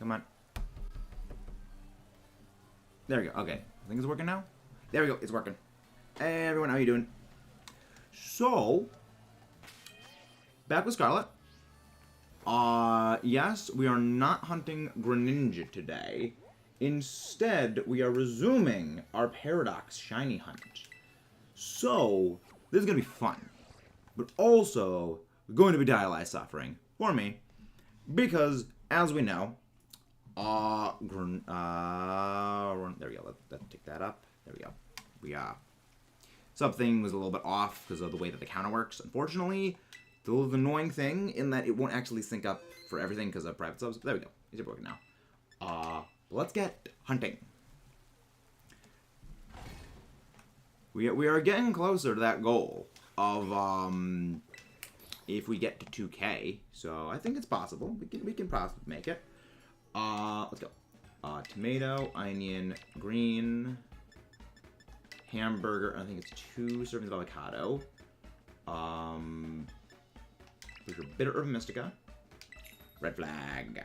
Come on. There we go. Okay. I think it's working now. There we go. It's working. Hey, everyone. How you doing? So, back with Scarlet. Yes, we are not hunting Greninja today. Instead, we are resuming our Paradox Shiny Hunt. So, this is going to be fun. But also, going to be dialyzed suffering for me. Because, as we know, there we go. Let's take that up. There we go. Something was a little bit off because of the way that the counter works. Unfortunately, the little annoying thing in that it won't actually sync up for everything because of private subs. There we go. These are broken now. Let's get hunting. We are getting closer to that goal of if we get to 2K. So I think it's possible. We can possibly make it. Let's go. Tomato, onion, green, hamburger. I think it's 2 servings of avocado. There's your bitter herb mystica. Red flag.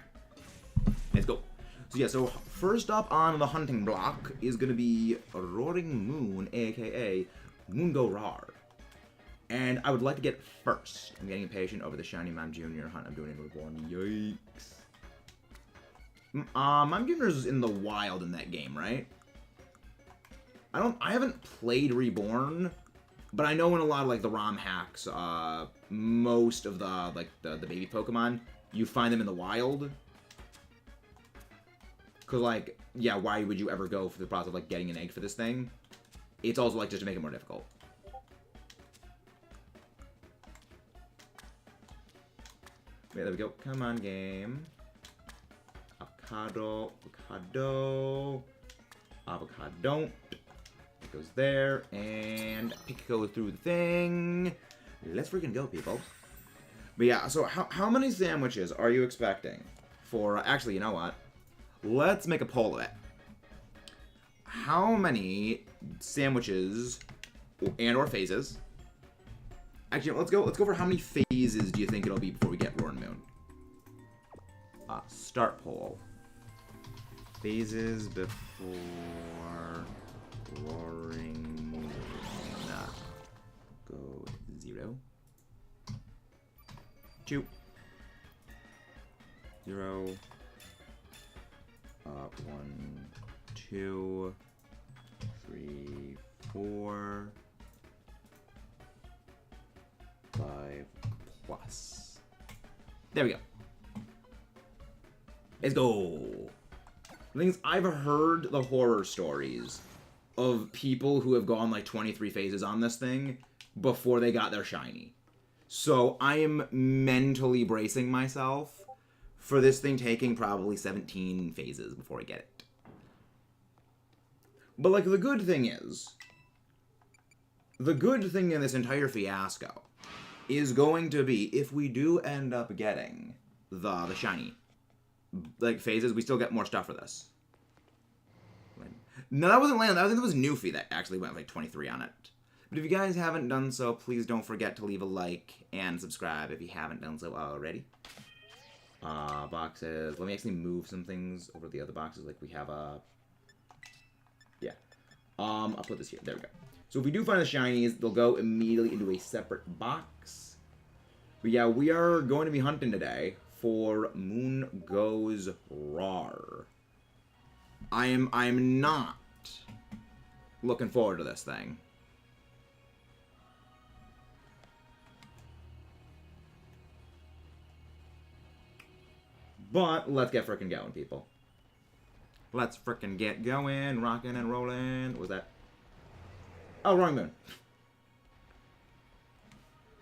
Let's go. So yeah, so first up on the hunting block is gonna be Roaring Moon, aka Moongo Rar. And I would like to get first. I'm getting impatient over the Shiny Mime Jr. hunt I'm doing in Reborn. Yikes. Mime Jr. is in the wild in that game, right? I haven't played Reborn, but I know in a lot of like the ROM hacks, most of the the baby Pokemon, you find them in the wild. Cause like, yeah, why would you ever go for the process of like getting an egg for this thing? It's also like just to make it more difficult. Yeah, there we go. Come on, game. Avocado, avocado, avocado. It goes there, and pick goes through the thing. Let's freaking go, people. But yeah, so how many sandwiches are you expecting for? Actually, you know what? Let's make a poll of it. How many sandwiches and/or phases? Actually, let's go for how many phases do you think it'll be before we get Roaring Moon? Start poll. Phases before Roaring Moon. Go 0. 2. 0. 1, 2, 3, 4, 5 plus. There we go. Let's go. The thing is, I've heard the horror stories of people who have gone like 23 phases on this thing before they got their shiny. So I am mentally bracing myself for this thing taking probably 17 phases before I get it. But like the good thing in this entire fiasco is going to be if we do end up getting the shiny like phases, we still get more stuff for this. No, that wasn't Land. I think that was Newfie that actually went like 23 on it. But if you guys haven't done so, please don't forget to leave a like and subscribe if you haven't done so already. Boxes. Let me actually move some things over the other boxes. Like we have a... Yeah. I'll put this here. There we go. So if we do find the shinies, they'll go immediately into a separate box. But yeah, we are going to be hunting today for Moon Goes Rar. I'm not looking forward to this thing. But let's get frickin' going, people. Let's frickin' get going, rockin' and rollin'. What was that? Oh, Roaring Moon.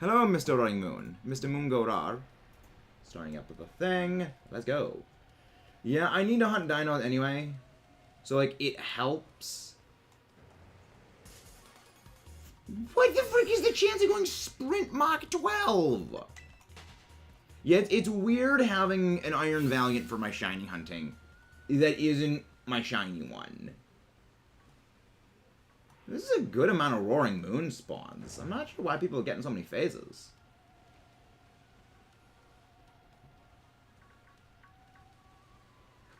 Hello, Mr. Roaring Moon. Mr. Moongo Rar. Starting up with the thing. Let's go. Yeah, I need to hunt dinos anyway. So, like, it helps. What the frick is the chance of going Sprint Mach 12? Yeah, it's weird having an Iron Valiant for my shiny hunting that isn't my shiny one. This is a good amount of Roaring Moon spawns. I'm not sure why people are getting so many phases.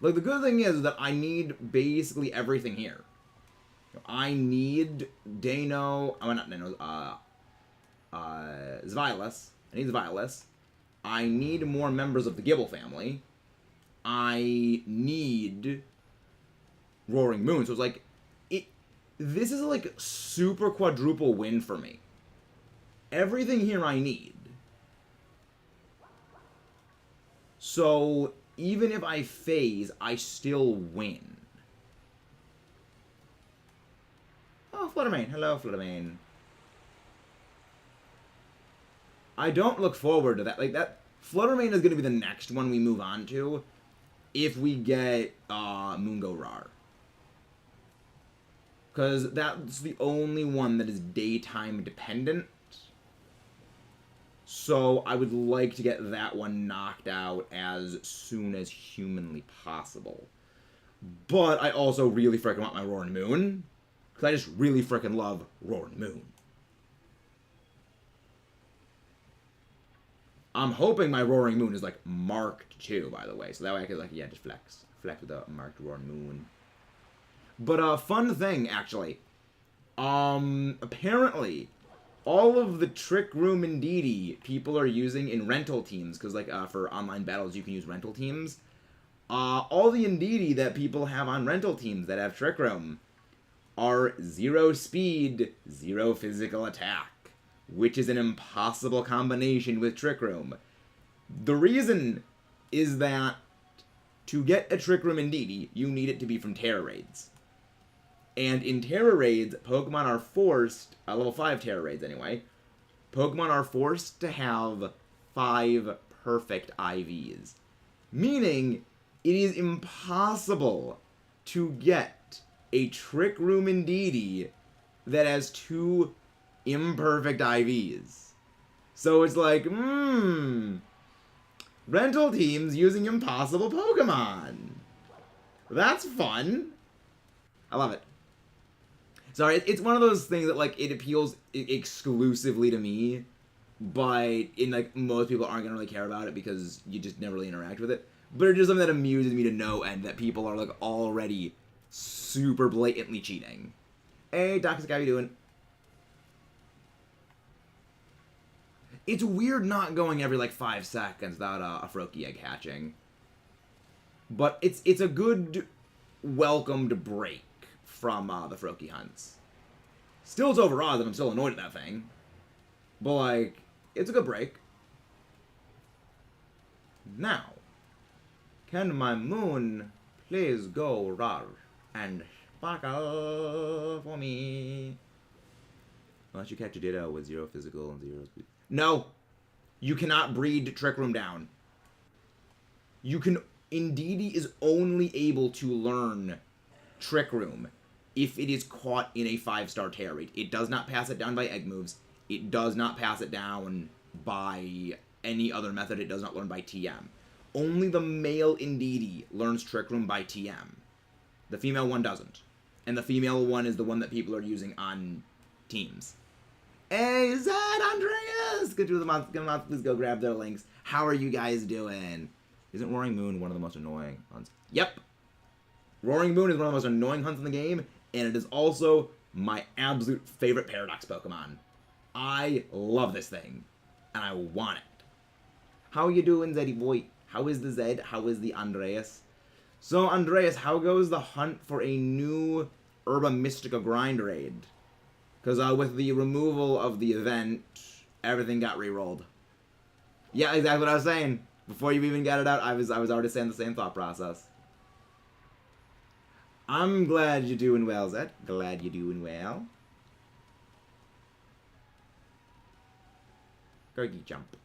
Like, the good thing is that I need basically everything here. I need Dano... Oh, not Dano. Zvylus. I need Zvylus. I need more members of the Gibble family. I need Roaring Moon. So it's like... This is like super quadruple win for me. Everything here I need. So, even if I phase, I still win. Oh, Fluttermane. Hello, Fluttermane. I don't look forward to that. Like, that... Fluttermane is going to be the next one we move on to if we get Moongo Rar. Because that's the only one that is daytime dependent. So I would like to get that one knocked out as soon as humanly possible. But I also really frickin' want my Roaring Moon. Because I just really frickin' love Roaring Moon. I'm hoping my Roaring Moon is, like, marked, too, by the way. So that way I could, like, yeah, just flex. Flex with the marked Roaring Moon. But, fun thing, actually. Apparently, all of the Trick Room Indeedee people are using in rental teams, because, like, for online battles, you can use rental teams. All the Indeedee that people have on rental teams that have Trick Room are 0 speed, 0 physical attack, which is an impossible combination with Trick Room. The reason is that to get a Trick Room Indeedee, you need it to be from Terra Raids. And in Terra Raids, Pokemon are forced, level 5 Terra Raids anyway, Pokemon are forced to have 5 perfect IVs. Meaning, it is impossible to get a Trick Room Indeedee that has 2 imperfect IVs. So it's like, rental teams using impossible Pokemon. That's fun. I love it. Sorry, it's one of those things that, like, it appeals exclusively to me, but in, like, most people aren't gonna really care about it because you just never really interact with it. But it's just something that amuses me to no end that people are, like, already super blatantly cheating. Hey, Toxic, how you doing? It's weird not going every, like, 5 seconds without a Froakie egg hatching. But it's a good welcomed break from the Froakie hunts. Still, it's overawed that I'm still annoyed at that thing. But, like, it's a good break. Now, can my moon please go rar and sparkle for me? Unless you catch a Ditto with 0 physical and 0 speed. No! You cannot breed Trick Room down. You can... Indeedee is only able to learn Trick Room if it is caught in a 5-star Terra Raid. It does not pass it down by egg moves. It does not pass it down by any other method. It does not learn by TM. Only the male Indeedee learns Trick Room by TM. The female one doesn't. And the female one is the one that people are using on teams. Hey, Zed, Andreas! Good to the month. Please go grab their links. How are you guys doing? Isn't Roaring Moon one of the most annoying hunts? Yep. Roaring Moon is one of the most annoying hunts in the game, and it is also my absolute favorite Paradox Pokemon. I love this thing, and I want it. How you doing, Zeddy boy? How is the Zed? How is the Andreas? So, Andreas, how goes the hunt for a new Herba Mystica grind raid? Because with the removal of the event, everything got re-rolled. Yeah, exactly what I was saying. Before you even got it out, I was already saying the same thought process. I'm glad you're doing well, Zed. Glad you're doing well. Gurgy jump.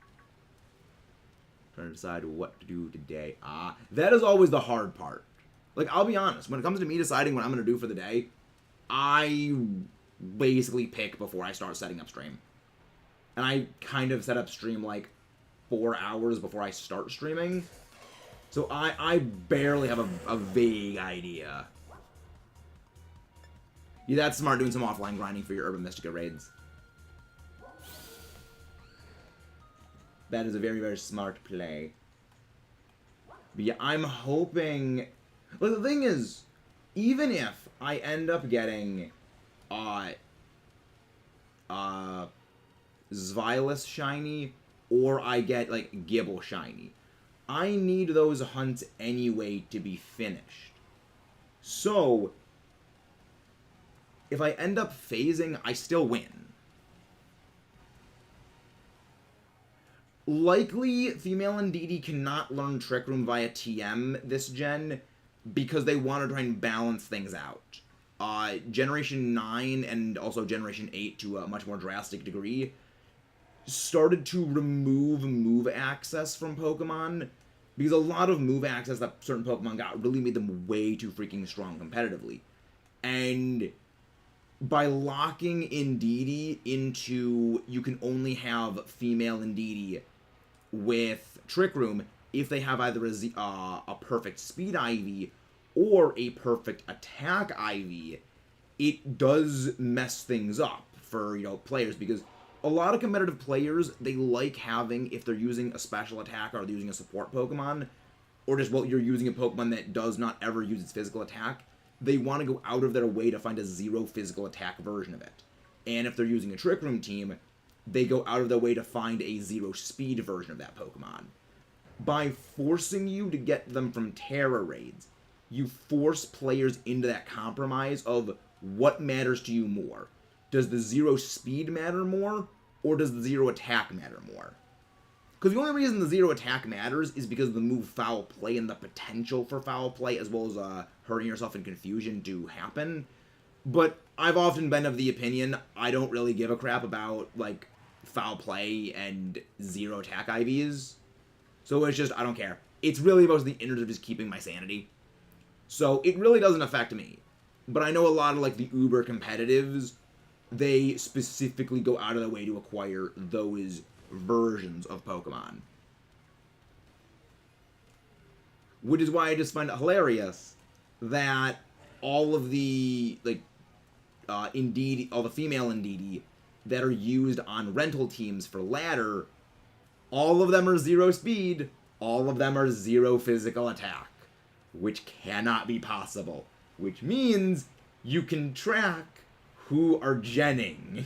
Trying to decide what to do today. That is always the hard part. Like, I'll be honest, when it comes to me deciding what I'm going to do for the day, I basically pick before I start setting up stream. And I kind of set up stream, like, 4 hours before I start streaming. So I barely have a vague idea. Yeah, that's smart, doing some offline grinding for your Herba Mystica raids. That is a very, very smart play. But yeah, I'm hoping But the thing is, even if I end up getting, Zvilus shiny, or I get, like, Gibble shiny, I need those hunts anyway to be finished. So, if I end up phasing, I still win. Likely, female Indeedee cannot learn Trick Room via TM this gen because they want to try and balance things out. Generation 9 and also Generation 8 to a much more drastic degree started to remove move access from Pokemon because a lot of move access that certain Pokemon got really made them way too freaking strong competitively. And by locking Indeedee into you can only have female Indeedee with Trick Room if they have either a perfect speed IV or a perfect attack IV, it does mess things up for, players, because a lot of competitive players, they like having, if they're using a special attack or they're using a support Pokemon, or just, you're using a Pokemon that does not ever use its physical attack, they want to go out of their way to find a zero physical attack version of it. And if they're using a Trick Room team, they go out of their way to find a zero speed version of that Pokemon. By forcing you to get them from Terra raids, you force players into that compromise of what matters to you more. Does the zero speed matter more, or does the zero attack matter more? Because the only reason the zero attack matters is because of the move Foul Play and the potential for foul play, as well as hurting yourself in confusion to happen. But I've often been of the opinion, I don't really give a crap about, like, foul play and zero attack IVs. So it's just, I don't care. It's really about the interest of just keeping my sanity. So it really doesn't affect me. But I know a lot of, like, the uber competitives, they specifically go out of their way to acquire those versions of Pokemon. Which is why I just find it hilarious that all of the, like, Indeedee, all the female Indeedee that are used on rental teams for ladder, all of them are zero speed, all of them are zero physical attack, which cannot be possible, which means you can track who are genning.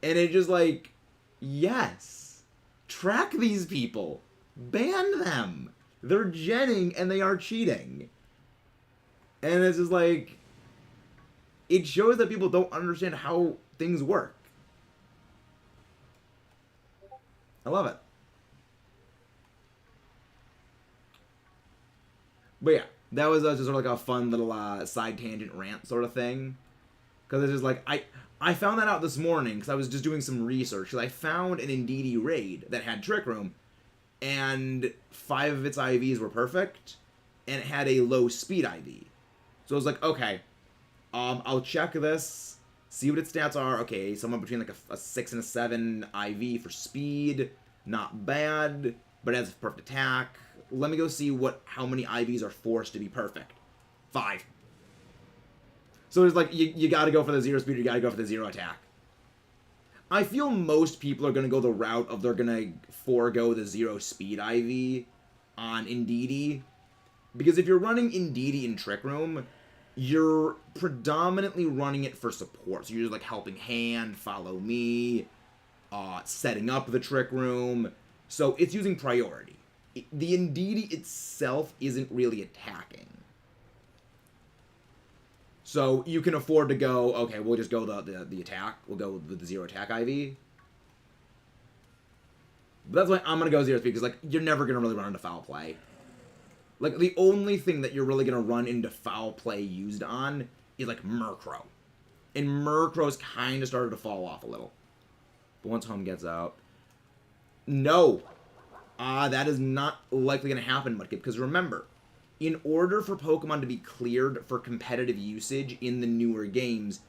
And it's just like, yes, track these people, ban them, they're genning and they are cheating. And it's just like, it shows that people don't understand how things work. I love it. But yeah, that was just sort of like a fun little side tangent rant sort of thing. Because it's just like, I found that out this morning because I was just doing some research. Because I found an Indeedee raid that had Trick Room, and 5 of its IVs were perfect, and it had a low speed IV. So I was like, okay, I'll check this, see what its stats are. Okay, somewhere between like a 6 and a 7 IV for speed. Not bad, but it has a perfect attack. Let me go see how many IVs are forced to be perfect. 5. So it's like, you gotta go for the zero speed, you gotta go for the zero attack. I feel most people are gonna go the route of they're gonna forego the zero speed IV on Indeedee. Because if you're running Indeedee in Trick Room, you're predominantly running it for support. So you're just like helping hand, follow me, setting up the Trick Room. So it's using priority. The Indeedee itself isn't really attacking. So you can afford to go, okay, we'll just go the attack. We'll go with the zero attack IV. But that's why I'm going to go zero speed, because like, you're never going to really run into foul play. Like, the only thing that you're really going to run into foul play used on is like Murkrow. And Murkrow's kind of started to fall off a little. But once Home gets out... No! That is not likely going to happen, Mudkip, because remember, in order for Pokemon to be cleared for competitive usage in the newer games,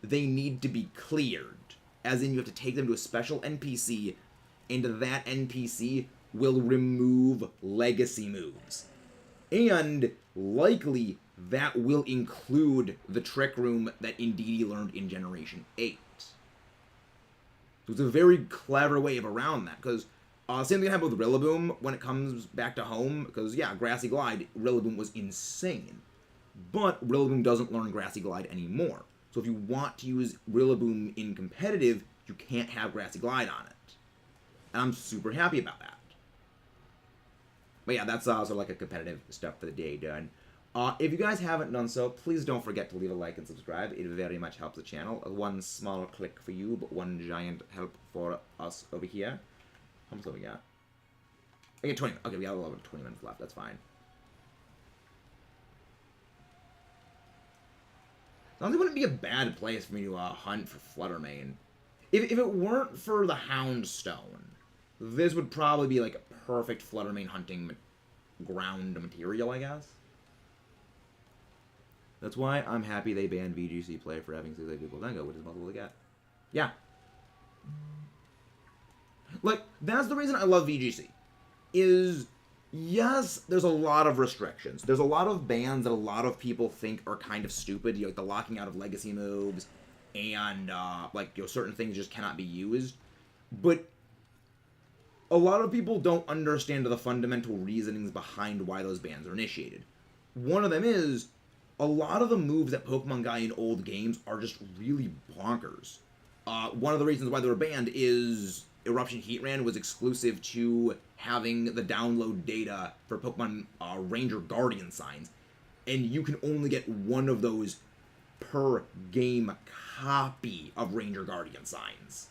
they need to be cleared. As in, you have to take them to a special NPC, and that NPC will remove legacy moves. And, likely, that will include the Trick Room that Indeedee learned in Generation 8. So it's a very clever way of around that, because Same thing happened with Rillaboom when it comes back to home, because, yeah, Grassy Glide, Rillaboom was insane. But Rillaboom doesn't learn Grassy Glide anymore. So if you want to use Rillaboom in competitive, you can't have Grassy Glide on it. And I'm super happy about that. But yeah, that's sort of like a competitive stuff for the day done. If you guys haven't done so, please don't forget to leave a like and subscribe. It very much helps the channel. One small click for you, but one giant help for us over here. How much do we got? I get 20. Okay, we got a little bit of 20 minutes left. That's fine. I don't think it wouldn't be a bad place for me to hunt for Fluttermane. If it weren't for the Houndstone, this would probably be like a perfect Fluttermane hunting ground material, I guess. That's why I'm happy they banned VGC play for having 6 people Dango, which is multiple to get. Yeah. Like, that's the reason I love VGC. Is, yes, there's a lot of restrictions. There's a lot of bans that a lot of people think are kind of stupid. You know, like the locking out of legacy moves, and, certain things just cannot be used. But a lot of people don't understand the fundamental reasonings behind why those bans are initiated. One of them is, a lot of the moves that Pokemon got in old games are just really bonkers. One of the reasons why they were banned is Eruption Heatran was exclusive to having the download data for Pokemon Ranger Guardian signs, and you can only get one of those per game copy of Ranger Guardian signs.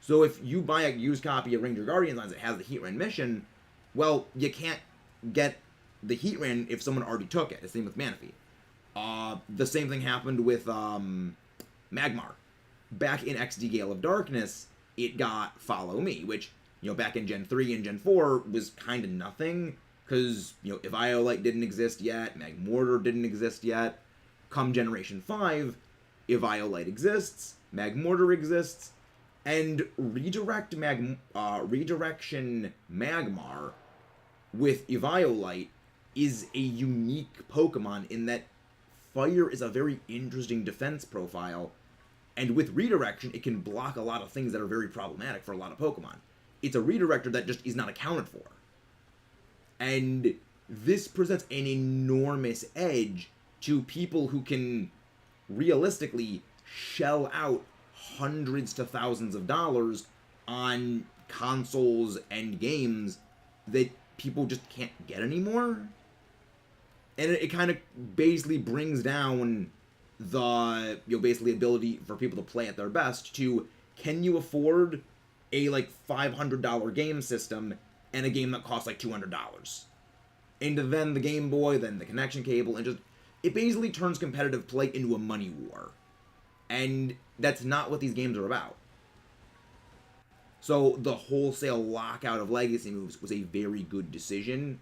So if you buy a used copy of Ranger Guardian signs that has the Heatran mission, well, you can't get the Heatran if someone already took it. The same with Manaphy. The same thing happened with Magmar. Back in XD Gale of Darkness, it got Follow Me, which, you know, back in Gen 3 and Gen 4 was kind of nothing, because, you know, Eviolite didn't exist yet, Magmortar didn't exist yet. Come Generation 5, Eviolite exists, Magmortar exists, and Redirection Magmar with Eviolite is a unique Pokemon in that Fire is a very interesting defense profile, and with Redirection, it can block a lot of things that are very problematic for a lot of Pokemon. It's a redirector that just is not accounted for. And this presents an enormous edge to people who can realistically shell out hundreds to thousands of dollars on consoles and games that people just can't get anymore. And it kind of basically brings down the, you know, basically ability for people to play at their best to, can you afford a, like, $500 game system and a game that costs, like, $200? And then the Game Boy, then the connection cable, and just, it basically turns competitive play into a money war. And that's not what these games are about. So the wholesale lockout of legacy moves was a very good decision,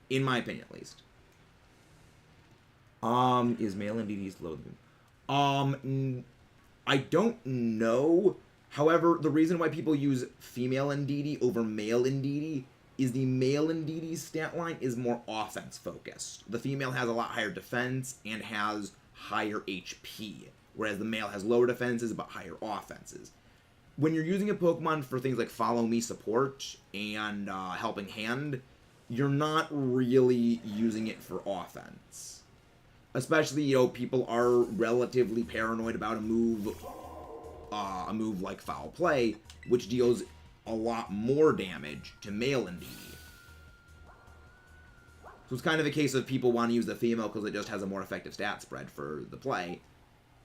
in my opinion at least. Is male NDD slow? I don't know. However, the reason why people use female NDD over male NDD is the male NDD's stat line is more offense focused. The female has a lot higher defense and has higher HP, whereas the male has lower defenses but higher offenses. When you're using a Pokemon for things like Follow Me support and Helping Hand, you're not really using it for offense. Especially, you know, people are relatively paranoid about a move like Foul Play, which deals a lot more damage to male NDD. So it's kind of a case of people want to use the female because it just has a more effective stat spread for the play,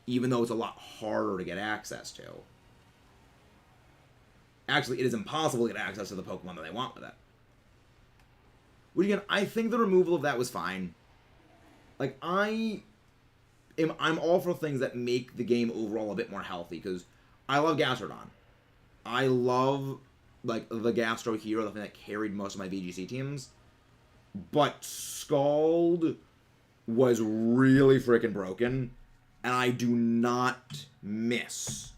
even though it's a lot harder to get access to. Actually, it is impossible to get access to the Pokemon that they want with it. Which again, I think the removal of that was fine. Like, I'm all for things that make the game overall a bit more healthy, because I love Gastrodon. I love, like, the Gastro hero, the thing that carried most of my VGC teams. But Scald was really freaking broken, and I do not miss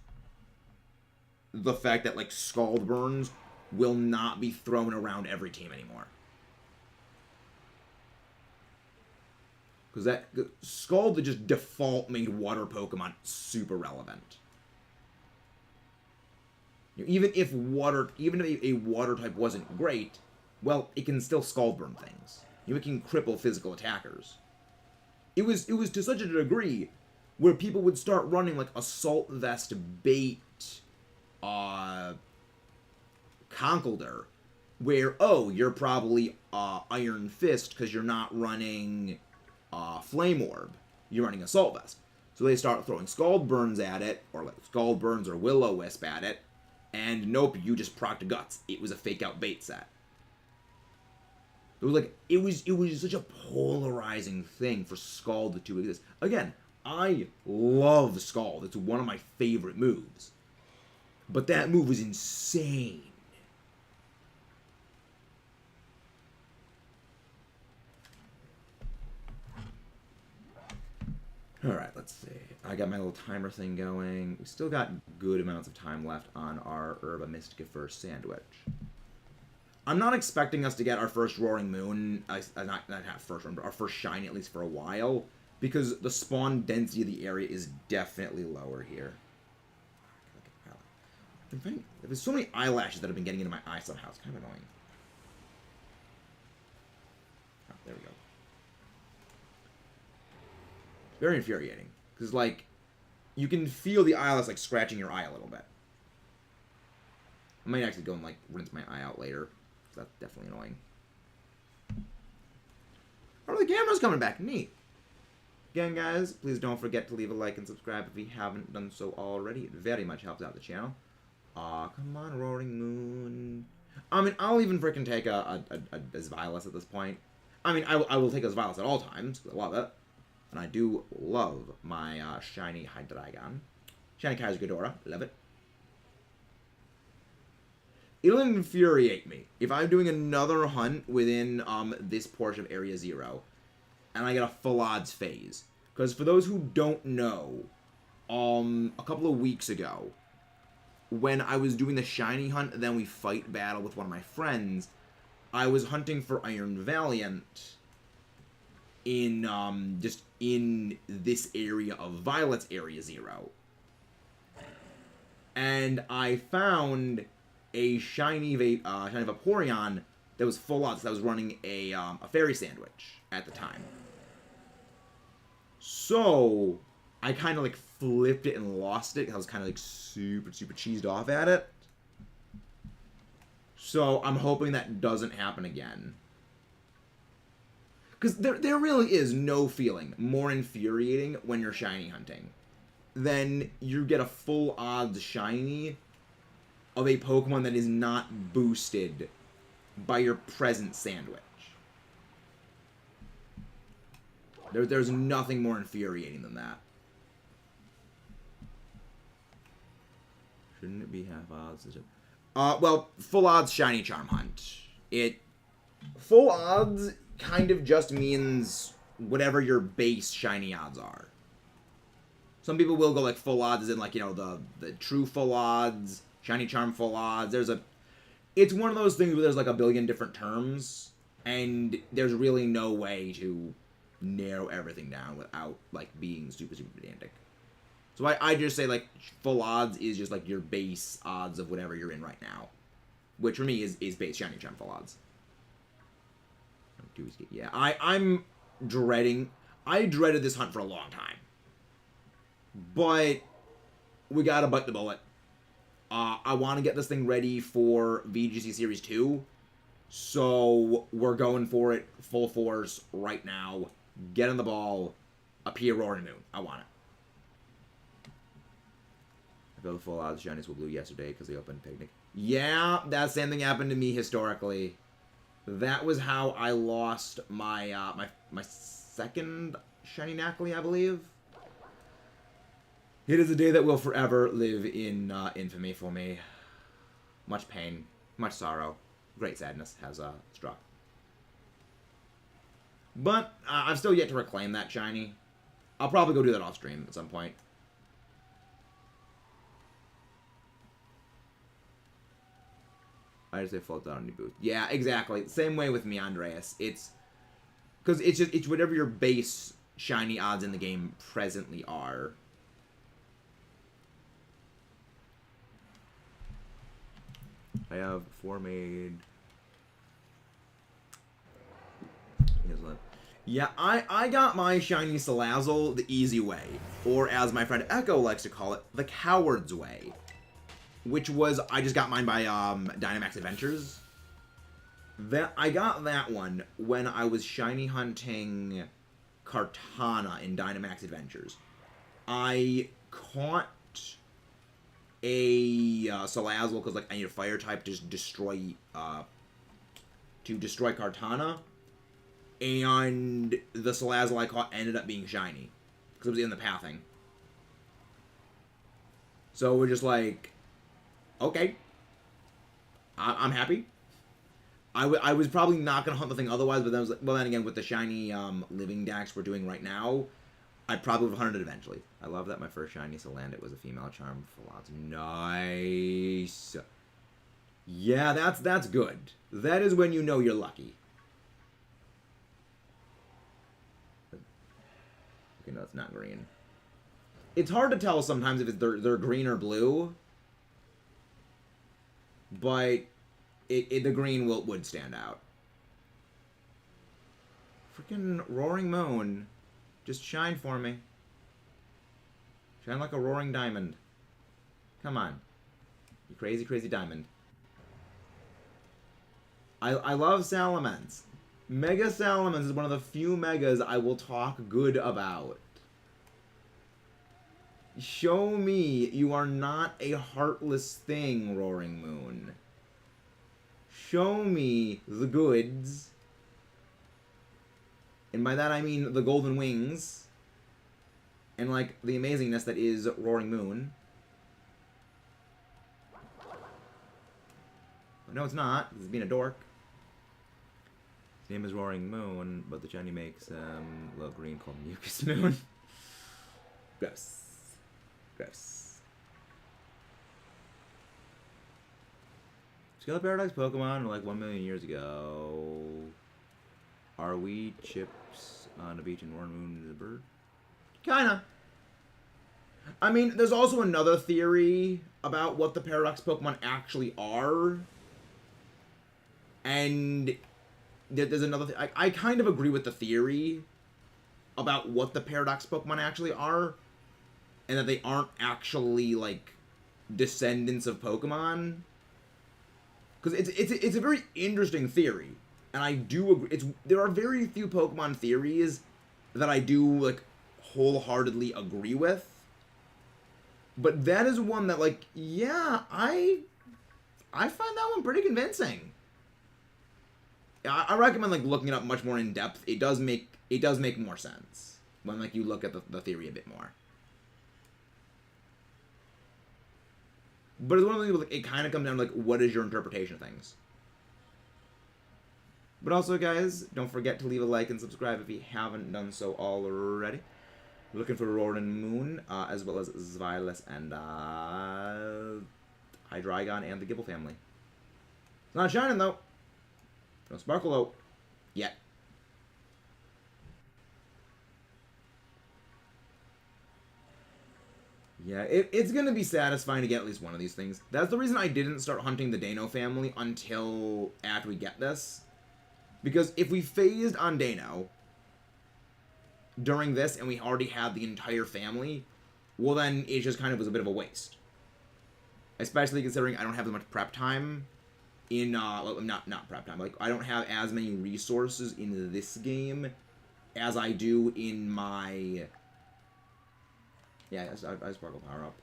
the fact that, like, Scald burns will not be thrown around every team anymore. Because that Scald that just default made water Pokemon super relevant. Even if a water type wasn't great, well, it can still Scald Burn things. It can cripple physical attackers. It was to such a degree where people would start running like Assault Vest bait Conkeldurr, where, oh, you're probably Iron Fist because you're not running Flame Orb. You're running Assault Vest. So they start throwing Scald Burns at it, or like Scald Burns or Will-O-Wisp at it, and nope, you just procced Guts. It was a fake out bait set. It was like it was such a polarizing thing for Scald to exist. Again, I love Scald. It's one of my favorite moves. But that move was insane. Alright, let's see. I got my little timer thing going. We still got good amounts of time left on our Herba Mystica first sandwich. I'm not expecting us to get our first Roaring Moon, not first one, but our first Shiny at least for a while, because the spawn density of the area is definitely lower here. There's so many eyelashes that have been getting into my eye somehow. It's kind of annoying. Oh, there we go. Very infuriating. Because, like, you can feel the eyelash, like, scratching your eye a little bit. I might actually go and, like, rinse my eye out later. Because that's definitely annoying. Oh, the camera's coming back. Neat. Again, guys, please don't forget to leave a like and subscribe if you haven't done so already. It very much helps out the channel. Aw, come on, Roaring Moon. I mean, I'll even freaking take a Svilas at this point. I mean, I will take a Svilas at all times, because I love it. And I do love my shiny Hydreigon. Shiny Kaiser Ghidorah. Love it. It'll infuriate me if I'm doing another hunt within this portion of Area 0 and I get a full odds phase. Because for those who don't know, a couple of weeks ago, when I was doing the shiny hunt and then we fight battle with one of my friends, I was hunting for Iron Valiant in just in this area of Violet's Area 0. And I found a shiny Vaporeon that was full odds. That was running a Fairy Sandwich at the time. So I kind of like flipped it and lost it. I was kind of like super cheesed off at it. So I'm hoping that doesn't happen again. Because there really is no feeling more infuriating when you're shiny hunting than you get a full odds shiny of a Pokemon that is not boosted by your present sandwich. There's nothing more infuriating than that. Shouldn't it be half odds? Well, full odds shiny charm hunt. Full odds kind of just means whatever your base shiny odds are. Some people will go like full odds as in like, you know, the true full odds, shiny charm full odds. It's one of those things where there's like a billion different terms and there's really no way to narrow everything down without like being super pedantic. So I just say like full odds is just like your base odds of whatever you're in right now, which for me is base shiny charm full odds. Yeah, I dreaded this hunt for a long time, but we gotta bite the bullet. I want to get this thing ready for VGC Series 2, so we're going for it full force right now. Get on the ball. Appear Roaring Moon. I want it. I felt the full odds shinies were blue yesterday because they opened Picnic. Yeah, that same thing happened to me historically. That was how I lost my my second shiny Nacli, I believe. It is a day that will forever live in infamy for me. Much pain, much sorrow, great sadness has struck. But I've still yet to reclaim that shiny. I'll probably go do that off stream at some point. I just say float down any boost. Yeah, exactly. Same way with me, Andreas. It's because it's whatever your base shiny odds in the game presently are. I have 4 made. Yeah, I got my shiny Salazzle the easy way, or as my friend Echo likes to call it, the coward's way. Which was, I just got mine by Dynamax Adventures. I got that one when I was shiny hunting Kartana in Dynamax Adventures. I caught a Salazzle because like I need a fire type to destroy Kartana, and the Salazzle I caught ended up being shiny because it was in the pathing. So we're just like, okay, I'm happy. I was probably not gonna hunt the thing otherwise, but then I was like, well, then again, with the shiny living decks we're doing right now, I probably would have hunted it eventually. I love that my first shiny Salandit was a female charm for lots. Nice. Yeah, that's good. That is when you know you're lucky. Okay, no, it's not green. It's hard to tell sometimes if they're green or blue, but the green would stand out. Freaking Roaring Moon. Just shine for me. Shine like a roaring diamond. Come on. You crazy, crazy diamond. I love Salamence. Mega Salamence is one of the few megas I will talk good about. Show me you are not a heartless thing, Roaring Moon. Show me the goods. And by that I mean the golden wings. And like the amazingness that is Roaring Moon. No, it's not. This is being a dork. His name is Roaring Moon, but the shiny makes little green called Mucus Moon. Gross. Gross. Scarlet Paradox Pokemon like 1 million years ago. Are we chips on a beach in Roaring Moon is a bird? Kinda. I mean, there's also another theory about what the Paradox Pokemon actually are. And there's another I kind of agree with the theory about what the Paradox Pokemon actually are. And that they aren't actually, like, descendants of Pokemon. Because it's a very interesting theory. And I do agree. There are very few Pokemon theories that I do, like, wholeheartedly agree with. But that is one that, like, yeah, I find that one pretty convincing. I recommend, like, looking it up much more in depth. It does make more sense when, like, you look at the theory a bit more. But it's one of those things, like, it kind of comes down to, like, what is your interpretation of things? But also, guys, don't forget to leave a like and subscribe if you haven't done so already. We're looking for Roaring Moon, as well as Zvilas and, Hydreigon and the Gibble family. It's not shining, though. No sparkle, though. Yet. Yeah, it's going to be satisfying to get at least one of these things. That's the reason I didn't start hunting the Dano family until after we get this. Because if we phased on Dano during this and we already had the entire family, well then it just kind of was a bit of a waste. Especially considering I don't have as much prep time in, not prep time, like I don't have as many resources in this game as I do in my... Yeah, I sparkle power up.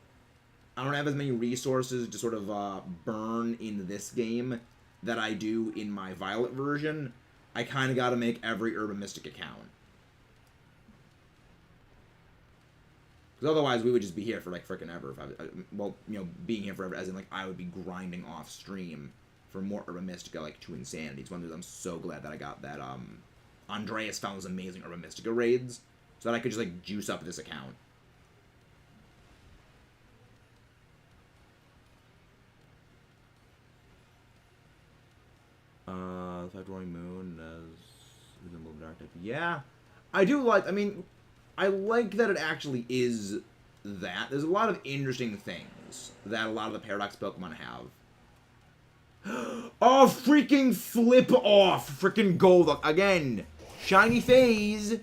I don't have as many resources to sort of burn in this game that I do in my Violet version. I kind of got to make every Urban Mystic account. Because otherwise we would just be here for like frickin' ever. If well, you know, being here forever as in like I would be grinding off stream for more Urban Mystica like to insanity. It's one of those I'm so glad that I got that Andreas found those amazing Urban Mystica raids so that I could just like juice up this account. The fact Roaring Moon as the Moon Dark type. Yeah, I do like. I mean, I like that it actually is that. There's a lot of interesting things that a lot of the Paradox Pokemon have. Oh, freaking flip off. Freaking Golduck. Again. Shiny phase.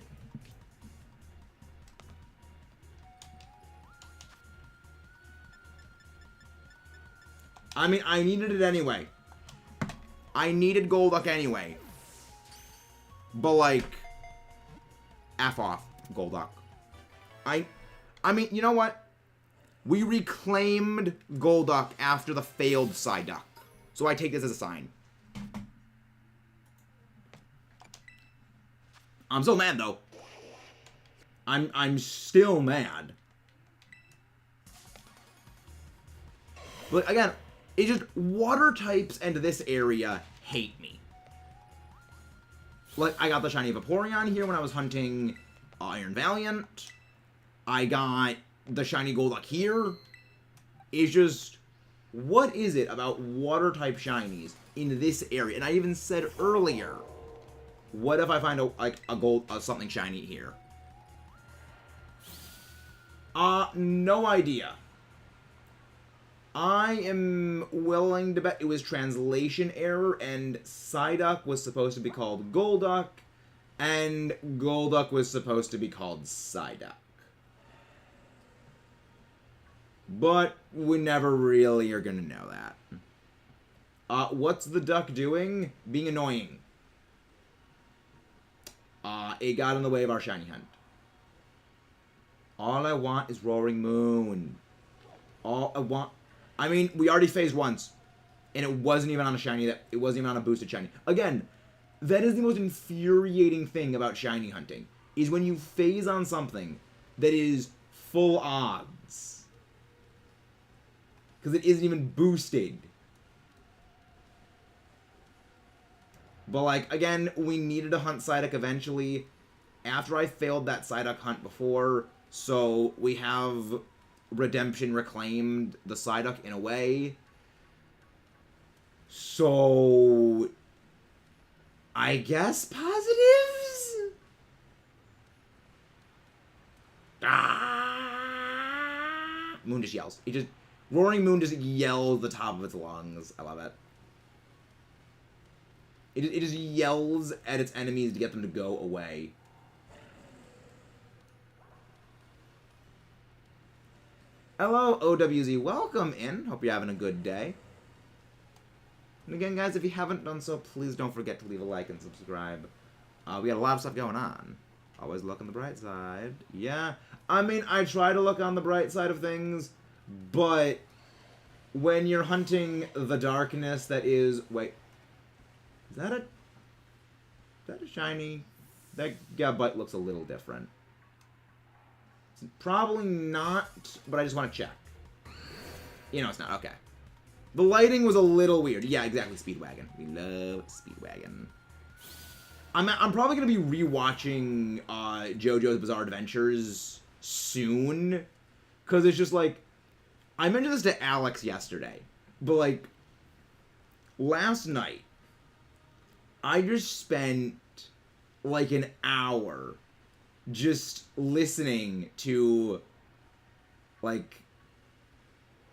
I mean, I needed it anyway. I needed Golduck anyway. But, like, F off, Golduck. I mean, you know what? We reclaimed Golduck after the failed Psyduck. So I take this as a sign. I'm so mad, though. I'm still mad. But, again, it's just water types and this area hate me. Like, I got the shiny Vaporeon here when I was hunting Iron Valiant. I got the shiny Golduck here. It's just, what is it about water type shinies in this area? And I even said earlier, what if I find something shiny here? No idea. I am willing to bet it was translation error, and Psyduck was supposed to be called Golduck, and Golduck was supposed to be called Psyduck. But we never really are gonna know that. What's the duck doing? Being annoying. It got in the way of our shiny hunt. All I want is Roaring Moon. All I want... I mean, we already phased once, and it wasn't even on a shiny. It wasn't even on a boosted shiny. Again, that is the most infuriating thing about shiny hunting, is when you phase on something that is full odds. Because it isn't even boosted. But, like, again, we needed to hunt Psyduck eventually. After I failed that Psyduck hunt before, so we have redemption reclaimed the Psyduck in a way. So, I guess positives? Moon just yells. Roaring Moon just yells the top of its lungs. I love it. It just yells at its enemies to get them to go away. Hello, OWZ. Welcome in. Hope you're having a good day. And again, guys, if you haven't done so, please don't forget to leave a like and subscribe. We got a lot of stuff going on. Always look on the bright side. Yeah. I mean, I try to look on the bright side of things, but when you're hunting the darkness that is... Wait. Is that a shiny? That Gabite looks a little different. It's probably not, but I just want to check. You know it's not. Okay. The lighting was a little weird. Yeah, exactly. Speedwagon. We love Speedwagon. I'm probably going to be rewatching JoJo's Bizarre Adventures soon. Because it's just like... I mentioned this to Alex yesterday. But like... Last night... I just spent like an hour just listening to like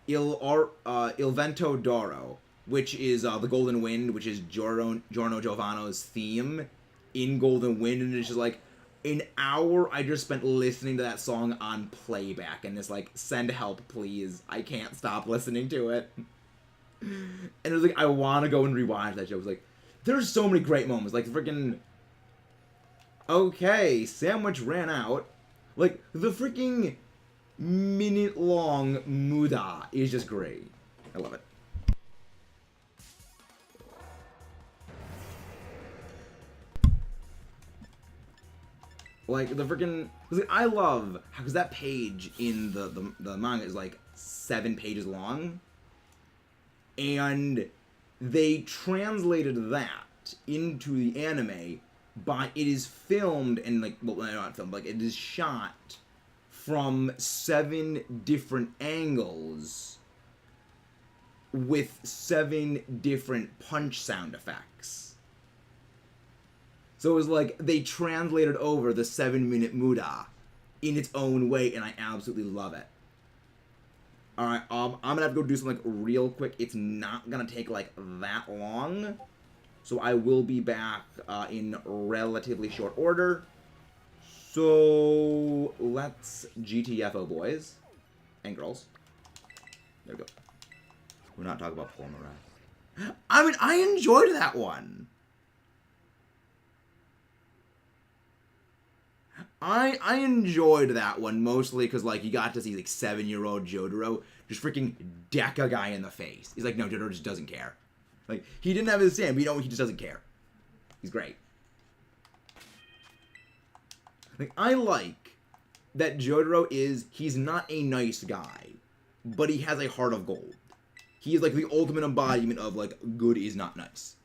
Il Vento d'Oro, which is the Golden Wind, which is Giorno Giovanno's theme in Golden Wind, and it's just like an hour I just spent listening to that song on playback, and it's like, send help please, I can't stop listening to it. And it was like, I want to go and rewatch that show. It was like, there's so many great moments, like freaking... Okay, sandwich ran out. Like, the freaking minute-long Muda is just great. I love it. Like, the freaking... I love... Because that page in the manga is like 7 pages long. And... they translated that into the anime, but it is filmed and like, well, not filmed, like it is shot from 7 different angles with 7 different punch sound effects. So it was like they translated over the 7-minute Muda in its own way, and I absolutely love it. Alright, I'm gonna have to go do something, like, real quick. It's not gonna take, like, that long. So I will be back in relatively short order. So let's GTFO, boys and girls. There we go. We're not talking about pulling the rest. I mean, I enjoyed that one. I enjoyed that one mostly because, like, you got to see, like, 7-year-old Jotaro just freaking deck a guy in the face. He's like, no, Jotaro just doesn't care. Like, he didn't have his stand, but you know, he just doesn't care. He's great. Like, I like that Jotaro he's not a nice guy, but he has a heart of gold. He is, like, the ultimate embodiment of, like, good is not nice.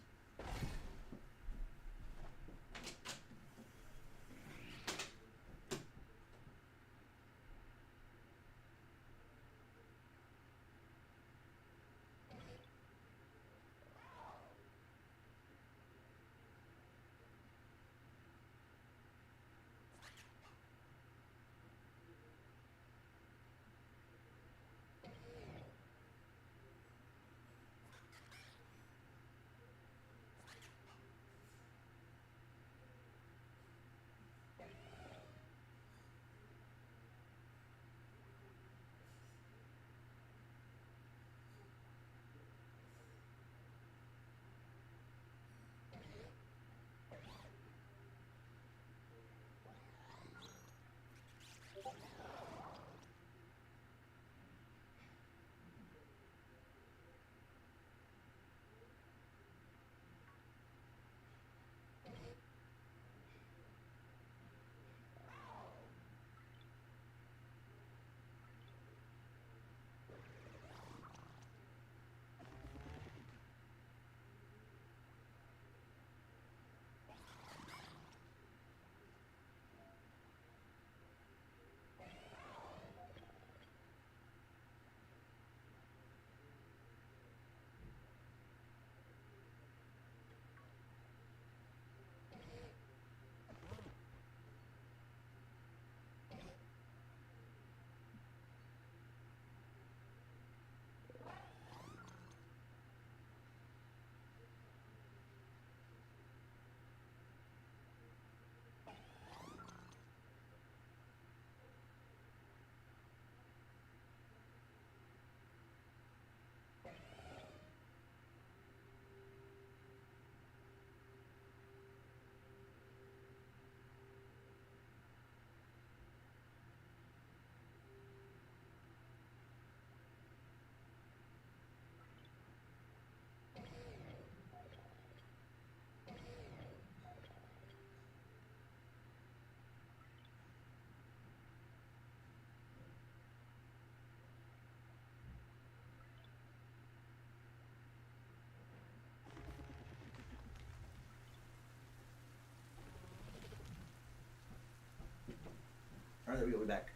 Alright, there we go, we're back.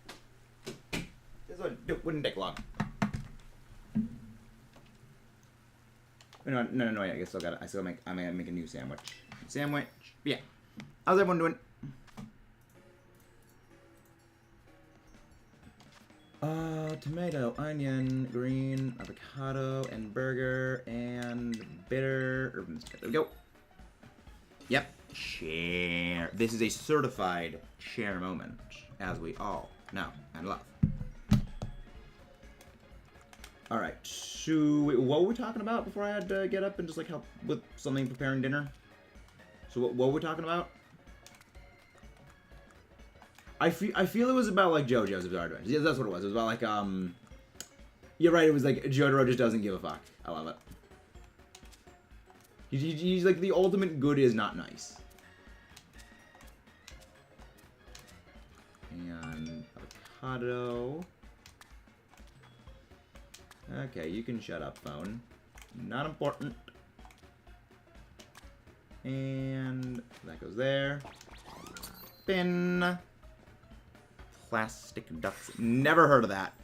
This one wouldn't take long. No, I guess I still make a new sandwich. Yeah. How's everyone doing? Tomato, onion, green, avocado, and burger, and bitter urban. There we go. Yep. Share. This is a certified share moment, as we all know and love. Alright, so what were we talking about before I had to get up and just, like, help with something preparing dinner? So what were we talking about? I feel it was about, like, JoJo's Bizarre Adventures. Yeah, that's what it was. It was about, like, you're right, it was like, Jotaro just doesn't give a fuck. I love it. He's like, the ultimate good is not nice. And avocado. Okay, you can shut up, phone. Not important. And that goes there. Bin. Plastic ducks. Never heard of that.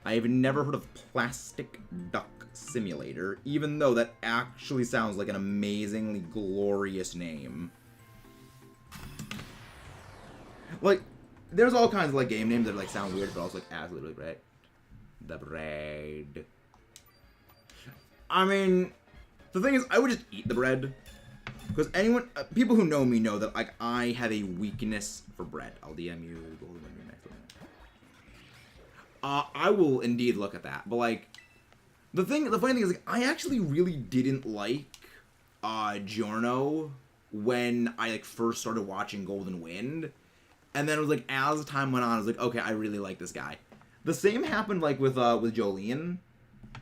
I've never heard of Plastic Duck Simulator, even though that actually sounds like an amazingly glorious name. Like, there's all kinds of like game names that like sound weird, but also like absolutely great. The bread. I mean, the thing is, I would just eat the bread. Because people who know me know that like I have a weakness for bread. I'll DM you. I will indeed look at that. But like, the funny thing is, like, I actually really didn't like Giorno when I like first started watching Golden Wind, and then it was like as time went on, I was like, okay, I really like this guy. The same happened like with Jolene.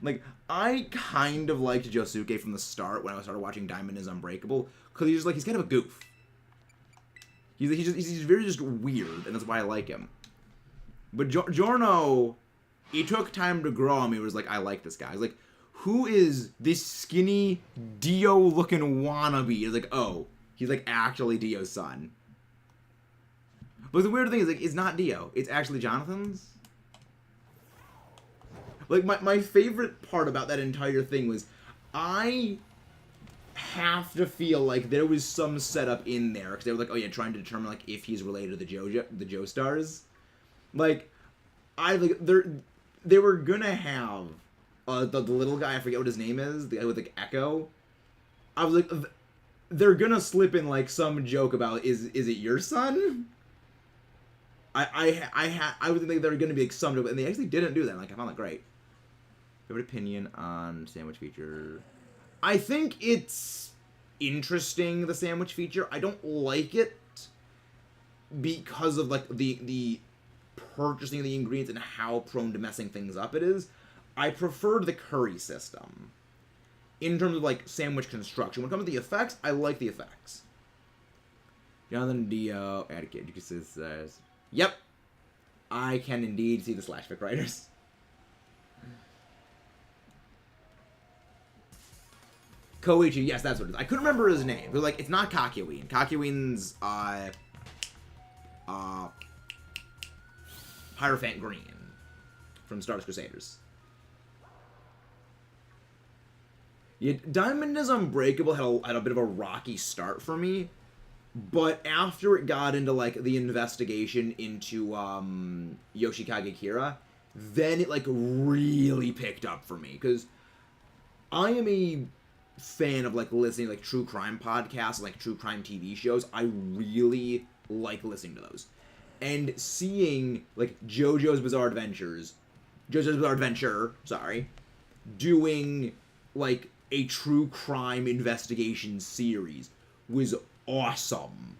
Like, I kind of liked Josuke from the start when I started watching Diamond is Unbreakable, because he's kind of a goof. He's very just weird, and that's why I like him. But Giorno, it took time to grow on me. It was like, I like this guy. I was like, who is this skinny Dio-looking wannabe? It's like, oh, he's like actually Dio's son. But the weird thing is, like, it's not Dio. It's actually Jonathan's. Like, my favorite part about that entire thing was, I have to feel like there was some setup in there, because they were like, oh yeah, trying to determine like if he's related to the Joestars. Like, they were gonna have the little guy, I forget what his name is, the guy with like Echo. I was like, they're gonna slip in like some joke about is it your son? I would think they were gonna be like some joke, and they actually didn't do that. Like, I found that great. Favorite opinion on sandwich feature? I think it's interesting, the sandwich feature. I don't like it because of like the purchasing of the ingredients and how prone to messing things up it is. I preferred the curry system in terms of like sandwich construction. When it comes to the effects, I like the effects. Jonathan Dio, Atticus, says, yep, I can indeed see the slash fic writers. Koichi, yes, that's what it is. I couldn't remember his name. But like, it's not Kakyoin. Kakyoin's Hierophant Green from Star Wars Crusaders. Yeah, Diamond is Unbreakable had a bit of a rocky start for me, but after it got into like the investigation into Yoshikage Kira, then it like really picked up for me, because I am a fan of like listening to like true crime podcasts, like true crime TV shows. I really like listening to those. And seeing like JoJo's Bizarre Adventure, doing like a true crime investigation series was awesome.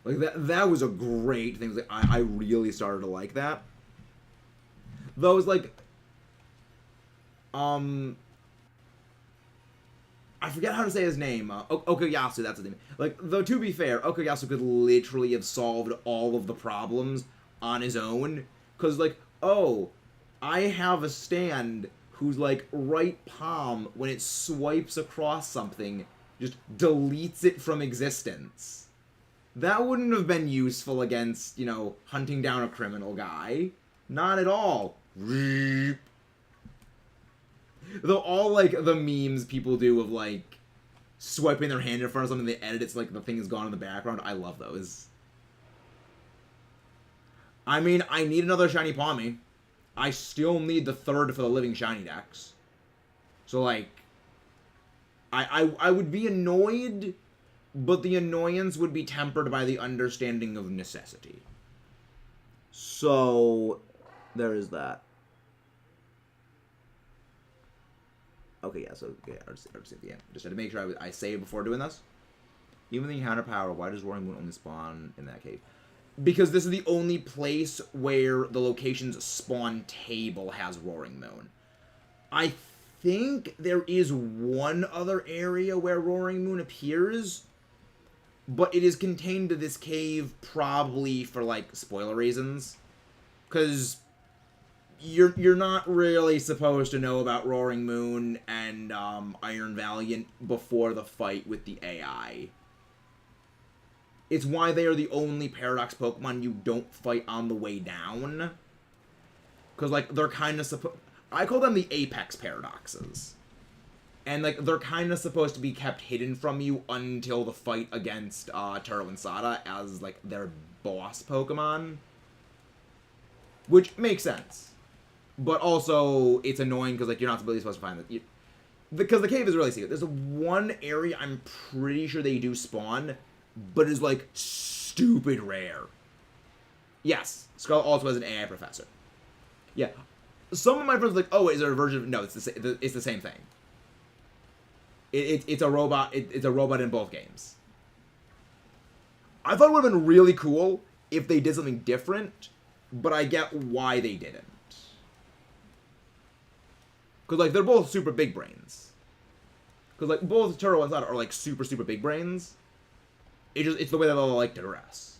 Like that was a great thing. Like, I really started to like that. Though it's like, I forget how to say his name. Okuyasu, that's his name. Like, though to be fair, Okuyasu could literally have solved all of the problems on his own. Because, like, oh, I have a stand whose, like, right palm, when it swipes across something, just deletes it from existence. That wouldn't have been useful against, you know, hunting down a criminal guy. Not at all. Though all, like, the memes people do of, like, swiping their hand in front of something, they edit it so, like, the thing is gone in the background. I love those. I mean, I need another Shiny Pawmi. I still need the third for the Living Shiny Dex. So, like, I would be annoyed, but the annoyance would be tempered by the understanding of necessity. So, there is that. Okay, yeah, so, okay, I'll just at the end. Just had to make sure I save before doing this. Even the encounter power, why does Roaring Moon only spawn in that cave? Because this is the only place where the location's spawn table has Roaring Moon. I think there is one other area where Roaring Moon appears, but it is contained to this cave probably for, like, spoiler reasons. Because you're not really supposed to know about Roaring Moon and Iron Valiant before the fight with the AI. It's why they are the only Paradox Pokemon you don't fight on the way down. Because, like, they're kind of I call them the Apex Paradoxes. And, like, they're kind of supposed to be kept hidden from you until the fight against Turo and Sada as, like, their boss Pokemon. Which makes sense. But also, it's annoying because, like, you're not really supposed to find it. Because the cave is really secret. There's one area I'm pretty sure they do spawn, but is, like, stupid rare. Yes, Scarlet also has an AI professor. Yeah. Some of my friends are like, oh, is there a version of... No, it's the same thing. It's a robot. It's a robot in both games. I thought it would have been really cool if they did something different, but I get why they didn't. Because, like, they're both super big brains. Because, like, both Turo and Sada are, like, super, super big brains. It's the way that they'll like to dress.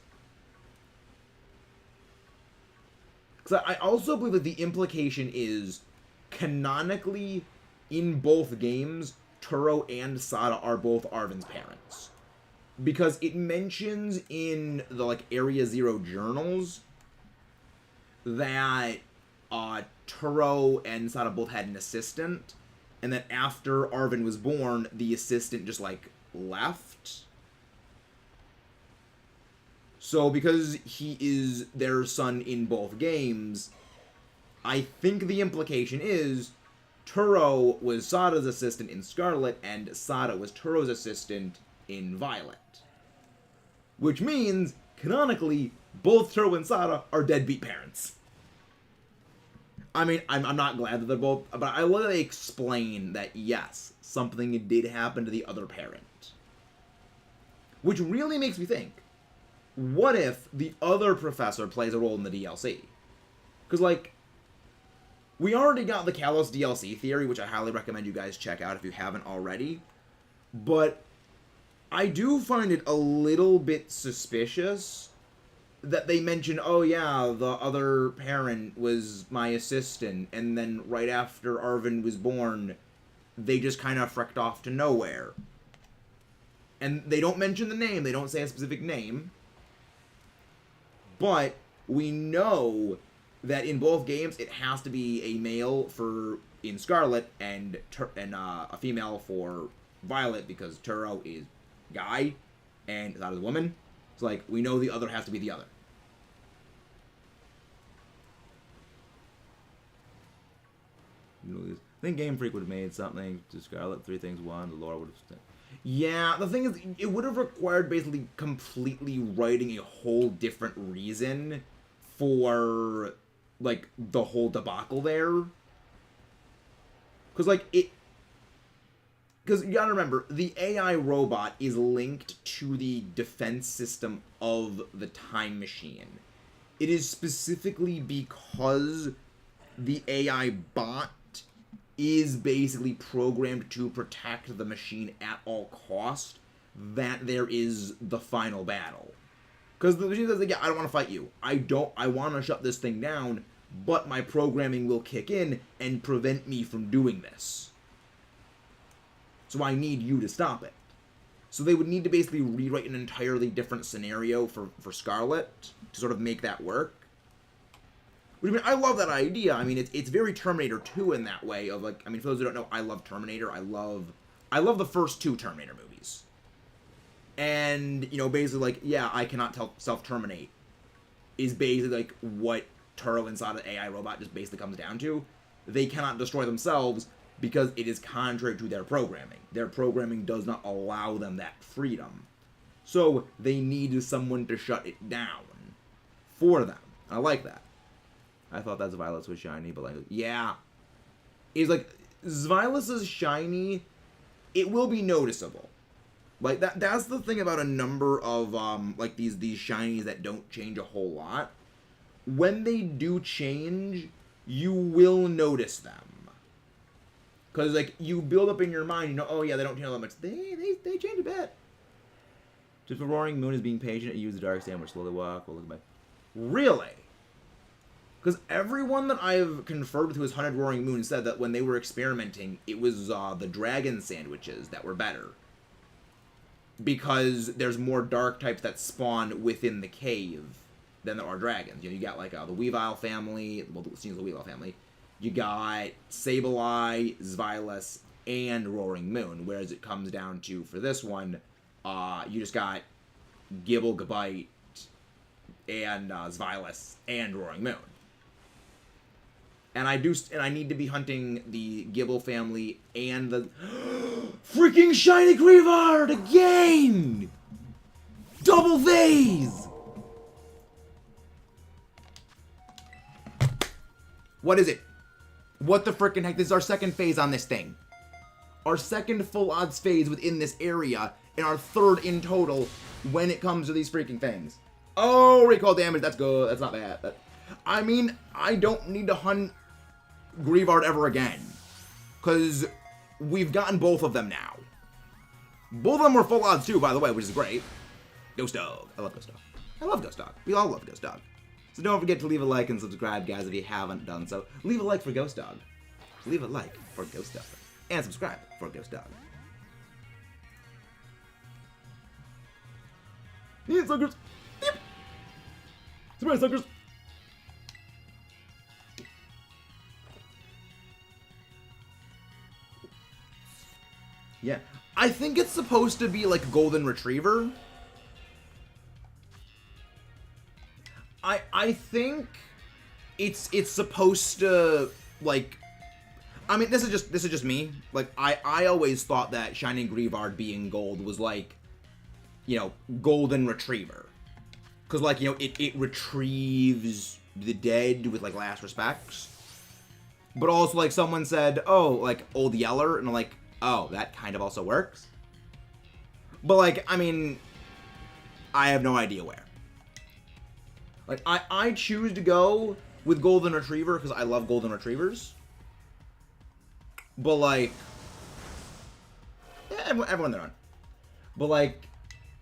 Because I also believe that the implication is, canonically, in both games, Turo and Sada are both Arven's parents. Because it mentions in the, like, Area Zero journals that Turo and Sada both had an assistant, and that after Arven was born, the assistant just, like, left. So, because he is their son in both games, I think the implication is Turo was Sada's assistant in Scarlet, and Sada was Turo's assistant in Violet. Which means, canonically, both Turo and Sada are deadbeat parents. I mean, I'm not glad that they're both, but I love that they explain that, yes, something did happen to the other parent. Which really makes me think, what if the other professor plays a role in the DLC? Because, like, we already got the Kalos DLC theory, which I highly recommend you guys check out if you haven't already. But I do find it a little bit suspicious that they mention, oh yeah, the other parent was my assistant, and then right after Arven was born, they just kind of freaked off to nowhere. And they don't mention the name, they don't say a specific name. But we know that in both games, it has to be a male in Scarlet and a female for Violet, because Turo is guy and Sada is a woman. So, like, we know the other has to be the other. I think Game Freak would have made something to Scarlet 3 things 1. The lore would have... Yeah, the thing is, it would have required basically completely writing a whole different reason for, like, the whole debacle there. Because, like, because you gotta remember, the AI robot is linked to the defense system of the time machine. It is specifically because the AI bot is basically programmed to protect the machine at all cost that there is the final battle. Because the machine says, like, yeah, I don't want to fight you. I want to shut this thing down, but my programming will kick in and prevent me from doing this. So I need you to stop it. So they would need to basically rewrite an entirely different scenario for Scarlet to sort of make that work. Which, I mean, I love that idea. I mean, it's very Terminator 2 in that way of, like, I mean, for those who don't know, I love Terminator. I love the first 2 Terminator movies. And, you know, basically, like, yeah, I cannot self-terminate is basically, like, what Turo and Sada AI robot just basically comes down to. They cannot destroy themselves because it is contrary to their programming. Their programming does not allow them that freedom. So they need someone to shut it down for them. I like that. I thought that Xylas was shiny, but, like, yeah. It's like, Xylas' shiny, it will be noticeable. Like, that's the thing about a number of, like, these shinies that don't change a whole lot. When they do change, you will notice them. Because, like, you build up in your mind, you know, oh, yeah, they don't change that much. They change a bit. Just the Roaring Moon is being patient and use the Dark Sand, which slowly walk. We'll look back. Really? Because everyone that I've conferred with who has hunted Roaring Moon said that when they were experimenting, it was the dragon sandwiches that were better. Because there's more dark types that spawn within the cave than there are dragons. You know, you got, like, the Weavile family, well, it seems the Weavile family. You got Sableye, Xylas, and Roaring Moon, whereas it comes down to, for this one, you just got Gibble, Gabite, and Zvilus, and Roaring Moon. And I need to be hunting the Gibble family and the freaking Shiny Greavard again! Double phase! What is it? What the frickin' heck? This is our second phase on this thing. Our second full odds phase within this area, and our third in total when it comes to these freaking things. Oh, recall damage. That's good. That's not bad. I mean, I don't need to hunt Greavard ever again. Because we've gotten both of them now. Both of them were full odds too, by the way, which is great. Ghost Dog. I love Ghost Dog. I love Ghost Dog. We all love Ghost Dog. So don't forget to leave a like and subscribe, guys, if you haven't done so. Leave a like for Ghost Dog. Leave a like for Ghost Dog. And subscribe for Ghost Dog. Yeah, suckers! Yep. Surprise, suckers! Yeah. I think it's supposed to be like Golden Retriever. I think it's supposed to, like, I mean, this is just me. Like, I always thought that Shining Greavard being gold was like, you know, Golden Retriever. Because, like, you know, it retrieves the dead with, like, last respects. But also, like, someone said, oh, like, Old Yeller, and I'm like, oh, that kind of also works. But, like, I mean, I have no idea where. Like, I choose to go with Golden Retriever because I love Golden Retrievers. But, like, yeah, everyone their own. But, like,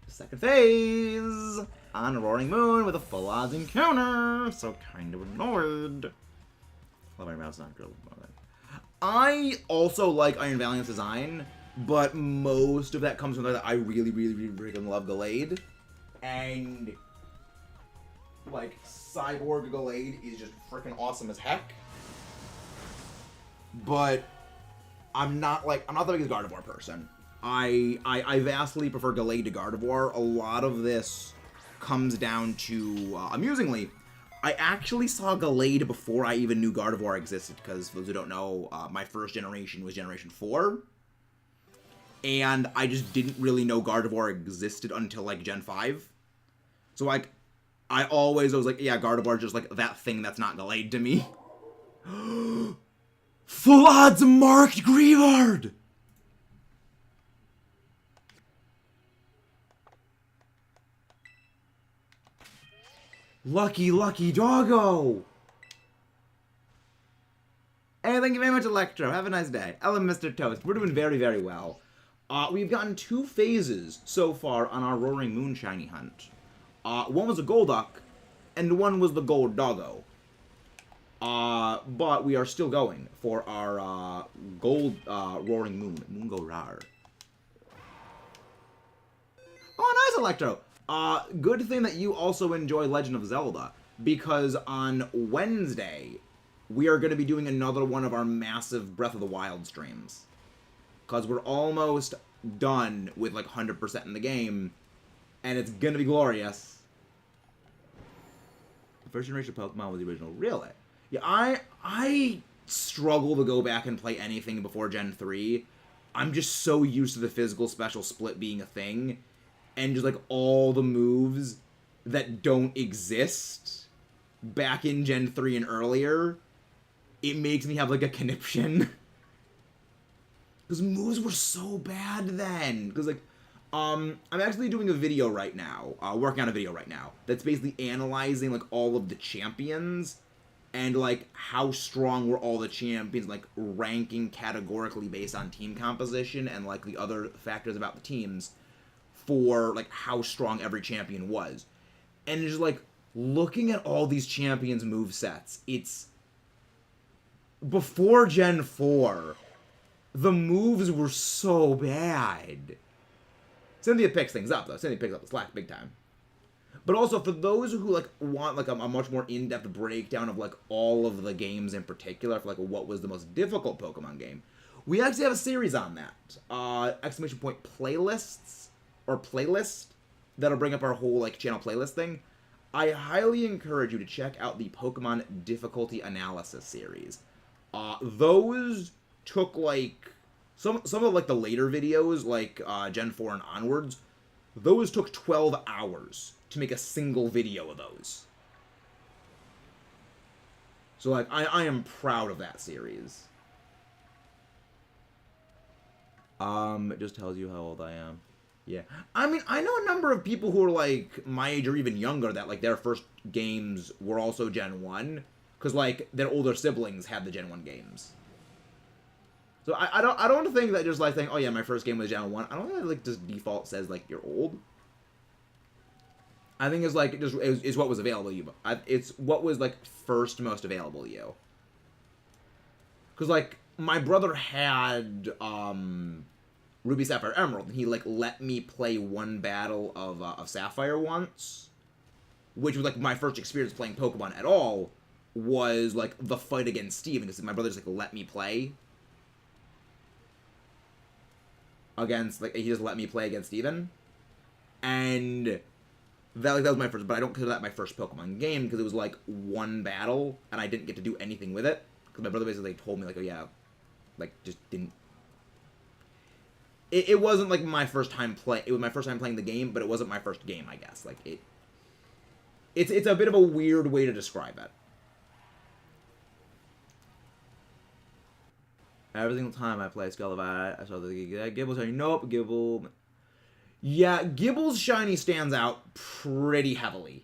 second phase on Roaring Moon with a full odds encounter. So kind of annoyed. Love my mouse not grilled. I also like Iron Valiant's design, but most of that comes from the fact that I really freaking love Gallade. And, like, Cyborg Gallade is just freaking awesome as heck. But I'm not the biggest Gardevoir person. I vastly prefer Gallade to Gardevoir. A lot of this comes down to, amusingly, I actually saw Gallade before I even knew Gardevoir existed, because for those who don't know, my first generation was Generation 4. And I just didn't really know Gardevoir existed until, like, Gen 5. So, like, I was like, yeah, Gardevoir's just, like, that thing that's not Gallade to me. Full odds marked Greavard! Lucky doggo! Hey, thank you very much, Electro. Have a nice day. Ellen, Mr. Toast. We're doing very well. We've gotten 2 phases so far on our Roaring Moon shiny hunt. One was a Golduck, and one was the Gold Doggo. But we are still going for our Gold Roaring Moon. Moongo Rar. Oh, nice, Electro. Good thing that you also enjoy Legend of Zelda, because on Wednesday, we are going to be doing another one of our massive Breath of the Wild streams. Because we're almost done with, like, 100% in the game, and it's going to be glorious. The first generation of Pokemon was the original. Really? Yeah, I struggle to go back and play anything before Gen 3. I'm just so used to the physical special split being a thing. And just, like, all the moves that don't exist back in Gen 3 and earlier, it makes me have, like, a conniption. Because moves were so bad then. Because, like, I'm actually doing a video right now, working on a video right now, that's basically analyzing, like, all of the champions, and, like, how strong were all the champions, like, ranking categorically based on team composition, and, like, the other factors about the teams, for, like, how strong every champion was. And just, like, looking at all these champions' movesets, it's... Before Gen 4, the moves were so bad. Cynthia picks things up, though. Cynthia picks up the slack big time. But also, for those who, like, want, like, a much more in-depth breakdown of, like, all of the games in particular, for, like, what was the most difficult Pokemon game, We actually have a series on that. Exclamation point playlists, or playlist, that'll bring up our whole, like, channel playlist thing. I highly encourage you to check out the Pokemon Difficulty Analysis series. Those took, like, some of, like, the later videos, like, Gen 4 and onwards, those took 12 hours to make a single video of those. So, like, I am proud of that series. It just tells you how old I am. Yeah. I mean, I know a number of people who are, like, my age or even younger that, like, their first games were also Gen 1. Because, like, their older siblings had the Gen 1 games. So, I don't think that just, like, saying, oh, yeah, my first game was Gen 1. I don't think that, like, just default says, like, you're old. I think it's, like, it's what was available to you. It's what was, like, first most available to you. Because, like, my brother had, Ruby, Sapphire, Emerald, and he, like, let me play one battle of Sapphire once, which was, like, my first experience playing Pokemon at all, was, like, the fight against Steven, because my brother just, like, let me play against, like, he just let me play against Steven, and that was my first, but I don't consider that my first Pokemon game, because it was, like, one battle, and I didn't get to do anything with it, because my brother basically told me, like, oh, yeah, like, just didn't. It wasn't, like, my first time play. It was my first time playing the game, but it wasn't my first game, I guess. Like, it's a bit of a weird way to describe it. Every single time I play Scarlet, I saw the Gibble's shiny. Nope, Gibble. Yeah, Gibble's shiny stands out pretty heavily.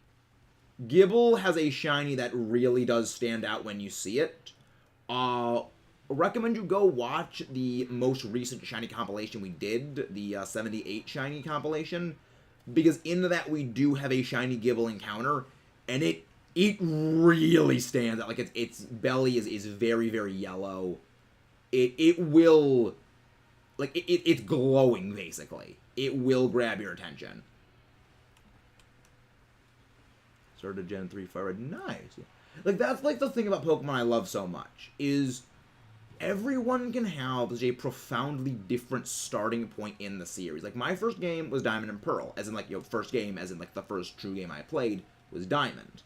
Gibble has a shiny that really does stand out when you see it. Recommend you go watch the most recent shiny compilation we did, the 78 shiny compilation, because in that we do have a shiny Gibble encounter, and it really stands out. Like, its belly is very, very yellow. It will, like, it's glowing, basically. It will grab your attention. Started Gen 3 Fire Red. Nice. Like, that's, like, the thing about Pokemon I love so much, is everyone can have a profoundly different starting point in the series. Like, my first game was Diamond and Pearl, as in, like, first game, as in, like, the first true game I played was Diamond.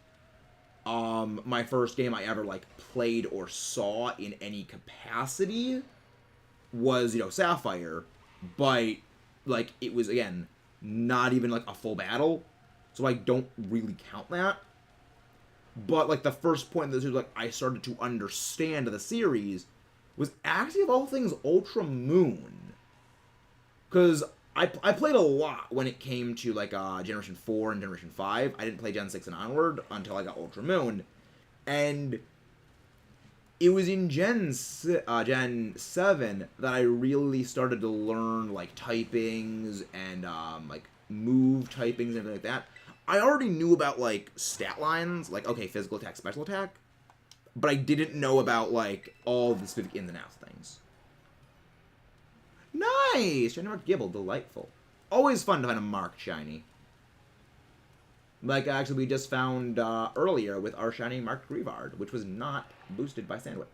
My first game I ever, like, played or saw in any capacity was, Sapphire, but, like, it was, again, not even, like, a full battle, so I don't really count that. But, like, the first point that like, I started to understand the series was actually, of all things, Ultra Moon. Because I played a lot when it came to, like, Generation 4 and Generation 5. I didn't play Gen 6 and onward until I got Ultra Moon. And it was in Gen 7 that I really started to learn, like, typings and, like, move typings and everything like that. I already knew about, like, stat lines, like, okay, physical attack, special attack, but I didn't know about, like, all the specific ins and outs things. Nice! Shiny Marked Gibble, delightful. Always fun to find a marked shiny. Like, actually, we just found earlier with our shiny Marked Greavard, which was not boosted by Sandwich.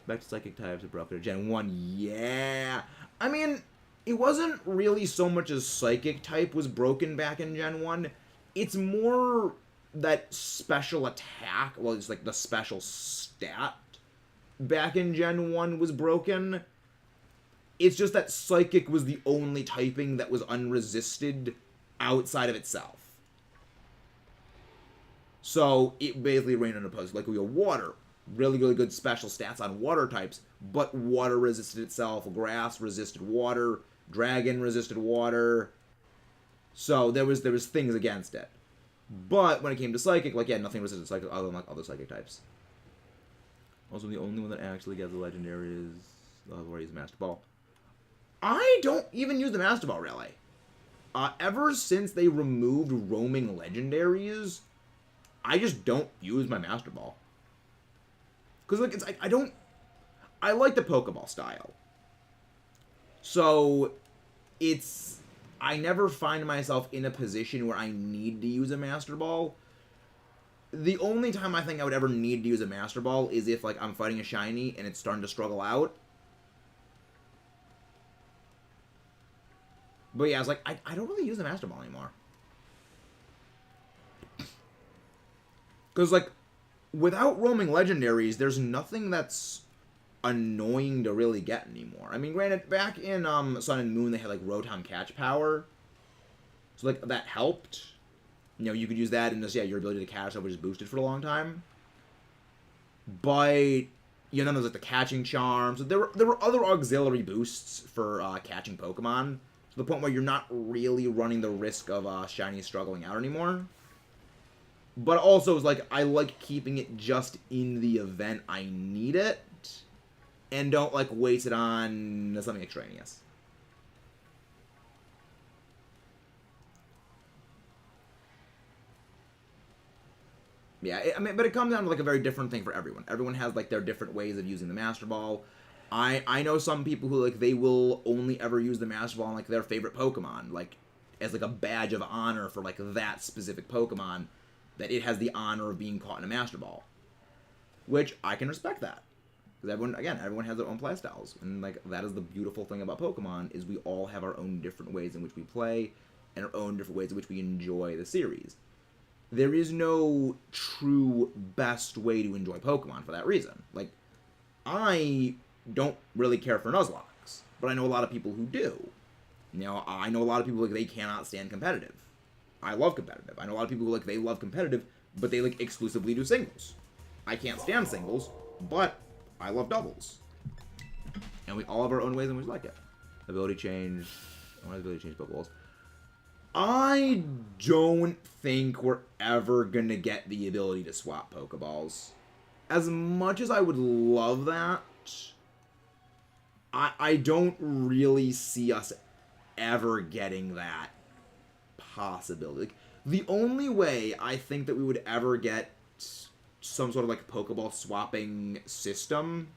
Back to Psychic types of Broken Gen 1, yeah! I mean, it wasn't really so much as Psychic type was broken back in Gen 1. It's more that special attack, well, it's like the special stat back in Gen 1 was broken. It's just that Psychic was the only typing that was unresisted outside of itself. So it basically ran unopposed. Like, we have Water. Really, really good special stats on water types, but water resisted itself, grass resisted water, dragon resisted water. So there was things against it. But when it came to Psychic, like, yeah, nothing resisted Psychic other than, like, other Psychic types. Also, the only one that actually gets the legendary is where I use Master Ball. I don't even use the Master Ball, really. Ever since they removed roaming legendaries, I just don't use my Master Ball. Because, like, it's like, I like the Pokeball style. So, I never find myself in a position where I need to use a Master Ball. The only time I think I would ever need to use a Master Ball is if, like, I'm fighting a shiny and it's starting to struggle out. But yeah, I was like, I don't really use the Master Ball anymore. Because, like, without roaming legendaries, there's nothing that's annoying to really get anymore. I mean, granted, back in Sun and Moon, they had, like, Rotom Catch Power. So, like, that helped. You know, you could use that, and just, yeah, your ability to catch up was just boosted for a long time. But, you know, then there's, like, the Catching Charm. So there were other auxiliary boosts for catching Pokemon. To the point where you're not really running the risk of Shiny struggling out anymore. But also, it's like, I like keeping it just in the event I need it. And don't, like, waste it on something extraneous. Yeah, I mean, but it comes down to, like, a very different thing for everyone. Everyone has, like, their different ways of using the Master Ball. I know some people who, like, they will only ever use the Master Ball on, like, their favorite Pokemon. Like, as, like, a badge of honor for, like, that specific Pokemon. That it has the honor of being caught in a Master Ball. Which, I can respect that. Because everyone has their own playstyles. And, like, that is the beautiful thing about Pokemon, is we all have our own different ways in which we play, and our own different ways in which we enjoy the series. There is no true best way to enjoy Pokemon for that reason. Like, I don't really care for Nuzlocke, but I know a lot of people who do. You know, I know a lot of people, like, they cannot stand competitive. I love competitive. I know a lot of people who, like, they love competitive, but they, like, exclusively do singles. I can't stand singles, but I love doubles. And we all have our own ways in which we like it. Ability change. I want ability change Pokeballs. I don't think we're ever gonna get the ability to swap Pokeballs. As much as I would love that, I don't really see us ever getting that possibility. Like, the only way I think that we would ever get some sort of, like, Pokeball swapping system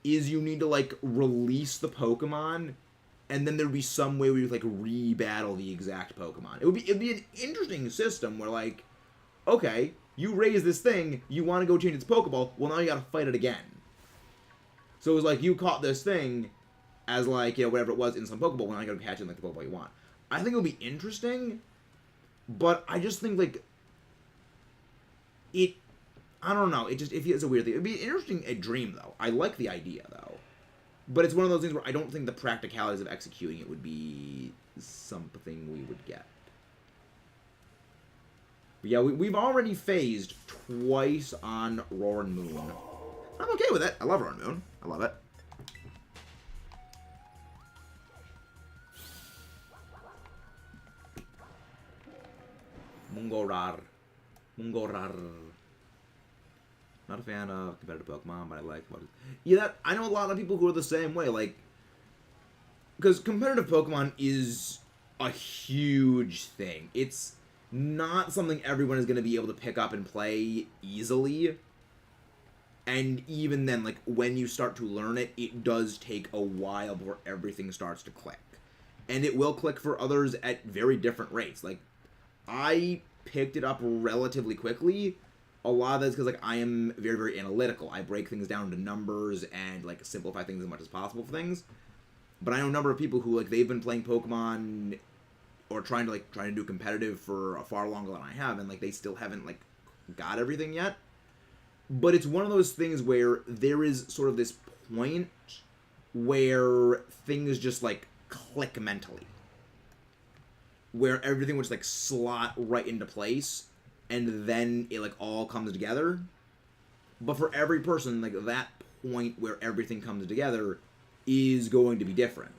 is you need to, like, release the Pokemon, and then there'd be some way where you, like, re-battle the exact Pokemon. It'd be an interesting system where, like, okay, you raise this thing, you want to go change its Pokeball, well, now you gotta fight it again. So it was like, you caught this thing as, like, you know, whatever it was in some Pokeball, well, now you gotta catch it in, like, the Pokeball you want. I think it would be interesting, but I just think, like, I don't know, it feels a weird thing. It'd be an interesting dream, though. I like the idea, though. But it's one of those things where I don't think the practicalities of executing it would be something we would get. But yeah, we've already phased twice on Roar and Moon. I'm okay with it. I love Roar and Moon. I love it. Mungorar. Not a fan of competitive Pokemon, but I like what. Yeah, I know a lot of people who are the same way. Like, because competitive Pokemon is a huge thing. It's not something everyone is going to be able to pick up and play easily. And even then, like, when you start to learn it, it does take a while before everything starts to click. And it will click for others at very different rates. Like, I picked it up relatively quickly. A lot of that is because, like, I am very, very analytical. I break things down into numbers and, like, simplify things as much as possible for things. But I know a number of people who, like, they've been playing Pokemon or trying to do competitive for far longer than I have, and, like, they still haven't, like, got everything yet. But it's one of those things where there is sort of this point where things just, like, click mentally. Where everything would just, like, slot right into place, and then it, like, all comes together. But for every person, like, that point where everything comes together is going to be different.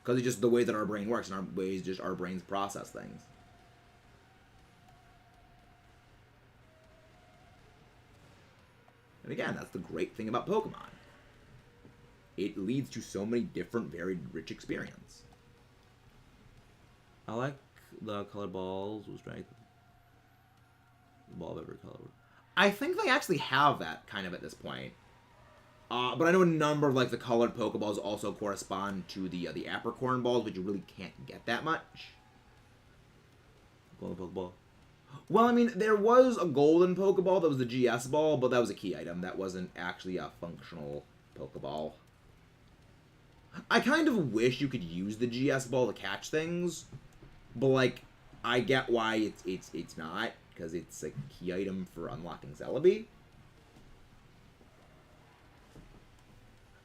Because it's just the way that our brain works, and our brains process things. And again, that's the great thing about Pokemon. It leads to so many different, varied, rich experience. I like the colored balls with strength. Ball of every color. I think they actually have that kind of at this point. But I know a number of, like, the colored Pokeballs also correspond to the Apricorn balls, but you really can't get that much. Golden Pokeball. Well, I mean, there was a golden Pokeball that was the GS ball, but that was a key item. That wasn't actually a functional Pokeball. I kind of wish you could use the GS ball to catch things, but like, I get why it's not, because it's a key item for unlocking Celebi.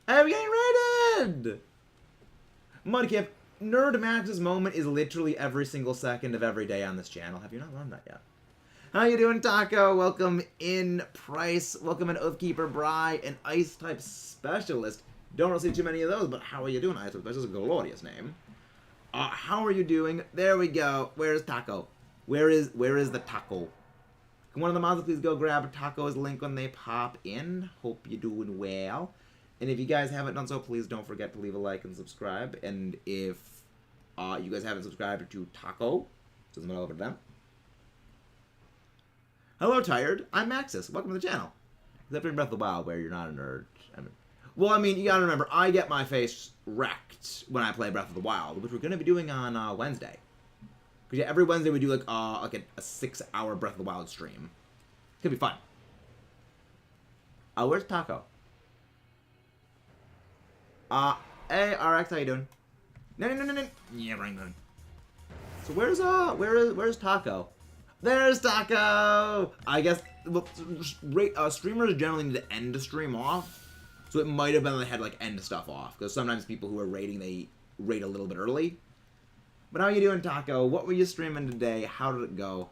I'm getting raided! Mudkip, Nerd Max's moment is literally every single second of every day on this channel. Have you not learned that yet? How you doing, Taco? Welcome in, Price. Welcome in, Oathkeeper Bry, an Ice-type specialist. Don't really see too many of those, but how are you doing, Ice-type specialist? Is a glorious name. How are you doing? There we go. Where's Taco? Where is the Taco? Can one of the mods please go grab Taco's link when they pop in? Hope you're doing well. And if you guys haven't done so, please don't forget to leave a like and subscribe. And if you guys haven't subscribed to Taco, doesn't matter over to them. Hello, Tired. I'm Maxis. Welcome to the channel. Except in Breath of the Wild, where you're not a nerd. I mean, you gotta remember, I get my face wrecked when I play Breath of the Wild, which we're gonna be doing on Wednesday. Because yeah, every Wednesday we do like a 6-hour Breath of the Wild stream. It's gonna be fun. Where's Taco? Hey, RX, how you doing? No. Yeah, right. So where's Taco? There's Taco! I guess, well, streamers generally need to end a stream off. So it might have been they had, like, end stuff off. Because sometimes people who are raiding, they raid a little bit early. But how you doing, Taco? What were you streaming today? How did it go?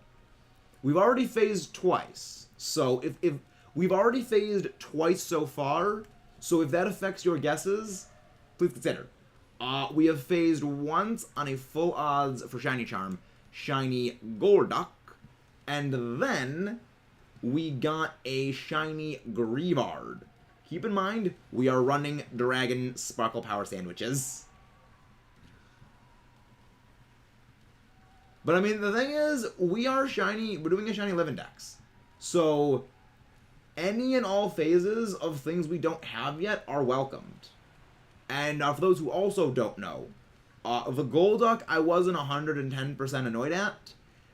We've already phased twice. So if we've already phased twice so far, so if that affects your guesses, please consider. We have phased once on a full odds for Shiny Charm, Shiny Golduck, and then we got a Shiny Greavard. Keep in mind, we are running Dragon Sparkle Power Sandwiches. But I mean, the thing is, we're doing a Shiny Living Dex. So, any and all phases of things we don't have yet are welcomed. And for those who also don't know, the Golduck I wasn't 110% annoyed at,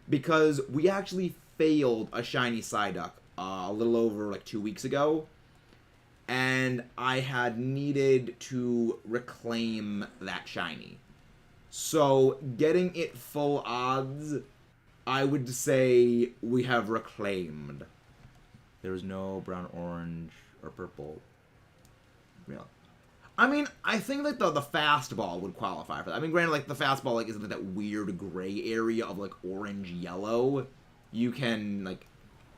because we actually failed a Shiny Psyduck a little over like 2 weeks ago. And I had needed to reclaim that Shiny. So, getting it full odds, I would say we have reclaimed. There was no brown, orange, or purple. Really? I mean, I think that the fastball would qualify for that. I mean, granted, like, the fastball, like, isn't that weird gray area of, like, orange-yellow. You can, like,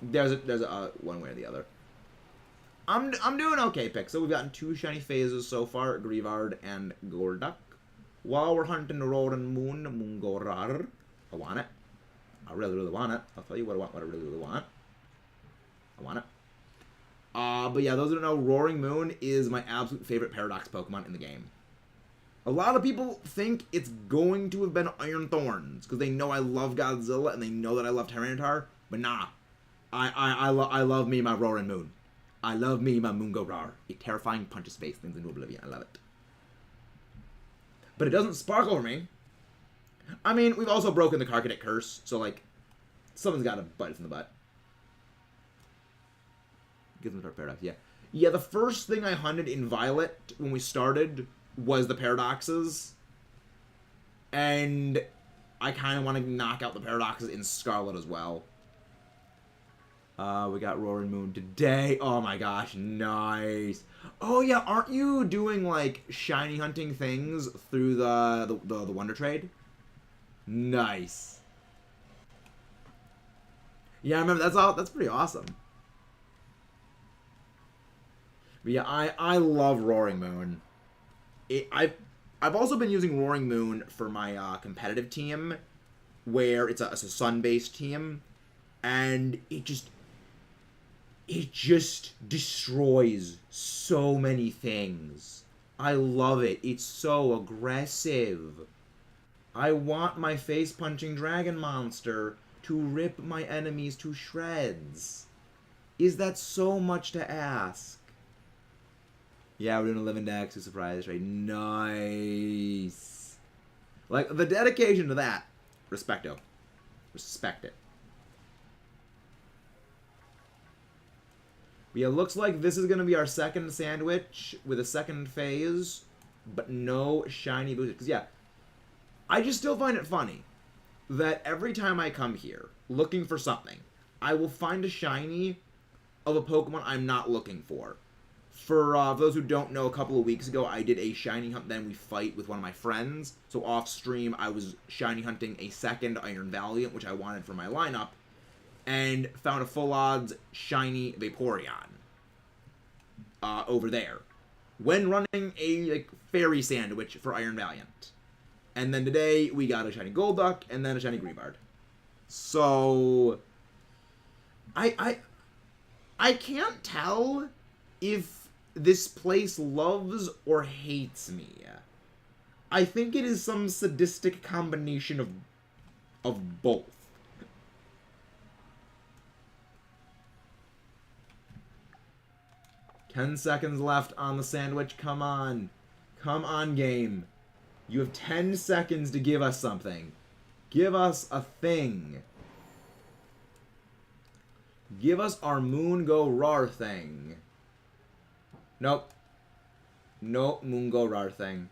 there's a one way or the other. I'm doing okay, pick. So we've gotten 2 shiny phases so far, Greavard and Golduck. While we're hunting the Roaring Moon, Mungorar. I want it. I really, really want it. I'll tell you what I really, really want. I want it. But yeah, those who don't know, Roaring Moon is my absolute favorite Paradox Pokemon in the game. A lot of people think it's going to have been Iron Thorns, because they know I love Godzilla, and they know that I love Tyranitar, but nah. I love me my Roaring Moon. I love me my Mungorar. A terrifying punches face things into oblivion. I love it. But it doesn't sparkle for me. I mean, we've also broken the Karkatic Curse, so, like, someone's got to bite us in the butt. Give them our Paradox, yeah. Yeah, the first thing I hunted in Violet when we started was the Paradoxes. And I kind of want to knock out the Paradoxes in Scarlet as well. We got Roaring Moon today. Oh my gosh, nice. Oh yeah, aren't you doing like shiny hunting things through the Wonder Trade? Nice. Yeah, I remember that's pretty awesome. But yeah, I love Roaring Moon. I've also been using Roaring Moon for my competitive team, where it's a sun-based team, and it just destroys so many things. I love it. It's so aggressive. I want my face-punching dragon monster to rip my enemies to shreds. Is that so much to ask? Yeah, we're doing 11 decks to surprise trade. Nice. Like, the dedication to that. Respecto. Respect it. But yeah, looks like this is going to be our second sandwich with a second phase. but no shiny boosters. Because, yeah, I just still find it funny that every time I come here looking for something, I will find a shiny of a Pokemon I'm not looking for. For those who don't know, a couple of weeks ago, I did a shiny hunt, then we fight with one of my friends. So off stream, I was shiny hunting a second Iron Valiant, which I wanted for my lineup, and found a full odds shiny Vaporeon over there when running a fairy sandwich for Iron Valiant. And then today, we got a shiny Golduck, and then a shiny Greavard. So I can't tell if this place loves or hates me. I think it is some sadistic combination of both. "10 seconds left on the sandwich. Come on. Come on, game. You have 10 seconds to give us something. Give us a thing. Give us our Moongo Rar thing." Nope. Nope, Moongo Rar thing.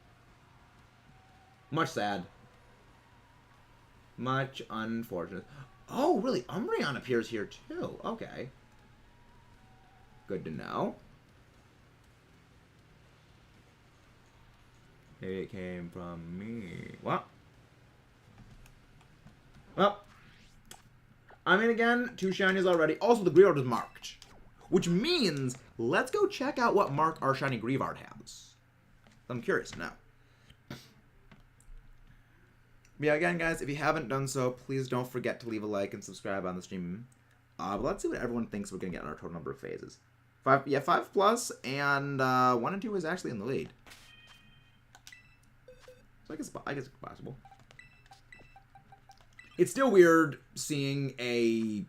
Much sad. Much unfortunate. Oh, really? Umbreon appears here too. Okay. Good to know. It came from me. What? Well, I mean, again, 2 shinies already. Also, the Greavard is marked, which means let's go check out what mark our shiny Greavard has. I'm curious now. Yeah, again, guys, if you haven't done so, please don't forget to leave a like and subscribe on the stream. But let's see what everyone thinks we're going to get on our total number of phases. 5 plus, and 1 and 2 is actually in the lead. So I guess it's possible. It's still weird seeing a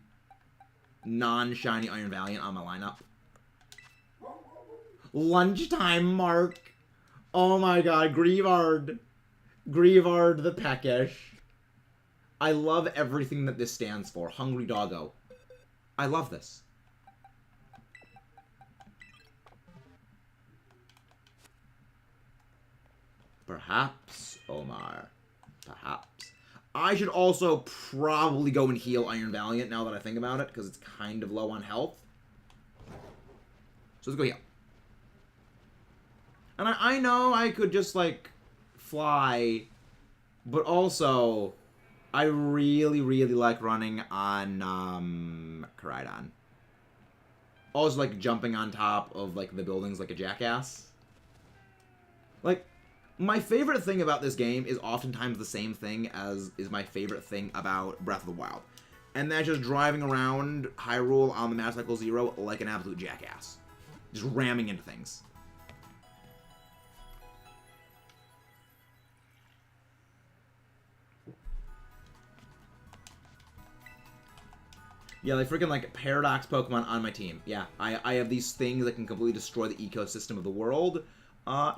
non-shiny Iron Valiant on my lineup. Lunchtime mark. Oh my god, Greavard. Greavard the Peckish. I love everything that this stands for. Hungry Doggo. I love this. Perhaps, Omar. Perhaps. I should also probably go and heal Iron Valiant now that I think about it, because it's kind of low on health. So let's go heal. And I know I could just, like, fly, but also, I really, really like running on, Koraidon. Also, like, jumping on top of, like, the buildings like a jackass. Like, my favorite thing about this game is oftentimes the same thing as is my favorite thing about Breath of the Wild. And that's just driving around Hyrule on the Motorcycle Zero like an absolute jackass. Just ramming into things. Yeah, like freaking like Paradox Pokemon on my team. Yeah, I have these things that can completely destroy the ecosystem of the world. No,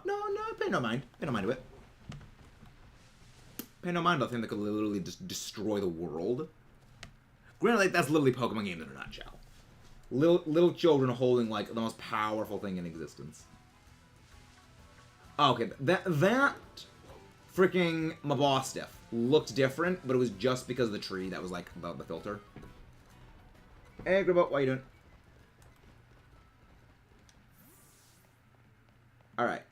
pay no mind. Pay no mind to it. Pay no mind to a thing that could literally just destroy the world. Granted, like, that's literally Pokemon games in a nutshell. Little children holding, like, the most powerful thing in existence. Okay, that freaking Mabostiff looked different, but it was just because of the tree that was, like, the filter. Hey, Gribbo, what are you doing? Alright.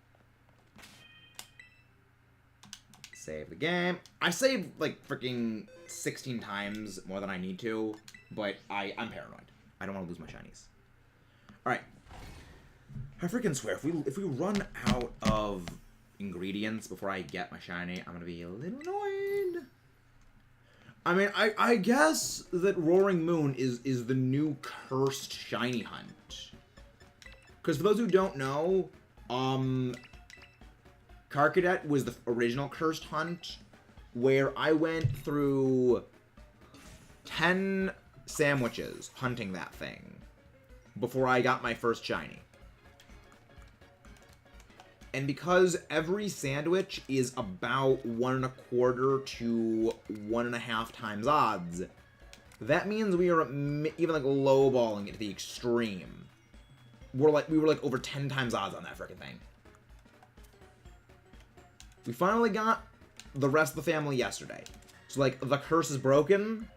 Save the game. I saved, like, freaking 16 times more than I need to, but I'm paranoid. I don't want to lose my shinies. Alright. I freaking swear, if we run out of ingredients before I get my shiny, I'm gonna be a little annoyed. I mean, I guess that Roaring Moon is the new cursed shiny hunt. Because for those who don't know, Karkadet was the original cursed hunt, where I went through 10 sandwiches hunting that thing before I got my first shiny. And because every sandwich is about 1 1/4 to 1.5 times odds, that means we are even like lowballing it to the extreme. We were like over 10 times odds on that frickin' thing. We finally got the rest of the family yesterday. So, like, the curse is broken.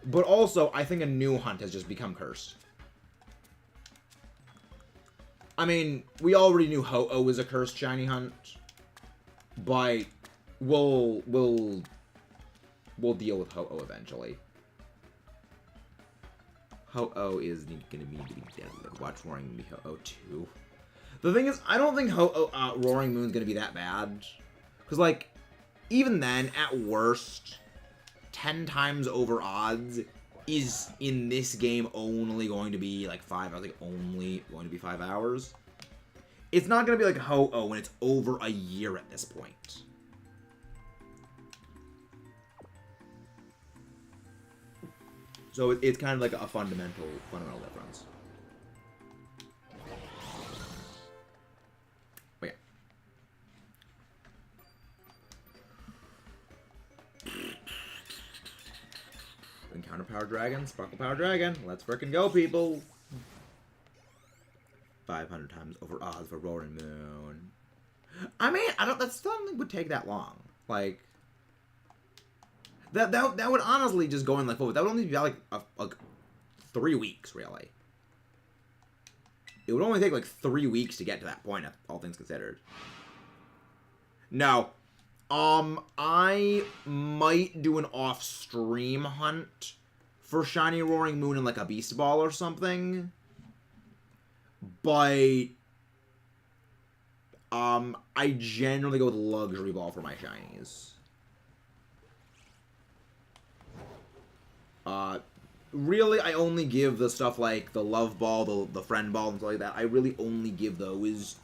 But also, I think a new hunt has just become cursed. I mean, we already knew Ho-Oh was a cursed shiny hunt. But we'll deal with Ho-Oh eventually. Ho-Oh is gonna be deadly. Watch Roaring Moon be Ho-Oh 2. The thing is, I don't think Ho-Oh Roaring Moon's gonna be that bad. Because, like, even then, at worst, 10 times over odds is, in this game, only going to be, like, 5 hours. Like, only going to be 5 hours. It's not going to be like Ho-Oh when it's over a year at this point. So it's kind of like a fundamental difference. But yeah. Encounter Power Dragon, Sparkle Power Dragon. Let's frickin' go, people. 500 times over odds for Roaring Moon. I mean, that still don't think would take that long. Like, that would honestly just go in like, that would only be like 3 weeks, really. It would only take like 3 weeks to get to that point, all things considered. No. I might do an off-stream hunt for Shiny Roaring Moon in like a Beast Ball or something. But I generally go with Luxury Ball for my shinies. Really, I only give the stuff like the Love Ball, the Friend Ball, and stuff like that. I really only give those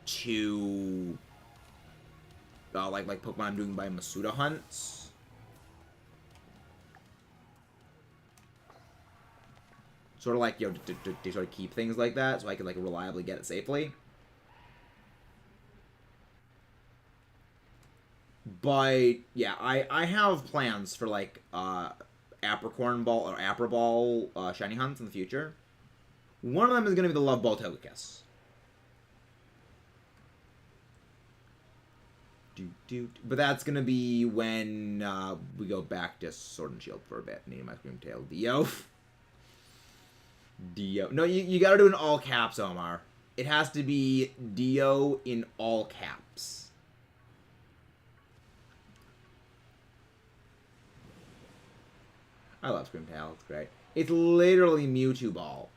to like Pokemon I'm doing by Masuda hunts. Sort of like, you know, to sort of keep things like that, so I can like reliably get it safely. But yeah, I have plans for like Apricorn Ball or Apra Ball shiny hunts in the future. One of them is gonna be the Love Ball Togekiss. But that's gonna be when we go back to Sword and Shield for a bit. Need my Scream Tail Dio. Dio. No, you gotta do it in all caps, Omar. It has to be Dio in all caps. I love Screamtail. It's great. It's literally Mewtwo Ball.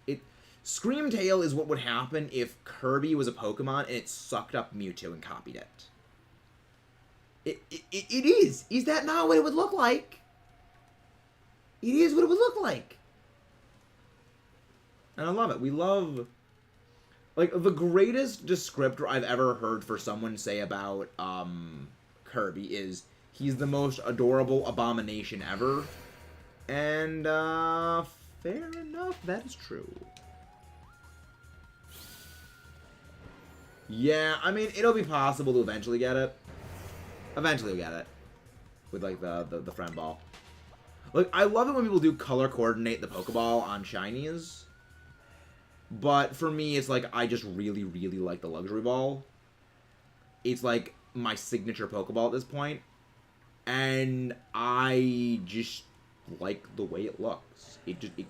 Screamtail is what would happen if Kirby was a Pokemon and it sucked up Mewtwo and copied it. It is. Is that not what it would look like? It is what it would look like. And I love it. We love... Like, the greatest descriptor I've ever heard for someone say about Kirby is he's the most adorable abomination ever. And, fair enough, that is true. Yeah, I mean, it'll be possible to eventually get it. Eventually we'll get it. With, like, the friend ball. Like, I love it when people do color coordinate the Pokeball on shinies. But for me, it's like, I just really, really like the Luxury Ball. It's like my signature Pokeball at this point. And I just like the way it looks. It just... Jesus,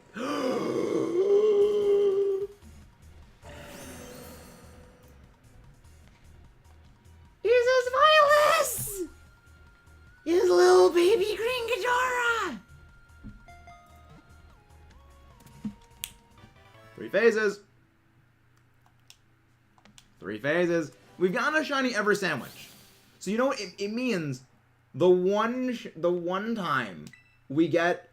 Violet! His little baby green Ghidorah! 3 phases. 3 phases. We've gotten a shiny every sandwich. So you know what it means? The one time we get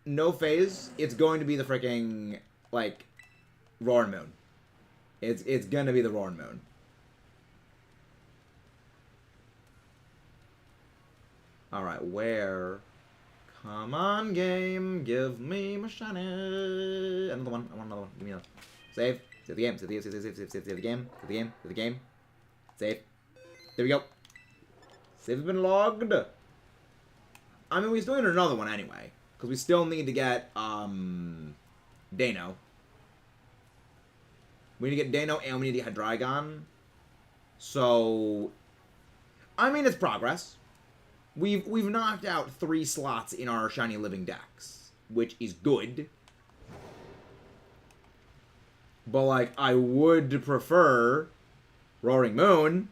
no phase, it's going to be the freaking like Roaring Moon. It's gonna be the Roaring Moon. All right, where? Come on, game, give me my shiny. Another one. I want another one. Give me another. Save. Save the game. Save the game. Save the game. Save the game. Save the game. Save the game. Save. There we go. Save has been logged. I mean, we still need another one anyway, because we still need to get Dano. We need to get Dano and we need to get Hydreigon. So I mean, it's progress. We've knocked out 3 slots in our shiny living decks, which is good. But, like, I would prefer Roaring Moon,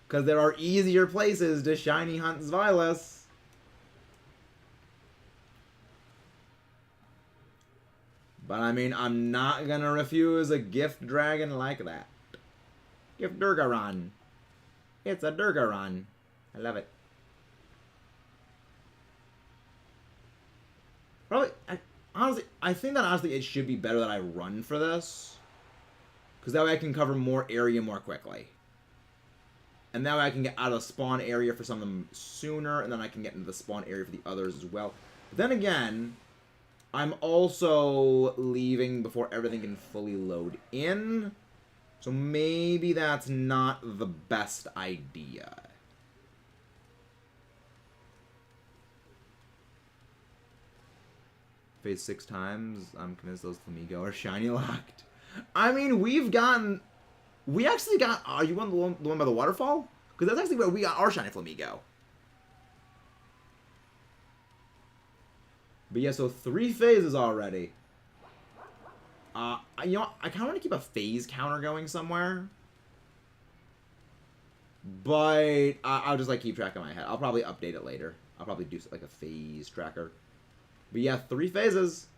because there are easier places to shiny hunt Zvilas. But, I mean, I'm not gonna refuse a gift dragon like that. Gift Durgaron. It's a Durgaron. I love it. Probably, I think that honestly it should be better that I run for this. Because that way I can cover more area more quickly. And that way I can get out of the spawn area for some of them sooner, and then I can get into the spawn area for the others as well. But then again, I'm also leaving before everything can fully load in. So maybe that's not the best idea. Phase 6 times, I'm convinced those Flamigo are shiny locked. I mean, we actually got, are you on the one by the waterfall? Because that's actually where we got our shiny Flamigo. But yeah, so 3 phases already. You know, I kind of want to keep a phase counter going somewhere. But I'll just like keep track in my head. I'll probably update it later. I'll probably do like a phase tracker. But yeah, 3 phases.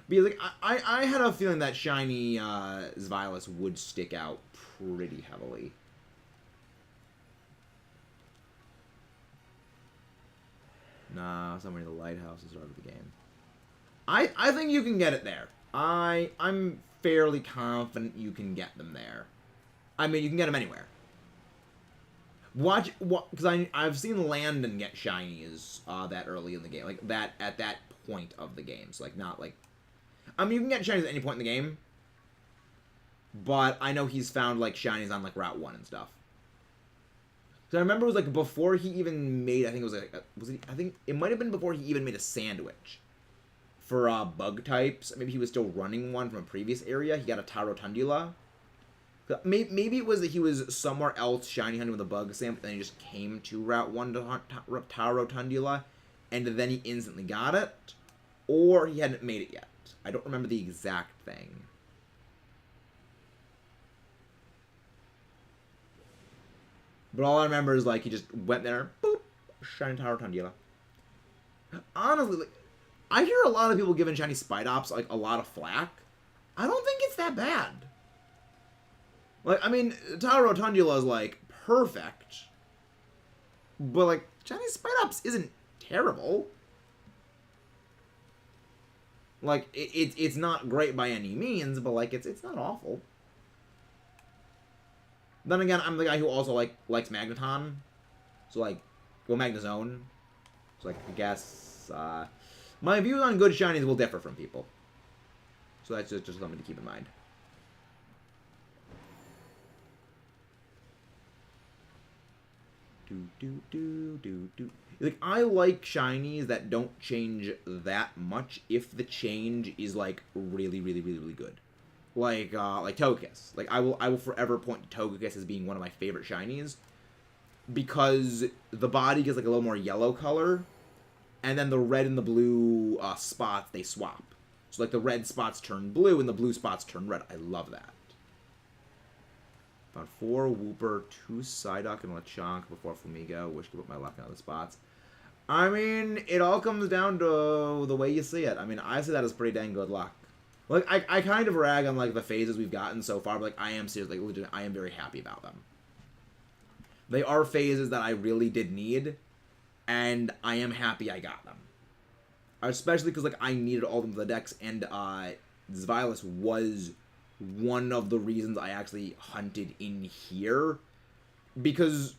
Because like I had a feeling that shiny Zvilas would stick out pretty heavily. Nah, somewhere near the lighthouse is start of the game. I think you can get it there. I'm fairly confident you can get them there. I mean, you can get them anywhere. Watch, because I've seen Landon get shinies that early in the game, like that at that point of the game. So like not like, I mean, you can get shinies at any point in the game. But I know he's found like shinies on like Route 1 and stuff. So I remember it was like before he even made, I think it was like, I think it might have been before he even made a sandwich for bug types. Maybe he was still running one from a previous area. He got a Tarotundula. Maybe it was that he was somewhere else shiny hunting with a bug sandwich, and then he just came to Route 1 to hunt Tarotundula, and then he instantly got it, or he hadn't made it yet. I don't remember the exact thing. But all I remember is, like, he just went there, boop, shiny Tarotundula. Honestly, like, I hear a lot of people giving shiny Spidops, like, a lot of flack. I don't think it's that bad. Like, I mean, Tarotundula is, like, perfect. But, like, shiny Spidops isn't terrible. Like, it's not great by any means, but, like, it's not awful. Then again, I'm the guy who also, like, likes Magneton. So, like, well, Magnezone. So, like, I guess, my views on good shinies will differ from people. So that's just something to keep in mind. Like, I like shinies that don't change that much if the change is, like, really, really, really, really good. Like Togekiss. Like, I will forever point to Togekiss as being one of my favorite shinies. Because the body gets, like, a little more yellow color. And then the red and the blue spots, they swap. So, like, the red spots turn blue and the blue spots turn red. I love that. Found 4 Wooper, 2 Psyduck, and Lechonk before Flamigo. Wish to put my luck in other spots. I mean, it all comes down to the way you see it. I mean, I see that as pretty dang good luck. Like, I kind of rag on, like, the phases we've gotten so far, but, like, I am seriously, like, legit, I am very happy about them. They are phases that I really did need, and I am happy I got them. Especially because, like, I needed all of them for the decks, and, Zvilas was one of the reasons I actually hunted in here. Because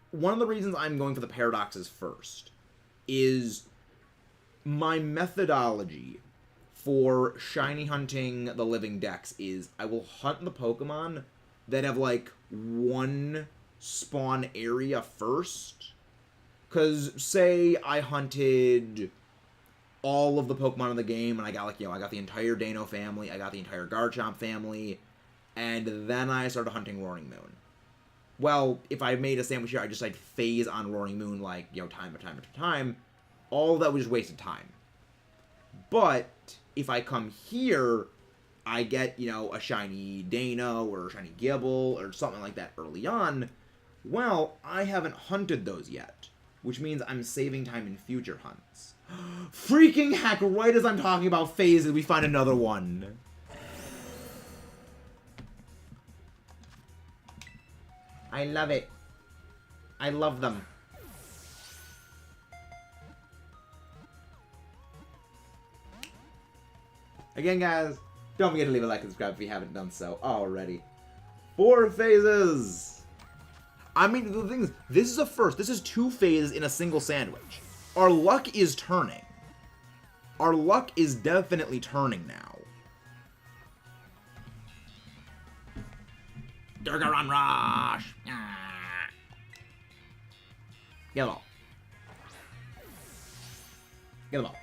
one of the reasons I'm going for the paradoxes first is my methodology for shiny hunting the living decks is I will hunt the Pokemon that have, like, one spawn area first. Because, say I hunted all of the Pokemon in the game, and I got, like, I got the entire Dano family, I got the entire Garchomp family, and then I started hunting Roaring Moon. Well, if I made a sandwich here, I just, like, phase on Roaring Moon, like, time after time, all of that was just wasted time. But if I come here, I get, a shiny Dano or a shiny Gible or something like that early on. Well, I haven't hunted those yet, which means I'm saving time in future hunts. Freaking heck, right as I'm talking about phases, we find another one. I love it. I love them. Again, guys, don't forget to leave a like and subscribe if you haven't done so already. 4 phases! I mean, the thing is, this is a first. This is 2 phases in a single sandwich. Our luck is turning. Our luck is definitely turning now. Durgaron Rush! Get them all. Get them all.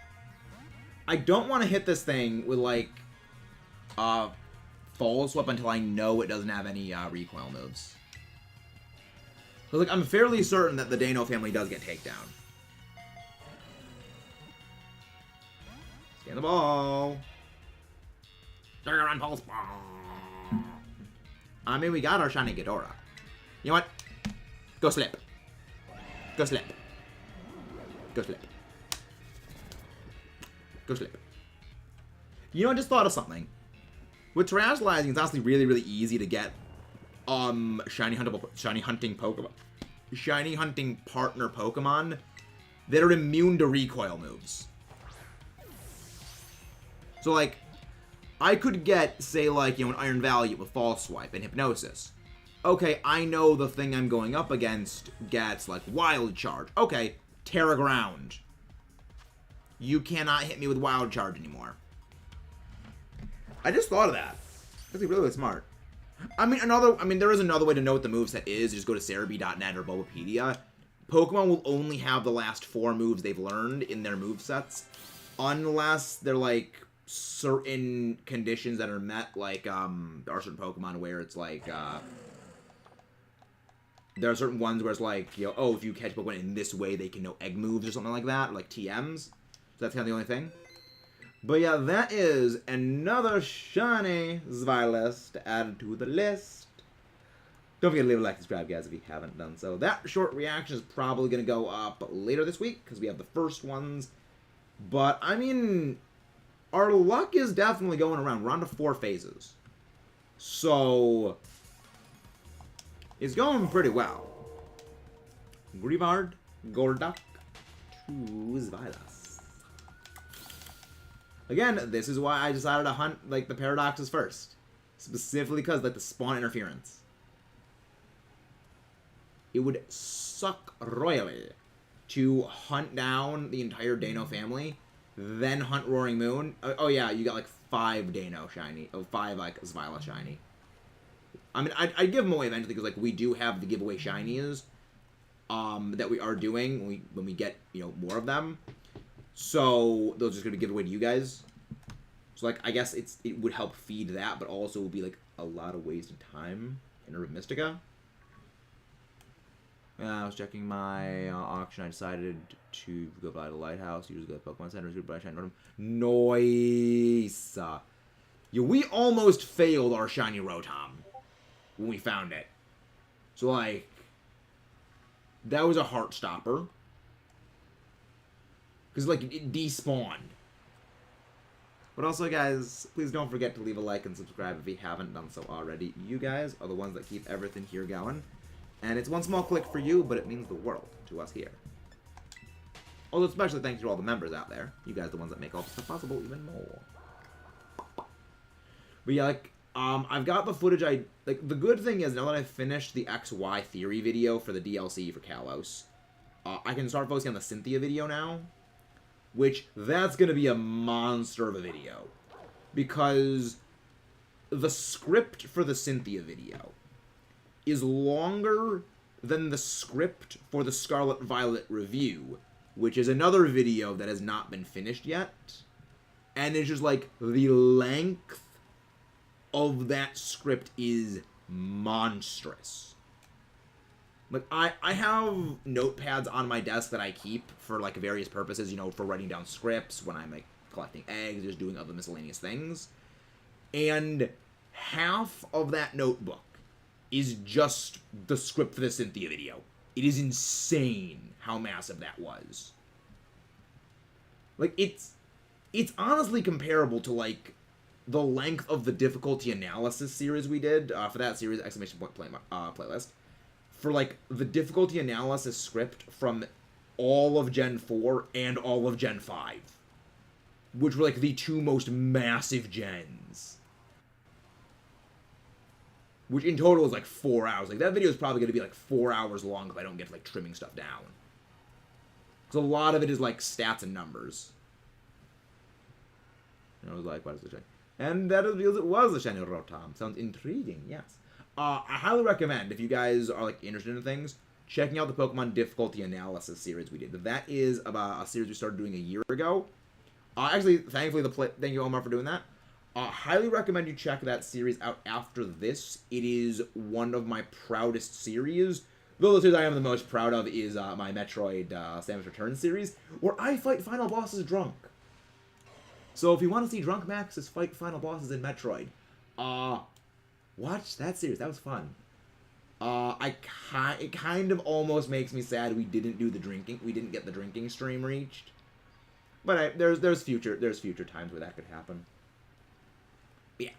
I don't want to hit this thing with, like, Fall Swap until I know it doesn't have any recoil moves. So, like, I'm fairly certain that the Dano family does get takedown. Scan the ball. Durgaron Pulse Ball. I mean, we got our shiny Ghidorah. You know what? Go slip. Go slip. Go slip. Go slip. You know, I just thought of something. With Terastallizing, it's honestly really, really easy to get shiny hunting partner Pokemon that are immune to recoil moves. So, like, I could get, say, like, an Iron Valiant with False Swipe and Hypnosis. Okay, I know the thing I'm going up against gets, like, Wild Charge. Okay, Terra Ground. You cannot hit me with Wild Charge anymore. I just thought of that. That's really, really smart. I mean, there is another way to know what the moveset is. You just go to Cerebi.net or Bulbapedia. Pokemon will only have the last 4 moves they've learned in their movesets, unless they're, like, certain conditions that are met, like, there are certain Pokemon where it's, like, there are certain ones where it's, like, oh, if you catch Pokemon in this way, they can know Egg moves or something like that, or, like, TMs. So that's kind of the only thing. But yeah, that is another shiny Zweilous to add to the list. Don't forget to leave a like and subscribe, guys, if you haven't done so. That short reaction is probably going to go up later this week, because we have the first ones. But, I mean, our luck is definitely going around. We're on to 4 phases. So, it's going pretty well. Grievard, Golduck, to Zweilous. Again, this is why I decided to hunt, like, the Paradoxes first. Specifically because, like, the spawn interference. It would suck royally to hunt down the entire Dano family, then hunt Roaring Moon. Oh yeah, you got, like, 5 Dano shiny. Oh, 5, like, Zweilous shiny. I mean, I'd give them away eventually, because, like, we do have the giveaway shinies that we are doing when we get, more of them. So, those are just going to be given away to you guys. So, like, I guess it would help feed that, but also would be, like, a lot of wasted time in Urban Mystica. I was checking my auction. I decided to go by the Lighthouse, use the Pokemon Center, by Shiny Rotom. Nice! We almost failed our Shiny Rotom when we found it. So, like, that was a heart stopper. Because, like, it despawned. But also, guys, please don't forget to leave a like and subscribe if you haven't done so already. You guys are the ones that keep everything here going. And it's one small click for you, but it means the world to us here. Also, especially thanks to all the members out there. You guys are the ones that make all this stuff possible even more. But yeah, like, I've got the footage. The good thing is, now that I've finished the XY theory video for the DLC for Kalos, I can start focusing on the Cynthia video now. Which, that's going to be a monster of a video. Because the script for the Cynthia video is longer than the script for the Scarlet Violet review. which is another video that has not been finished yet. And it's just like the length of that script is monstrous. Like, I have notepads on my desk that I keep for, like, various purposes, you know, for writing down scripts, when I'm, like, collecting eggs, just doing other miscellaneous things. And half of that notebook is just the script for the Cynthia video. It is insane how massive that was. Like, it's honestly comparable to, like, the length of the difficulty analysis series we did, for that series, exclamation point playlist. For, like, the difficulty analysis script from all of Gen 4 and all of Gen 5. Which were, like, the two most massive gens. Which in total is, like, 4 hours. Like, that video is probably going to be, like, 4 hours long if I don't get to, like, trimming stuff down. Because a lot of it is, like, stats and numbers. And I was like, what is the shiny? And that is because it was a shiny Rotom. Sounds intriguing, yes. I highly recommend, if you guys are, like, interested in things, checking out the Pokemon Difficulty Analysis series we did. That is about a series we started doing a year ago. Actually, thankfully, thank you, Omar, for doing that. Highly recommend you check that series out after this. It is one of my proudest series. Though the series I am the most proud of is my Metroid Samus Returns series, where I fight final bosses drunk. So if you want to see drunk Maxes fight final bosses in Metroid, watch that series. That was fun. It kind of almost makes me sad we didn't do the drinking. We didn't get the drinking stream reached. But there's future times where that could happen. Yeah.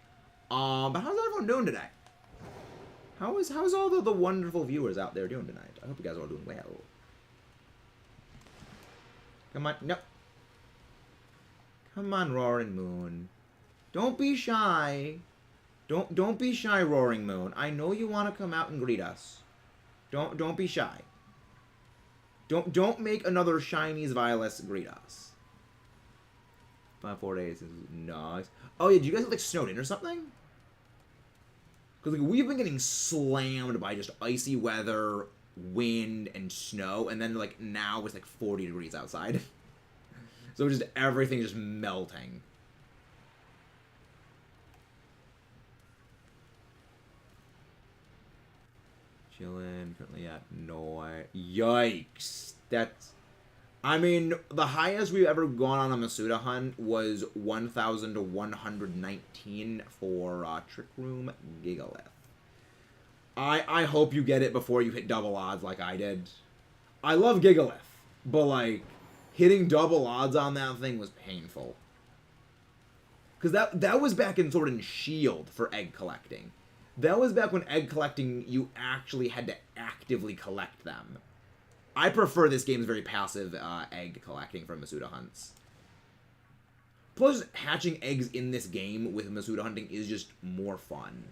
But how's everyone doing today? How's all the wonderful viewers out there doing tonight? I hope you guys are all doing well. Come on, no. Come on, Roaring Moon. Don't be shy. Don't be shy, Roaring Moon. I know you want to come out and greet us. Don't be shy. Don't make another Shinies Violet greet us. 4 days is nice. Oh yeah, do you guys get like snowed in or something? Because like we've been getting slammed by just icy weather, wind, and snow, and then like now it's like 40 degrees outside. So just everything just melting. Chilling, currently at Yikes. That's... I mean, the highest we've ever gone on a Masuda hunt was 1,119 for Trick Room Gigalith. I hope you get it before you hit double odds like I did. I love Gigalith, but like, hitting double odds on that thing was painful. Because that was back in Sword and Shield for egg collecting. That was back when egg collecting, you actually had to actively collect them. I prefer this game's very passive egg collecting from Masuda hunts. Plus, hatching eggs in this game with Masuda hunting is just more fun.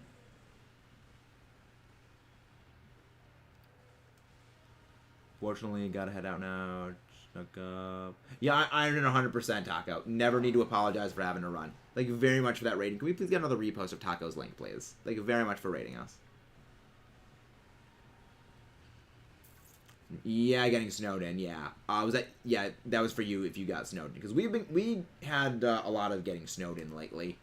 Fortunately, gotta head out now. Snuck up. Yeah, I'm in 100% Taco. Never need to apologize for having to run. Thank you very much for that rating. Can we please get another repost of Taco's link, please? Thank you very much for rating us. Yeah, getting snowed in. Yeah, was that? Yeah, that was for you if you got snowed in, because we had a lot of getting snowed in lately.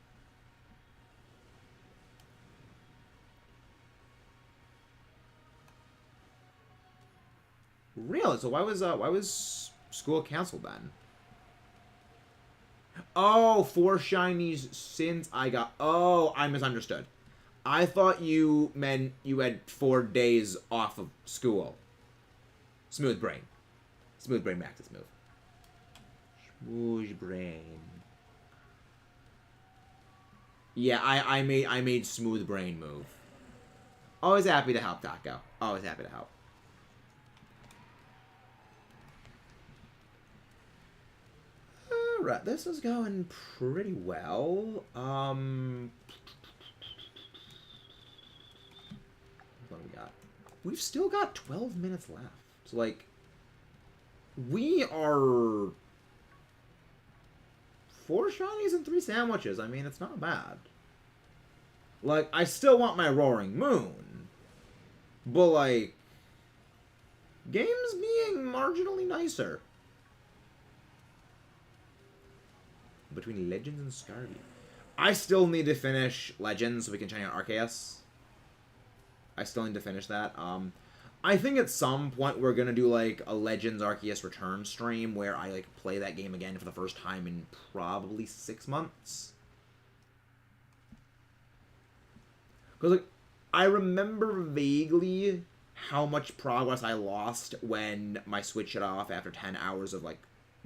Really? So why was school canceled then? Oh, 4 shinies since I got... Oh, I misunderstood. I thought you meant you had 4 days off of school. Smooth brain. Smooth brain Max's move. Smooth brain. Yeah, I made smooth brain move. Always happy to help, Taco. Always happy to help. Alright, this is going pretty well. What do we got? We've still got 12 minutes left. So, like, we are 4 shinies and 3 sandwiches. I mean, it's not bad. Like, I still want my Roaring Moon. But, like, games being marginally nicer. between Legends and Scarlet. I still need to finish Legends so we can shiny out Arceus. I still need to finish that. I think at some point we're gonna do like a Legends Arceus return stream where I like play that game again for the first time in probably 6 months. Cause like I remember vaguely how much progress I lost when my Switch shut off after 10 hours of like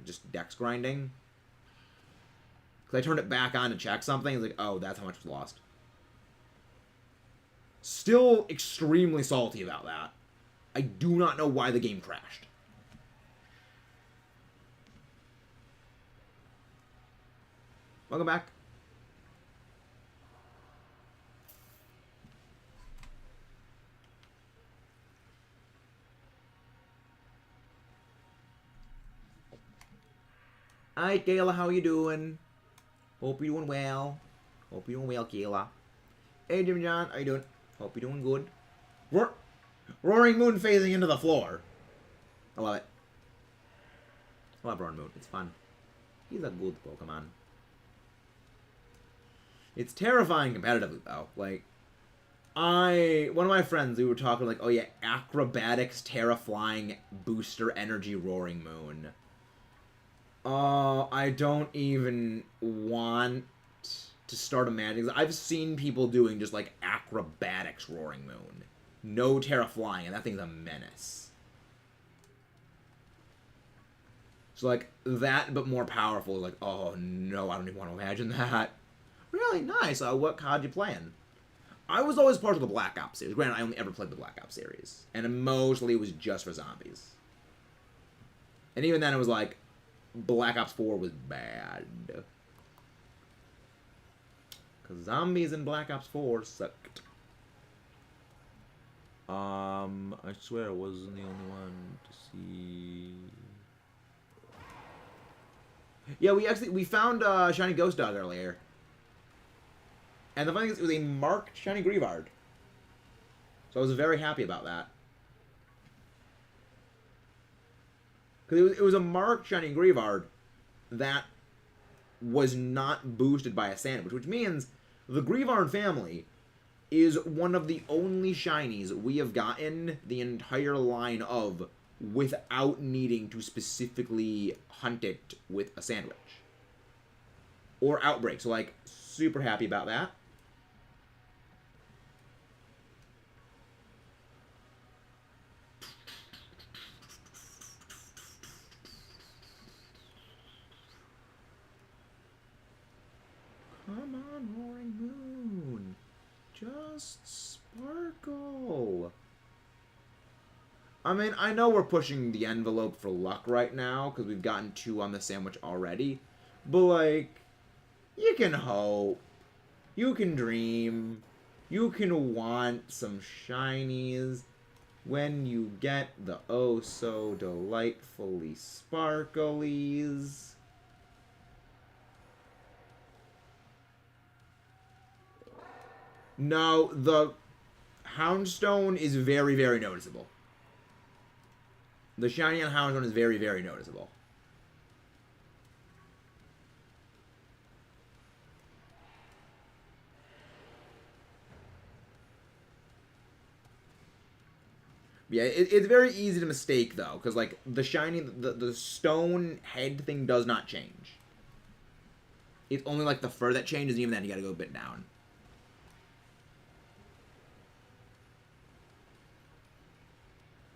just dex grinding. Cause I turned it back on to check something. It's like, oh, that's how much was lost. Still extremely salty about that. I do not know why the game crashed. Welcome back. Hi, Kayla, how you doing? Hope you're doing well. Hope you're doing well, Kayla. Hey, Jimmy John, how you doing? Hope you're doing good. Roaring Moon phasing into the floor. I love it. I love Roaring Moon. It's fun. He's a good Pokemon. It's terrifying competitively, though. Like, one of my friends, we were talking like, oh yeah, Acrobatics, Terraflying, Booster Energy, Roaring Moon. I don't even want to start imagining. I've seen people doing just like Acrobatics, Roaring Moon. No Terraflying, and that thing's a menace. So, like, that, but more powerful, is like, oh, no, I don't even want to imagine that. Really? Nice. What COD you playing? I was always part of the Black Ops series. Granted, I only ever played the Black Ops series. And mostly it was just for zombies. And even then, it was like, Black Ops 4 was bad. Because zombies in Black Ops 4 sucked. I swear I wasn't the only one to see. Yeah, we found Shiny Ghost Dog earlier. And the funny thing is, it was a marked Shiny Greavard. So I was very happy about that. Because it was a marked Shiny Greavard that was not boosted by a sandwich, which means the Greavard family is one of the only shinies we have gotten the entire line of without needing to specifically hunt it with a sandwich. Or Outbreak. So, like, super happy about that. Come on, Roaring Moon. Just sparkle. I mean, I know we're pushing the envelope for luck right now, because we've gotten 2 on the sandwich already. But, like, you can hope. You can dream. You can want some shinies when you get the oh-so-delightfully sparklies. No, the Houndstone is very, very noticeable. The shiny on Houndstone is very, very noticeable. Yeah, it's very easy to mistake, though, because, like, the shiny, the stone head thing does not change. It's only, like, the fur that changes, and even then you gotta go a bit down.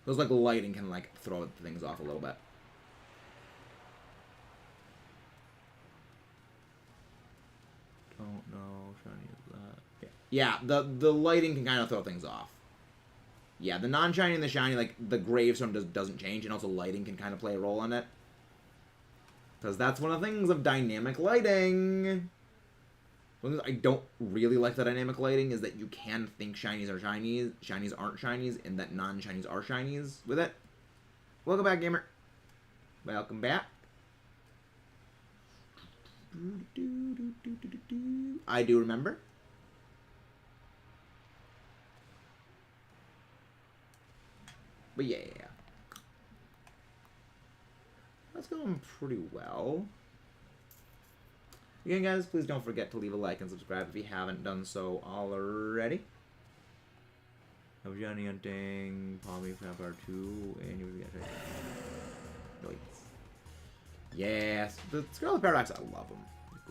Those, like, lighting can, like, throw things off a little bit. Don't know, shiny is that. Yeah, the lighting can kind of throw things off. Yeah, the non-shiny and the shiny, like, the gravestone doesn't change, and also lighting can kind of play a role in it. Because that's one of the things of dynamic lighting. One of the things I don't really like the dynamic lighting is that you can think shinies are shinies, shinies aren't shinies, and that non-shinies are shinies with it. Welcome back, gamer. Welcome back. I do remember. But yeah. That's going pretty well. Again, guys, please don't forget to leave a like and subscribe if you haven't done so already. Have Johnny hunting, Palmy Vampire 2, and you would get it. Yes, the Scarlet Paradox, I love them.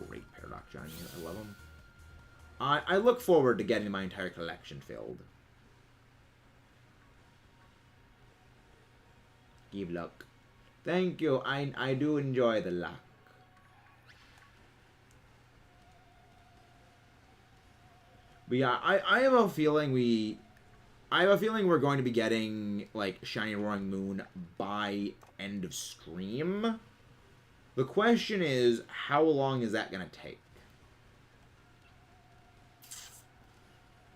Great Paradox Johnny, I love them. I look forward to getting my entire collection filled. Give luck. Thank you. I do enjoy the luck. But yeah, I have a feeling we're going to be getting like Shiny Roaring Moon by end of stream. The question is, how long is that gonna take?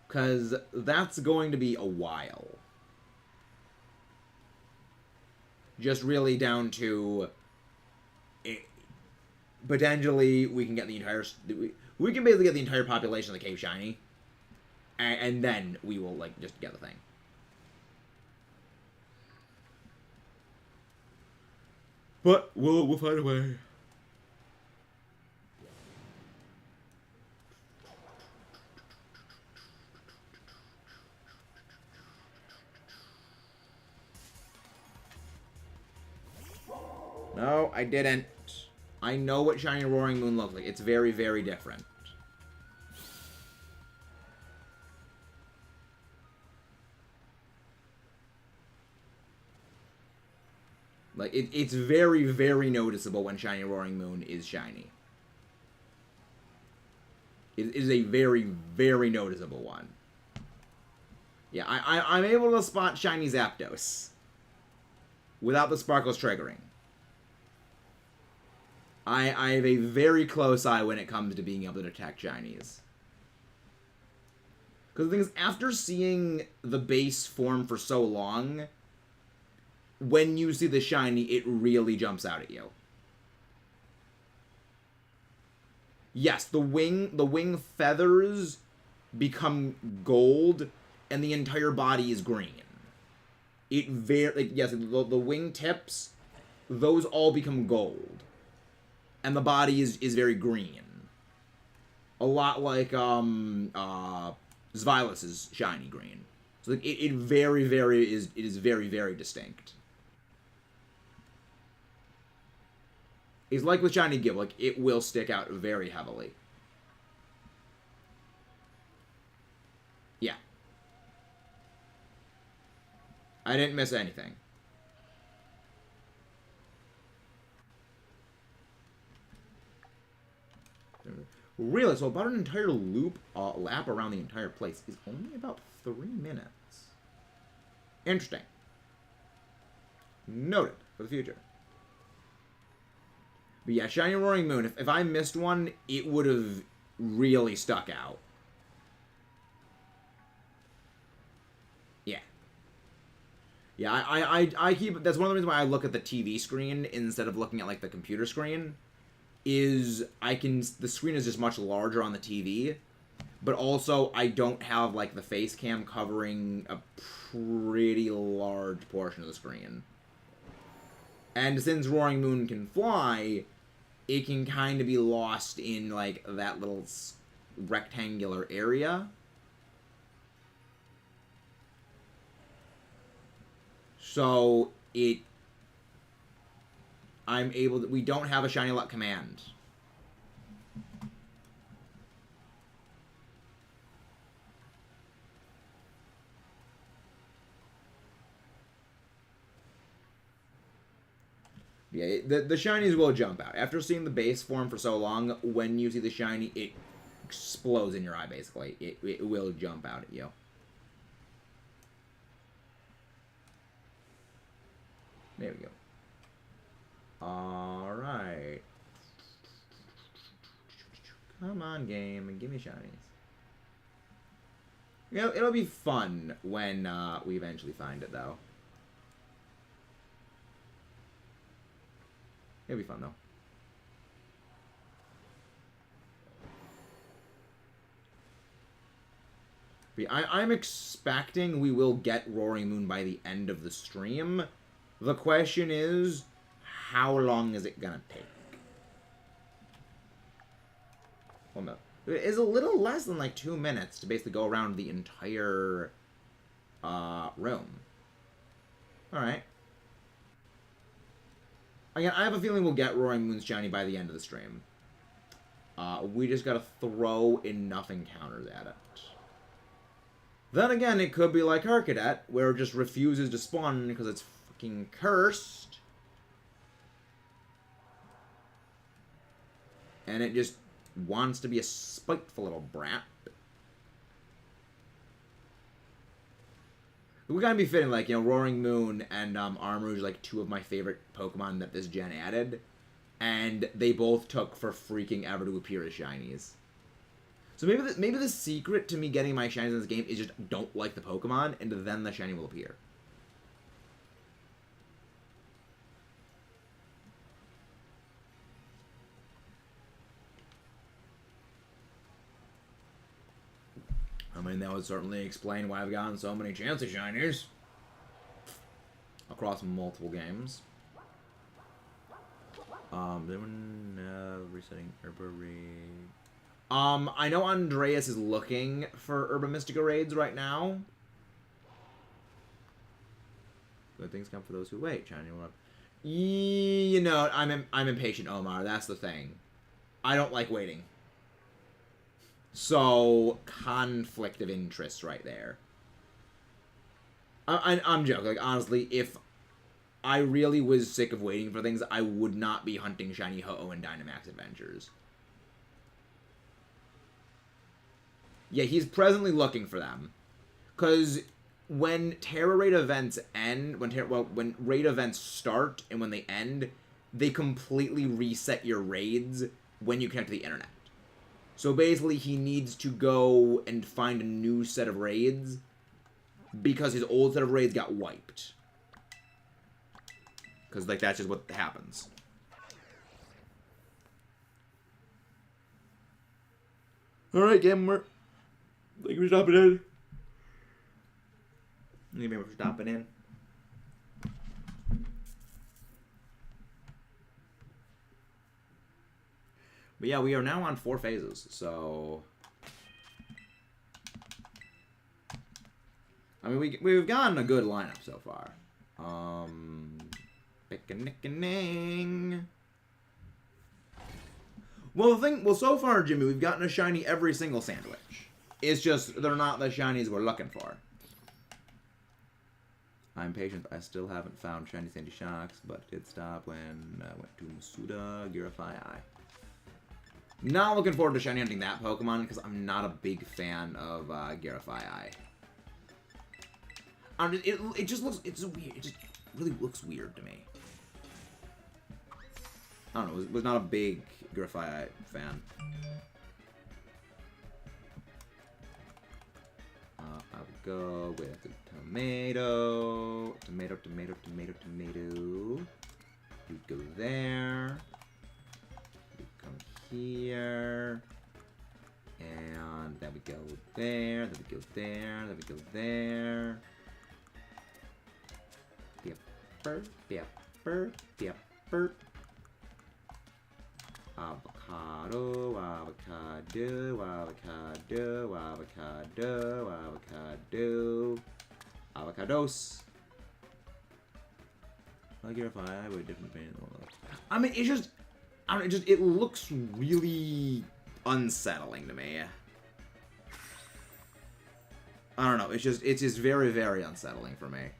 Because that's going to be a while. Just really down to potentially we can get the entire we can basically get the entire population of the Cave Shiny, and then we will like just get the thing. But we'll find a way. No, I didn't. I know what Shiny Roaring Moon looks like. It's very, very different. Like, it's very, very noticeable when Shiny Roaring Moon is shiny. It is a very, very noticeable one. Yeah, I'm able to spot shiny Zapdos without the sparkles triggering. I have a very close eye when it comes to being able to detect shinies. Because the thing is, after seeing the base form for so long, when you see the shiny, it really jumps out at you. Yes, the wing feathers become gold, and the entire body is green. Yes, the wing tips, those all become gold. And the body is very green. A lot like Zvilus's shiny green. So it is very, very distinct. It's like with shiny Gibb, like it will stick out very heavily. Yeah. I didn't miss anything. Really? So about an entire lap around the entire place is only about 3 minutes. Interesting. Noted for the future. But yeah, Shiny Roaring Moon, if I missed one, it would have really stuck out. Yeah. Yeah, I keep... That's one of the reasons why I look at the TV screen instead of looking at, like, the computer screen. Is the screen is just much larger on the TV, but also I don't have like the face cam covering a pretty large portion of the screen. And since Roaring Moon can fly, it can kind of be lost in like that little rectangular area. So I'm able to... We don't have a Shiny Luck command. Yeah, the shinies will jump out. After seeing the base form for so long, when you see the shiny, it explodes in your eye, basically. It will jump out at you. There we go. Alright. Come on, game, and give me shinies. You know, it'll be fun when we eventually find it, though. It'll be fun, though. But I'm expecting we will get Roaring Moon by the end of the stream. The question is, how long is it gonna take? Well, no. It is a little less than like 2 minutes to basically go around the entire room. Alright. Again, I have a feeling we'll get Roaring Moon's shiny by the end of the stream. We just gotta throw enough encounters at it. Then again, it could be like Arcadet, where it just refuses to spawn because it's fucking cursed. And it just wants to be a spiteful little brat. It would kind of be fitting, like, you know, Roaring Moon and Armrouge, like, 2 of my favorite Pokemon that this gen added. And they both took for freaking ever to appear as shinies. So maybe the secret to me getting my shinies in this game is just don't like the Pokemon, and then the shiny will appear. I mean, that would certainly explain why I've gotten so many Chansey shinies across multiple games. Resetting Herbery. I know Andreas is looking for Herba Mystica raids right now. Good things come for those who wait. Shiny one up. You know, I'm impatient, Omar. That's the thing. I don't like waiting. So, conflict of interest right there. I'm joking. Like, honestly, if I really was sick of waiting for things, I would not be hunting Shiny Ho-Oh and Dynamax Adventures. Yeah, he's presently looking for them. Because when Terra Raid events end, when raid events start and when they end, they completely reset your raids when you connect to the internet. So basically, he needs to go and find a new set of raids because his old set of raids got wiped. Because, like, that's just what happens. Alright, gamer. Thank you for stopping in. Thank you for stopping in. But yeah, we are now on 4 phases, so... I mean, we've gotten a good lineup so far. Pickanickaning. Well, so far, Jimmy, we've gotten a shiny every single sandwich. It's just, they're not the shinies we're looking for. I'm patient, but I still haven't found shiny Sandy Shocks, but did stop when I went to Masuda, Girafai Eye. Not looking forward to shiny hunting that Pokemon, because I'm not a big fan of Girafai Eye. It just looks, it's weird, it just really looks weird to me. I don't know, was not a big Girafai fan. I would go with the tomato. Tomato. You go there. You come here. And then we go there. Then we go there. Then we go there. Pepper. Avocado. Avocados. I like if I would different pain. I mean, it's just, I don't know, it looks really unsettling to me. I don't know, it's just very, very unsettling for me.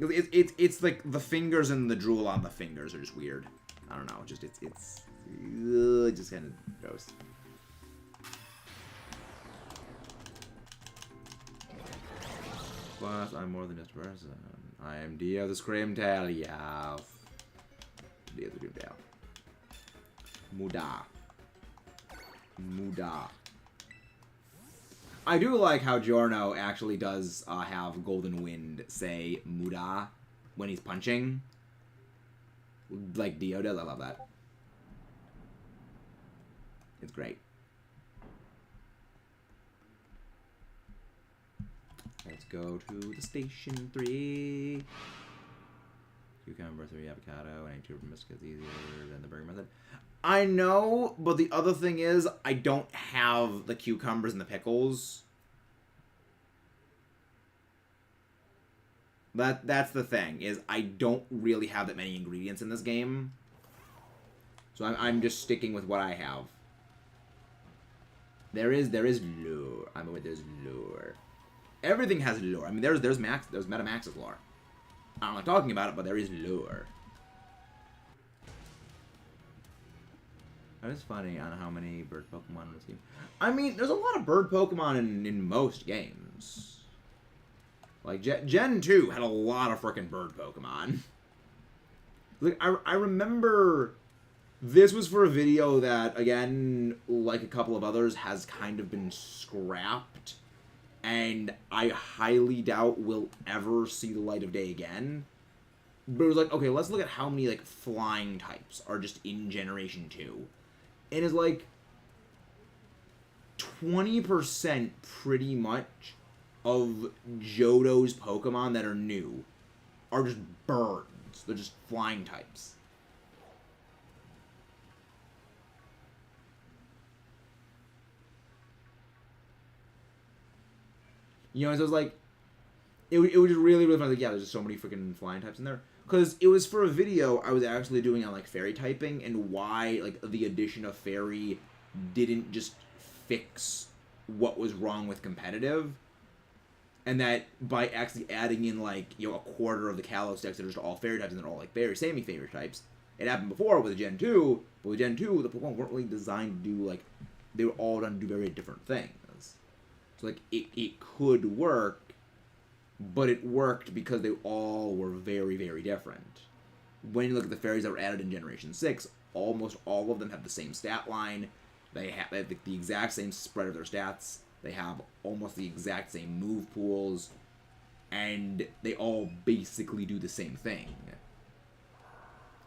It's like the fingers and the drool on the fingers are just weird. I don't know. Just it's just kind of gross. Plus, I'm more than just a person. I am Dio the Screamtail. Yeah. Dio the Screamtail. Muda. I do like how Giorno actually does have Golden Wind say Muda when he's punching. Like Dio does. I love that. It's great. Let's go to the Station 3. Cucumber, 3 avocado, and 2 biscuits easier than the burger method. I know, but the other thing is, I don't have the cucumbers and the pickles. That's the thing, is I don't really have that many ingredients in this game. So I'm just sticking with what I have. There is lore. I mean, there's lore. Everything has lore. I mean, there's Metamax's lore. I'm not talking about it, but there is lore. That is funny on how many bird Pokemon in this game. I mean, there's a lot of bird Pokemon in most games. Like, Gen 2 had a lot of frickin' bird Pokemon. Like, I remember this was for a video that, again, like a couple of others, has kind of been scrapped. And I highly doubt we'll ever see the light of day again. But it was like, okay, let's look at how many, like, flying types are just in Generation 2. And it's like 20% pretty much of Johto's Pokemon that are new are just birds. They're just flying types. You know, so it was like, it was just really, really fun. Like, yeah, there's just so many freaking flying types in there. Because it was for a video I was actually doing on, like, fairy typing and why, like, the addition of fairy didn't just fix what was wrong with competitive. And that by actually adding in, like, you know, a quarter of the Kalos decks that are just all fairy types and they're all, like, very samey fairy types. It happened before with Gen 2, but with Gen 2, the Pokemon weren't really designed to do, like, they were all done to do very different things. So, like, it could work, but it worked because they all were very, very different. When you look at the fairies that were added in Generation 6, almost all of them have the same stat line. They have the exact same spread of their stats. They have almost the exact same move pools. And they all basically do the same thing.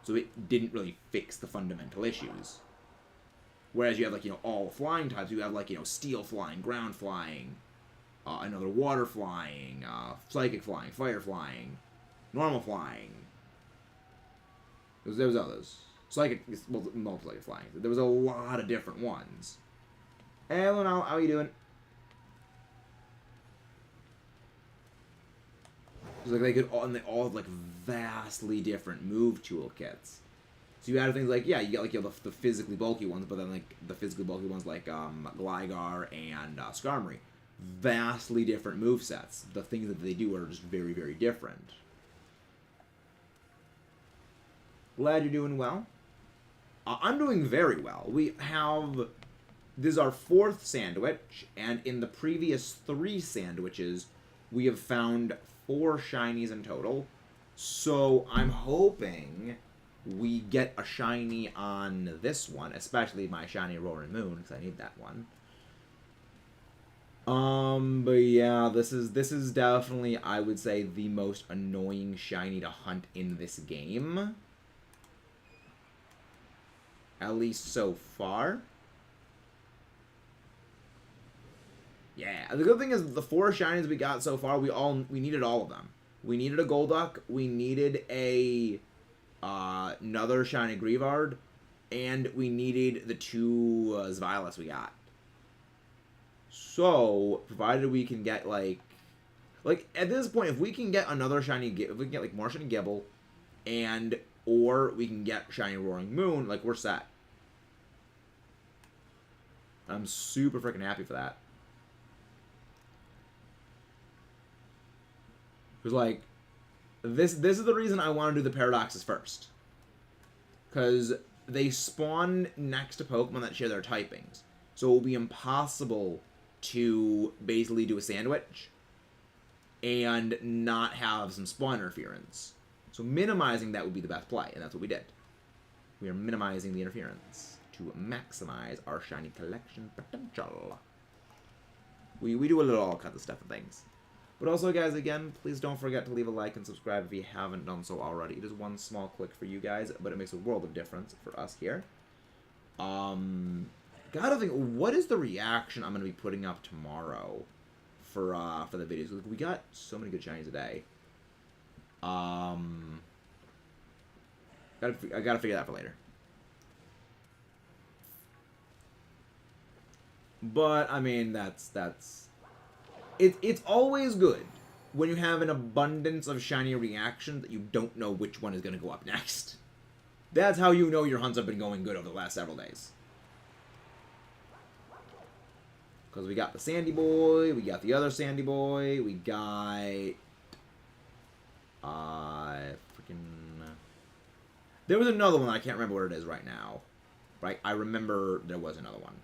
So it didn't really fix the fundamental issues. Whereas you have, like, you know, all flying types. You have, like, you know, steel flying, ground flying, another water flying, psychic flying, fire flying, normal flying. There was others. Psychic, well, multi-psychic flying. There was a lot of different ones. Hey, Lunel, how are you doing? It's like they all have, like, vastly different move toolkits. So you add things like, yeah, you get, like, you know, the physically bulky ones, but then, like, the physically bulky ones like Gligar and Skarmory. Vastly different movesets. The things that they do are just very, very different. Glad you're doing well. I'm doing very well. We have... This is our 4th sandwich, and in the previous 3 sandwiches, we have found 4 shinies in total. So I'm hoping we get a shiny on this one, especially my shiny Roaring Moon, because I need that one. But yeah, this is definitely, I would say, the most annoying shiny to hunt in this game. At least so far. Yeah, the good thing is the 4 shinies we got so far, we needed all of them. We needed a Golduck, we needed a another shiny Grievard, and we needed the 2 Zvilas we got. So, provided we can get, like, at this point, if we can get another shiny, if we can get, like, more shiny Gibble, or we can get shiny Roaring Moon, like, we're set. I'm super freaking happy for that. Because, like, this is the reason I want to do the Paradoxes first. Because they spawn next to Pokemon that share their typings. So it will be impossible to basically do a sandwich and not have some spawn interference. So minimizing that would be the best play, and that's what we did. We are minimizing the interference to maximize our shiny collection potential. We do a little all kinds of stuff and things. But also, guys, again, please don't forget to leave a like and subscribe if you haven't done so already. It is one small click for you guys, but it makes a world of difference for us here. Gotta think, what is the reaction I'm gonna be putting up tomorrow for the videos? We got so many good shinies today. I gotta figure that out for later. But I mean, it's always good when you have an abundance of shiny reactions that you don't know which one is gonna go up next. That's how you know your hunts have been going good over the last several days. Because we got the Sandy Boy, we got the other Sandy Boy, we got... There was another one, I can't remember what it is right now. Right? I remember there was another one.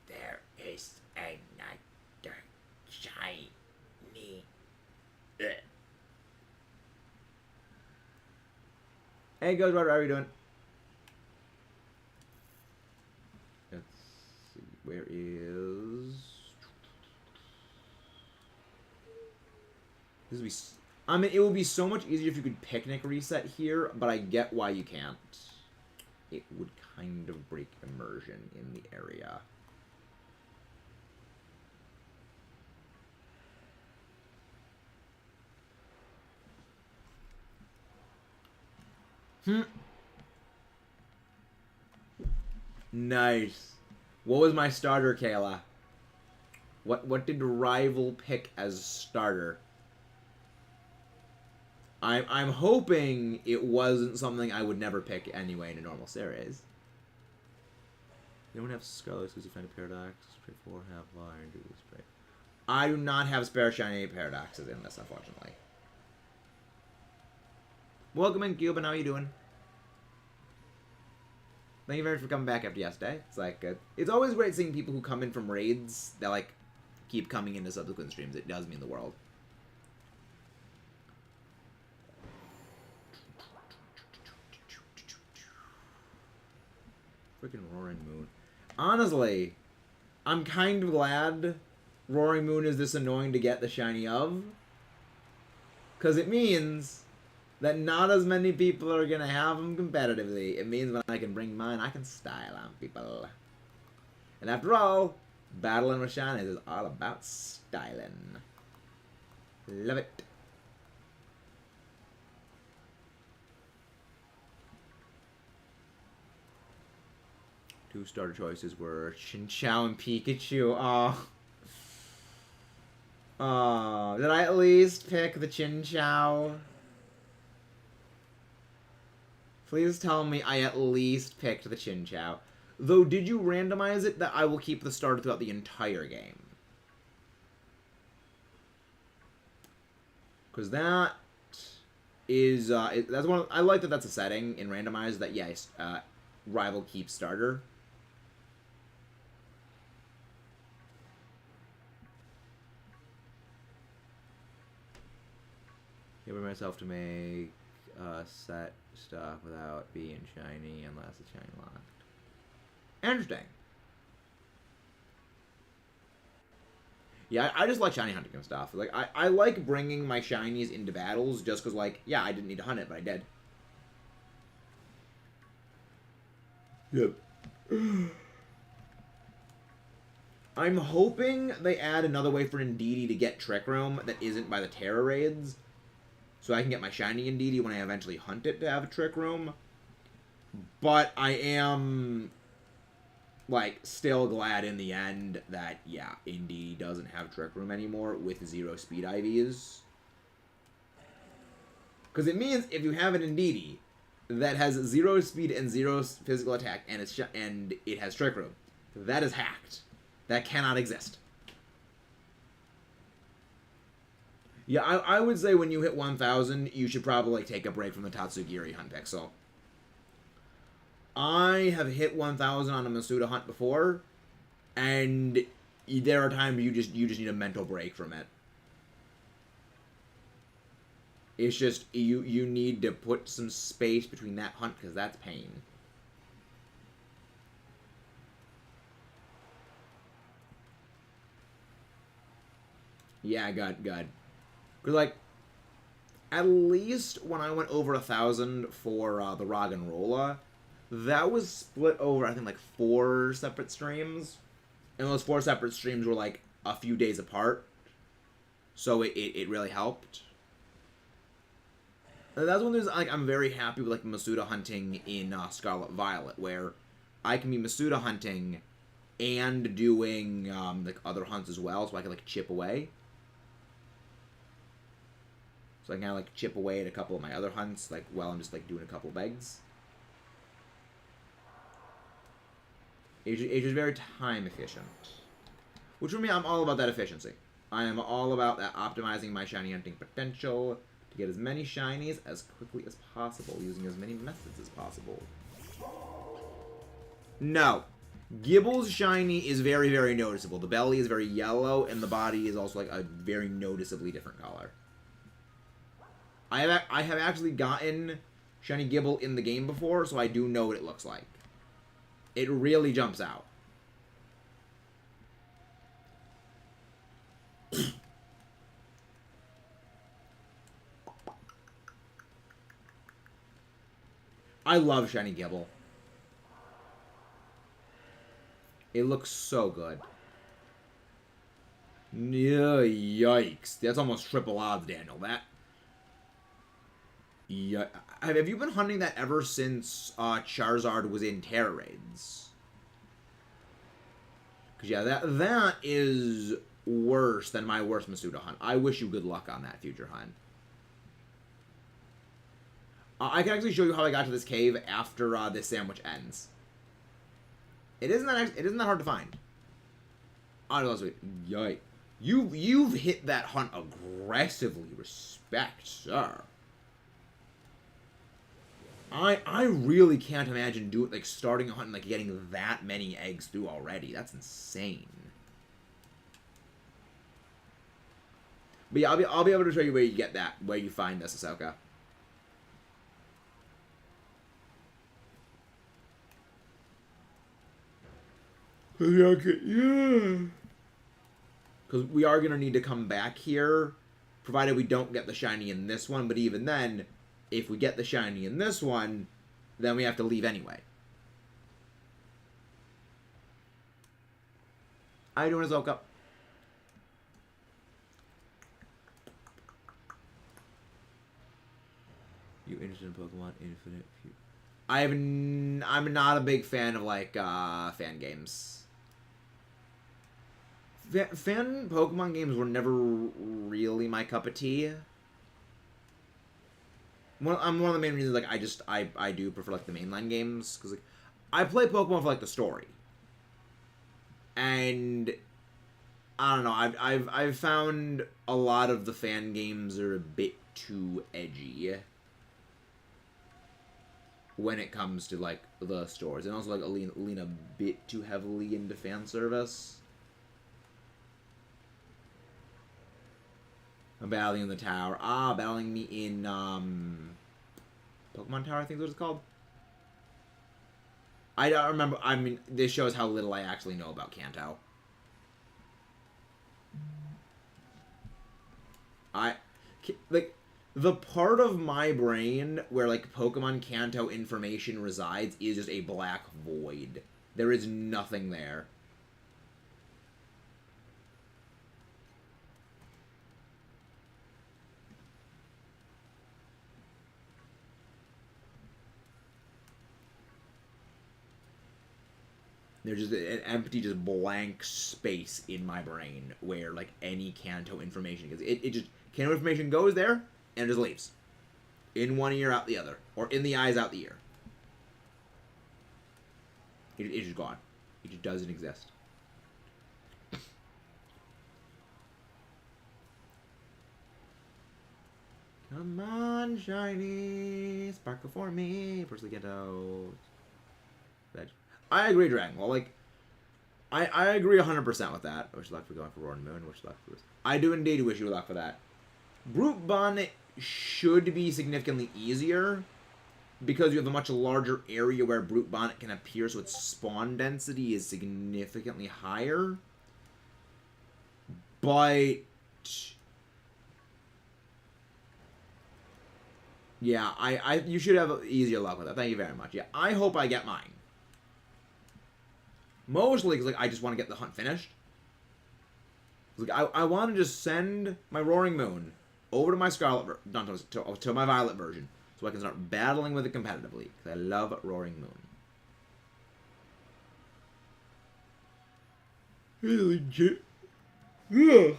There is another shiny... Hey, Ghost Rider, how are you doing? Let's see, where is... This would be... I mean, it would be so much easier if you could picnic reset here, but I get why you can't. It would kind of break immersion in the area. Nice. What was my starter, Kayla? What did Rival pick as starter? I'm hoping it wasn't something I would never pick anyway in a normal series. You don't have Scarlet because you find a Paradox. Straight 4, have Iron, do this break. I do not have spare shiny Paradoxes in this, unfortunately. Welcome in, Cuban. How are you doing? Thank you very much for coming back after yesterday. It's like, it's always great seeing people who come in from raids that, like, keep coming into subsequent streams. It does mean the world. Freaking Roaring Moon. Honestly, I'm kind of glad Roaring Moon is this annoying to get the shiny of. Because it means that not as many people are going to have them competitively. It means when I can bring mine, I can style on people. And after all, battling with shinies is all about styling. Love it. Two starter choices were Chinchou and Pikachu. Oh. Oh, did I at least pick the Chinchou? Please tell me I at least picked the Chinchou. Though, did you randomize it that I will keep the starter throughout the entire game? Because that is, that's one. I like that that's a setting in randomized that, yes, Rival keeps starter. Give myself to make set stuff without being shiny unless it's shiny locked. Interesting. Yeah, I just like shiny hunting and stuff. Like, I like bringing my shinies into battles just because, like, yeah, I didn't need to hunt it, but I did. Yep. I'm hoping they add another way for Indeedee to get Trick Room that isn't by the Terra raids. So I can get my shiny Indeedee when I eventually hunt it to have a Trick Room. But I am, like, still glad in the end that, yeah, Indeedee doesn't have Trick Room anymore with 0 speed IVs. Because it means if you have an Indeedee that has 0 speed and 0 physical attack and it has Trick Room, that is hacked. That cannot exist. Yeah, I would say when you hit 1,000, you should probably take a break from the Tatsugiri hunt pick. So, I have hit 1,000 on a Masuda hunt before, and there are times you just need a mental break from it. It's just you need to put some space between that hunt because that's pain. Yeah, good. Because, like, at least when I went over 1,000 for the Roggenrola, that was split over, I think, like 4 separate streams. And those 4 separate streams were, like, a few days apart. So it really helped. And that's when there's like I'm very happy with like Masuda hunting in Scarlet Violet, where I can be Masuda hunting and doing like other hunts as well, so I can like chip away. So I can kind of like chip away at a couple of my other hunts, like while I'm just like doing a couple of eggs. It's just very time efficient. Which for me, I'm all about that efficiency. I am all about that optimizing my shiny hunting potential to get as many shinies as quickly as possible, using as many methods as possible. No. Gibble's shiny is very, very noticeable. The belly is very yellow, and the body is also like a very noticeably different color. I have actually gotten shiny Gibble in the game before, so I do know what it looks like. It really jumps out. I love shiny Gibble. It looks so good. Yeah, yikes. That's almost triple odds, Daniel. That... Yeah. Have you been hunting that ever since Charizard was in Terra Raids? Because, yeah, that is worse than my worst Masuda hunt. I wish you good luck on that future hunt. I can actually show you how I got to this cave after this sandwich ends. It isn't that hard to find. Honestly, yikes. You've hit that hunt aggressively. Respect, sir. I really can't imagine starting a hunt and like getting that many eggs through already. That's insane. But yeah, I'll be able to show you where you get that, where you find this, Ahsoka. Yeah. Because we are going to need to come back here, provided we don't get the shiny in this one. But even then, if we get the shiny in this one, then we have to leave anyway. How you doing, Ahsoka? You interested in Pokemon Infinite? I'm not a big fan of like fan games. Fan Pokemon games were never really my cup of tea. I'm one of the main reasons like I do prefer like the mainline games, because like I play Pokemon for like the story, and I don't know, I've found a lot of the fan games are a bit too edgy when it comes to like the stories, and also like lean a bit too heavily into fan service. I'm battling in the tower. Battling me in Pokemon Tower, I think is what it's called. I don't remember. I mean, this shows how little I actually know about Kanto. Like, the part of my brain where, like, Pokemon Kanto information resides is just a black void. There is nothing there. There's just an empty, just blank space in my brain where, like, any Kanto information goes. It just, Kanto information goes there, and it just leaves. In one ear, out the other. Or in the eyes, out the ear. It's just gone. It just doesn't exist. Come on, shiny, sparkle for me. Firstly, get out. Veg. I agree, Dragon Ball. Like, I agree 100% with that. Wish you luck for going for Roaring Moon. Wish you luck for this. I do indeed wish you luck for that. Brute Bonnet should be significantly easier because you have a much larger area where Brute Bonnet can appear, so its spawn density is significantly higher. But yeah, you should have easier luck with that. Thank you very much. Yeah, I hope I get mine. Mostly because, like, I just want to get the hunt finished. Like, I want to just send my Roaring Moon over to my Scarlet, not to my Violet version, so I can start battling with it competitively. Because I love Roaring Moon. Really legit. Ugh.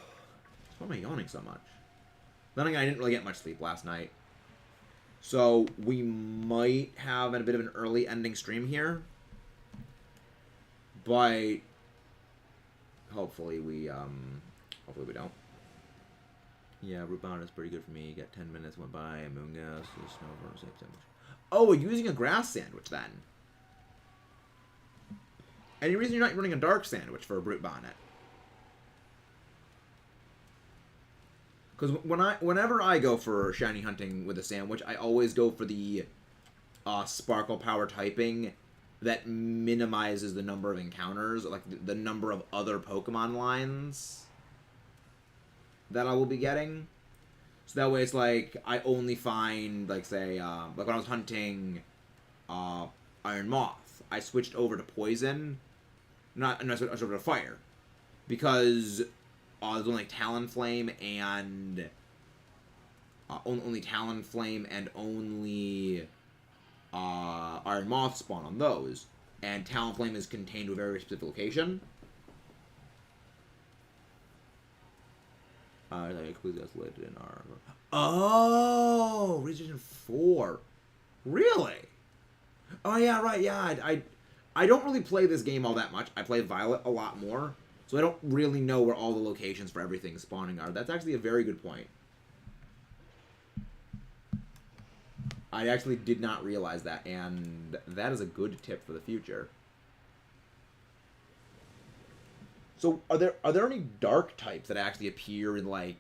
Why am I yawning so much? Then again, I didn't really get much sleep last night. So, we might have a bit of an early ending stream here. But hopefully we don't. Yeah, Root Bound is pretty good for me. Got 10 minutes went by. Moongas, Snow, sandwich. Oh, we're using a grass sandwich then. Any reason you're not running a dark sandwich for a Brute Bonnet? Because whenever I go for shiny hunting with a sandwich, I always go for the sparkle power typing that minimizes the number of encounters, like the number of other Pokemon lines that I will be getting. So that way it's like, I only find, like say, like when I was hunting Iron Moth, I switched over to Poison, I switched over to Fire. Because there's only Talonflame and only Talonflame and only Iron Moth spawn on those, and Talonflame is contained to a very specific location. Like exclude isolated in our. Oh, Region 4. Really? Oh yeah, right. Yeah, I don't really play this game all that much. I play Violet a lot more, so I don't really know where all the locations for everything spawning are. That's actually a very good point. I actually did not realize that, and that is a good tip for the future. So, are there any dark types that actually appear in, like,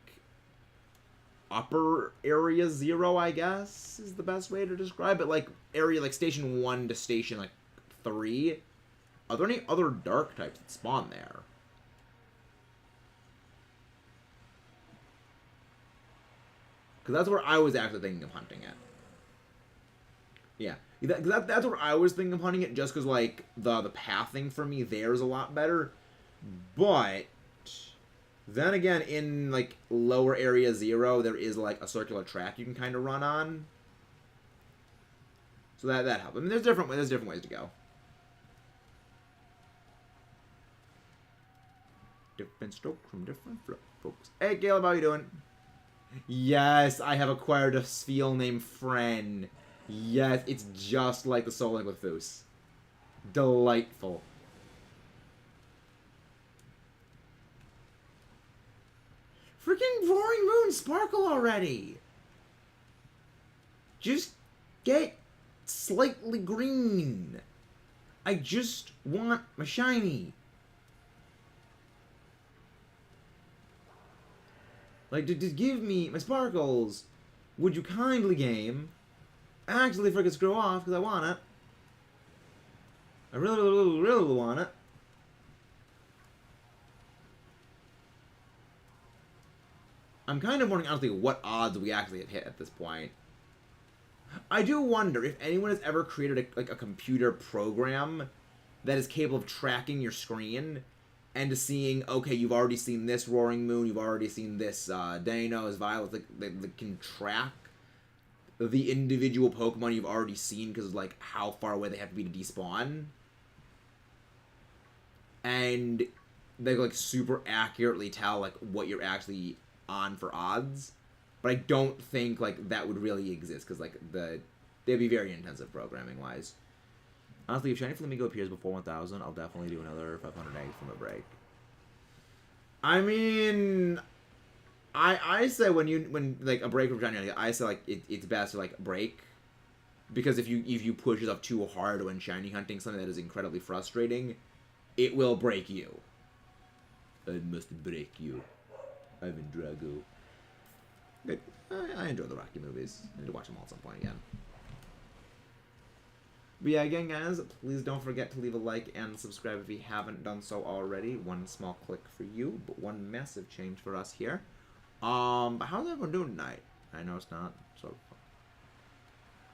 upper area 0, I guess, is the best way to describe it? Like, area, like, station 1 to station, like, 3? Are there any other dark types that spawn there? Because that's where I was actually thinking of hunting it. Yeah, that's where I was thinking of hunting it, just because, like, the pathing for me there is a lot better. But then again, in, like, lower area 0, there is, like, a circular track you can kind of run on. So that helps. I mean, there's different ways to go. Different strokes from different folks. Hey, Caleb, how you doing? Yes, I have acquired a Spheal named Fren. Yes, it's just like the Soul Link with Foos. Delightful. Freaking Roaring Moon sparkle already! Just get slightly green. I just want my shiny. Like, just give me my sparkles. Would you kindly, game? Actually, if I could screw off, because I want it. I really, really, really want it. I'm kind of wondering, honestly, what odds we actually have hit at this point. I do wonder if anyone has ever created a computer program that is capable of tracking your screen and seeing, okay, you've already seen this Roaring Moon, you've already seen this Dano's Violet, that can track the individual Pokemon you've already seen because of, like, how far away they have to be to despawn. And they, like, super accurately tell, like, what you're actually on for odds. But I don't think, like, that would really exist because, like, they'd be very intensive programming-wise. Honestly, if Shiny Flamingo appears before 1000, I'll definitely do another 500 eggs from a break. I mean, I say when like a break from Shiny, I say like it's best to like break, because if you push yourself too hard when shiny hunting something that is incredibly frustrating, it will break you. I must break you, Ivan Drago. Good. I enjoy the Rocky movies. I need to watch them all at some point again. But yeah, again, guys, please don't forget to leave a like and subscribe if you haven't done so already. One small click for you, but one massive change for us here. But how's everyone doing tonight? I know it's not so fun.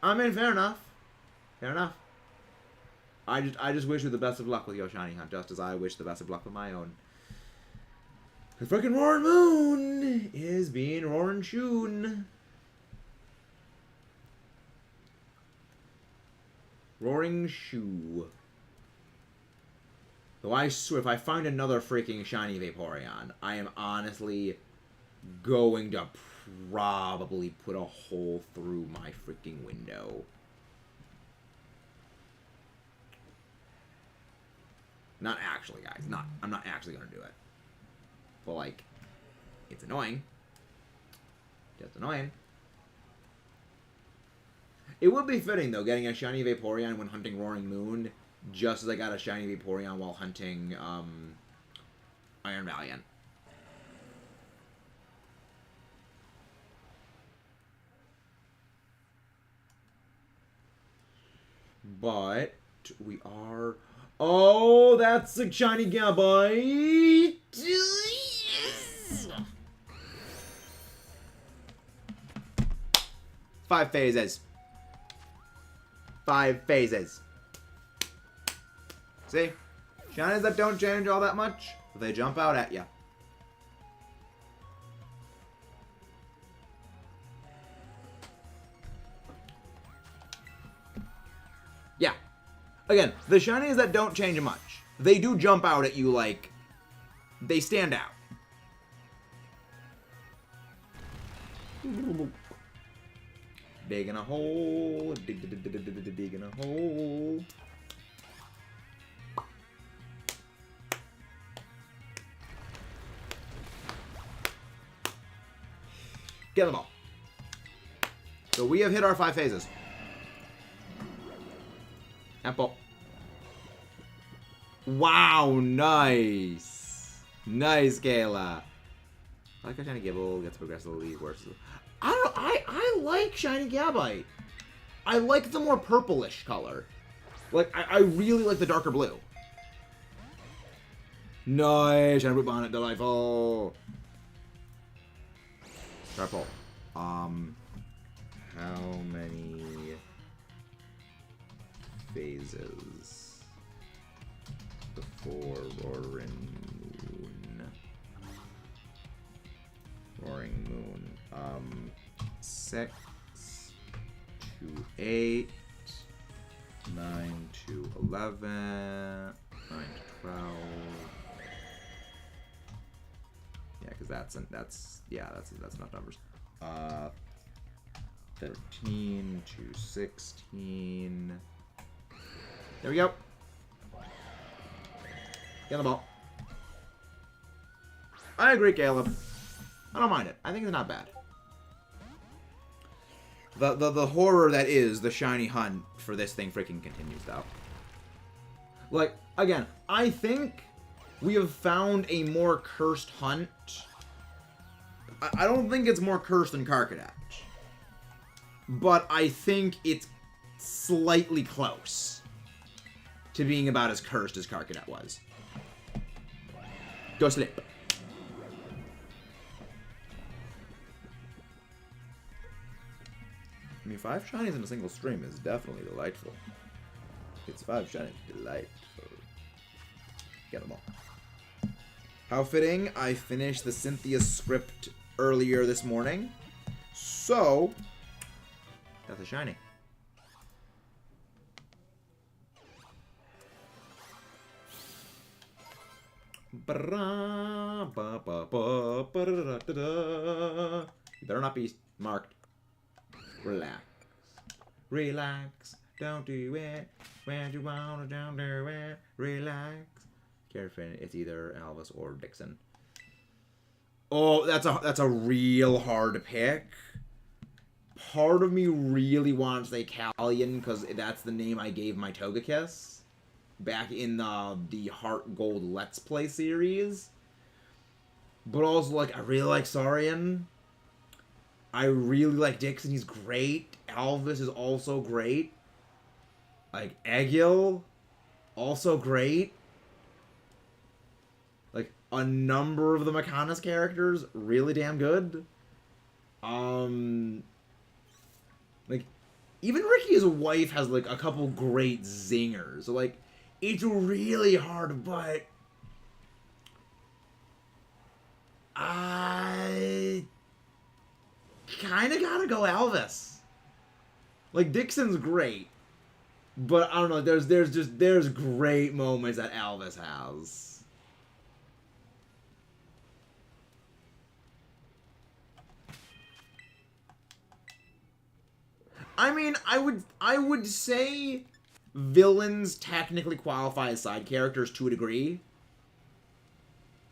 I mean, fair enough. Fair enough. I just wish you the best of luck with your shiny hunt, just as I wish the best of luck with my own. The freaking Roaring Moon is being roaring shoon. Roaring shoe. Though I swear, if I find another freaking shiny Vaporeon, I am honestly going to probably put a hole through my freaking window. Not actually, guys. I'm not actually gonna do it. But, like, it's annoying. Just annoying. It would be fitting, though, getting a shiny Vaporeon when hunting Roaring Moon, just as I got a shiny Vaporeon while hunting, Iron Valiant. But we are... Oh, that's a shiny Gabite! Yes! 5 phases. 5 phases. See? Shinies that don't change all that much, they jump out at ya. Yeah. Again, the shinies that don't change much, they do jump out at you like... They stand out. Digging a hole, digging a hole. Get the ball. So we have hit our 5 phases. Apple. Wow, nice. Nice, Kayla. I like how Shiny Gibble gets progressively worse. I like Shiny Gabite. I like the more purplish color. Like, I really like the darker blue. Nice, Shiny Root Bonnet, delightful. Purple. How many phases before Roaring Moon? Roaring Moon. 6 to 8, 9 to 11, 9 to 12. Yeah, because that's enough numbers. 13 to 16. There we go. Get the ball. I agree, Caleb. I don't mind it. I think it's not bad. The horror that is the shiny hunt for this thing freaking continues, though. Like, again, I think we have found a more cursed hunt. I don't think it's more cursed than Karkadatch. But I think it's slightly close to being about as cursed as Karkadatch was. Go slip. I mean, 5 shinies in a single stream is definitely delightful. It's 5 shinies delightful. Get them all. How fitting, I finished the Cynthia script earlier this morning. So, that's a shiny. You better not be marked. Relax. Relax. Don't do it. When you wanna don't do it. Relax. Careful. It's either Elvis or Dixon. Oh, that's a real hard pick. Part of me really wants to say Callion because that's the name I gave my Togekiss back in the Heart Gold Let's Play series. But also, like, I really like Saurian. I really like Dixon. He's great. Elvis is also great. Like, Egil, also great. Like, a number of the Mechanis characters, really damn good. Like, even Ricky's wife has, like, a couple great zingers. So, like, it's really hard, but gotta go Elvis. Like, Dixon's great. But, I don't know, there's great moments that Elvis has. I mean, I would say villains technically qualify as side characters to a degree.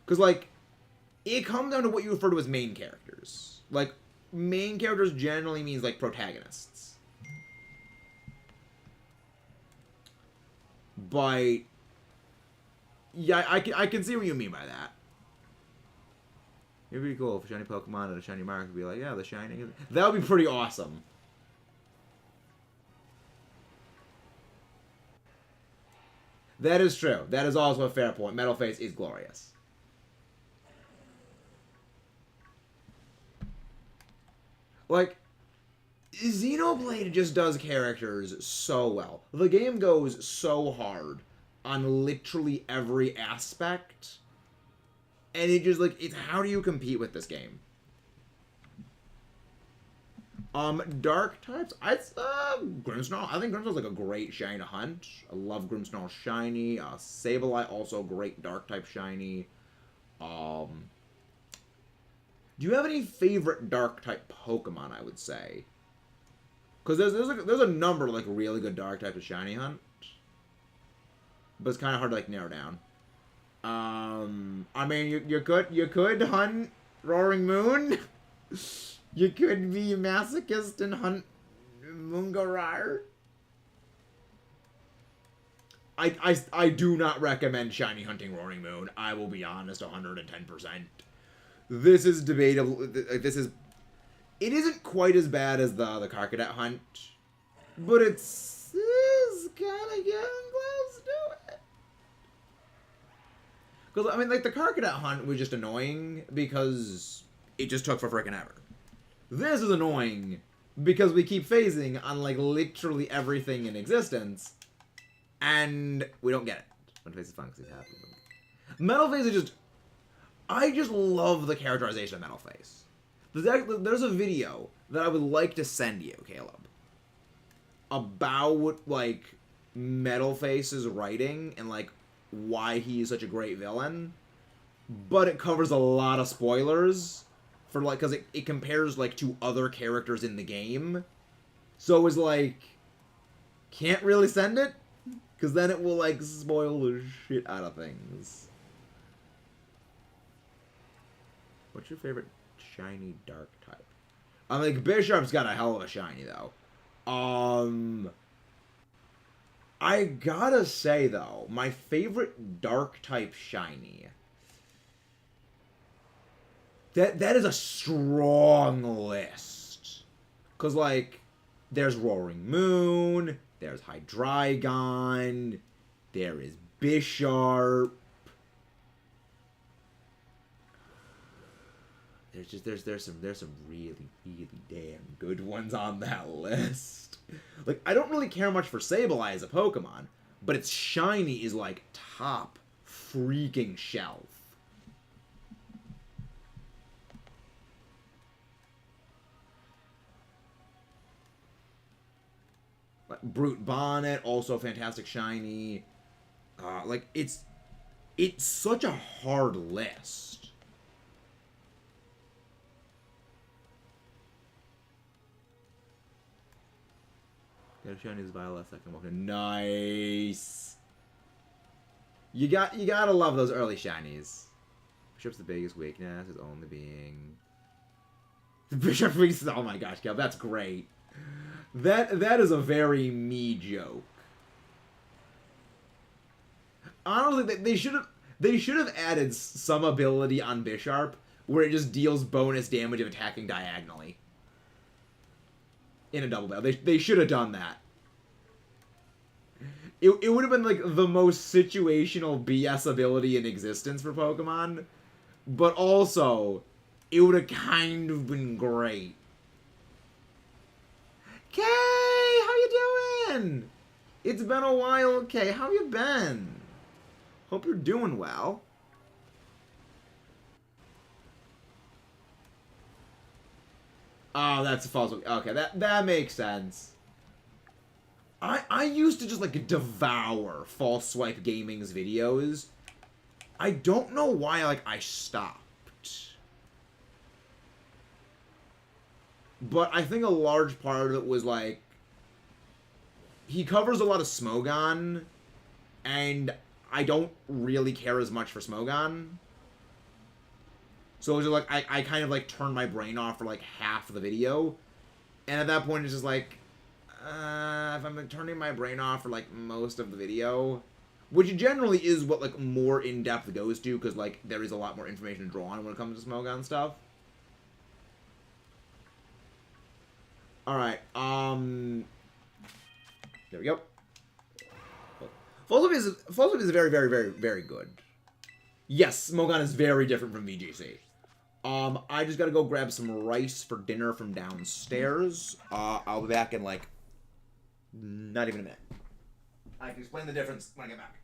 Because, like, it comes down to what you refer to as main characters. Like, main characters generally means, like, protagonists. But, yeah, I can see what you mean by that. It'd be cool if a shiny Pokemon and a shiny mark would be like, yeah, the shining. That would be pretty awesome. That is true. That is also a fair point. Metal Face is glorious. Like, Xenoblade just does characters so well. The game goes so hard on literally every aspect. And it just, like, it's how do you compete with this game? Dark types, Grimmsnarl. I think Grimmsnarl's like a great shiny to hunt. I love Grimmsnarl shiny. Sableye, also great dark type shiny. Do you have any favorite dark type Pokemon, I would say? Because there's a number of, like, really good dark type to shiny hunt. But it's kind of hard to, like, narrow down. I mean, you could hunt Roaring Moon. You could be a masochist and hunt Mungarar. I do not recommend shiny hunting Roaring Moon. I will be honest, 110%. This is debatable. It isn't quite as bad as the Karkadet hunt, but it's kind of getting close to it. Because, I mean, like, the Karkadet hunt was just annoying because it just took for frickin' ever. This is annoying because we keep phasing on, like, literally everything in existence, and we don't get it. Metal Face is fun because he's happy. Metal Face is just... I just love the characterization of Metal Face. There's a video that I would like to send you, Caleb, about, like, Metal Face's writing and, like, why he's such a great villain, but it covers a lot of spoilers for, like, because it compares, like, to other characters in the game. So it's like, can't really send it, because then it will, like, spoil the shit out of things. What's your favorite shiny dark type? I'm like, Bisharp's got a hell of a shiny, though. I gotta say, though, my favorite dark type shiny... That is a strong list. Because, like, there's Roaring Moon, there's Hydreigon, there is Bisharp. There's some really damn good ones on that list. Like, I don't really care much for Sableye as a Pokemon, but its shiny is, like, top freaking shelf. Like, Brute Bonnet, also fantastic shiny. Like, it's such a hard list. Got a shiny is Violet second one. Nice. You gotta love those early shinies. Bishop's the biggest weakness, his only being the Bishop Reese. Oh my gosh, Cal, that's great. That is a very me joke. Honestly, they should have added some ability on Bisharp where it just deals bonus damage of attacking diagonally in a double battle. They should have done that. It would have been like the most situational BS ability in existence for Pokemon, but also it would have kind of been great. Kay, how you doing? It's been a while, Kay. How you been? Hope you're doing well. Oh, that's a false. Okay, that makes sense. I used to just like devour False Swipe Gaming's videos. I don't know why like I stopped. But I think a large part of it was like he covers a lot of Smogon, and I don't really care as much for Smogon. So it was just like I kind of like turned my brain off for like half of the video. And at that point it's just like if I'm like, turning my brain off for like most of the video, which generally is what like more in-depth goes to, because like there is a lot more information to draw on when it comes to Smogon stuff. Alright, there we go. False Swipe is very, very, very, very good. Yes, Smogon is very different from VGC. I just gotta go grab some rice for dinner from downstairs. I'll be back in like not even a minute. I can explain the difference when I get back.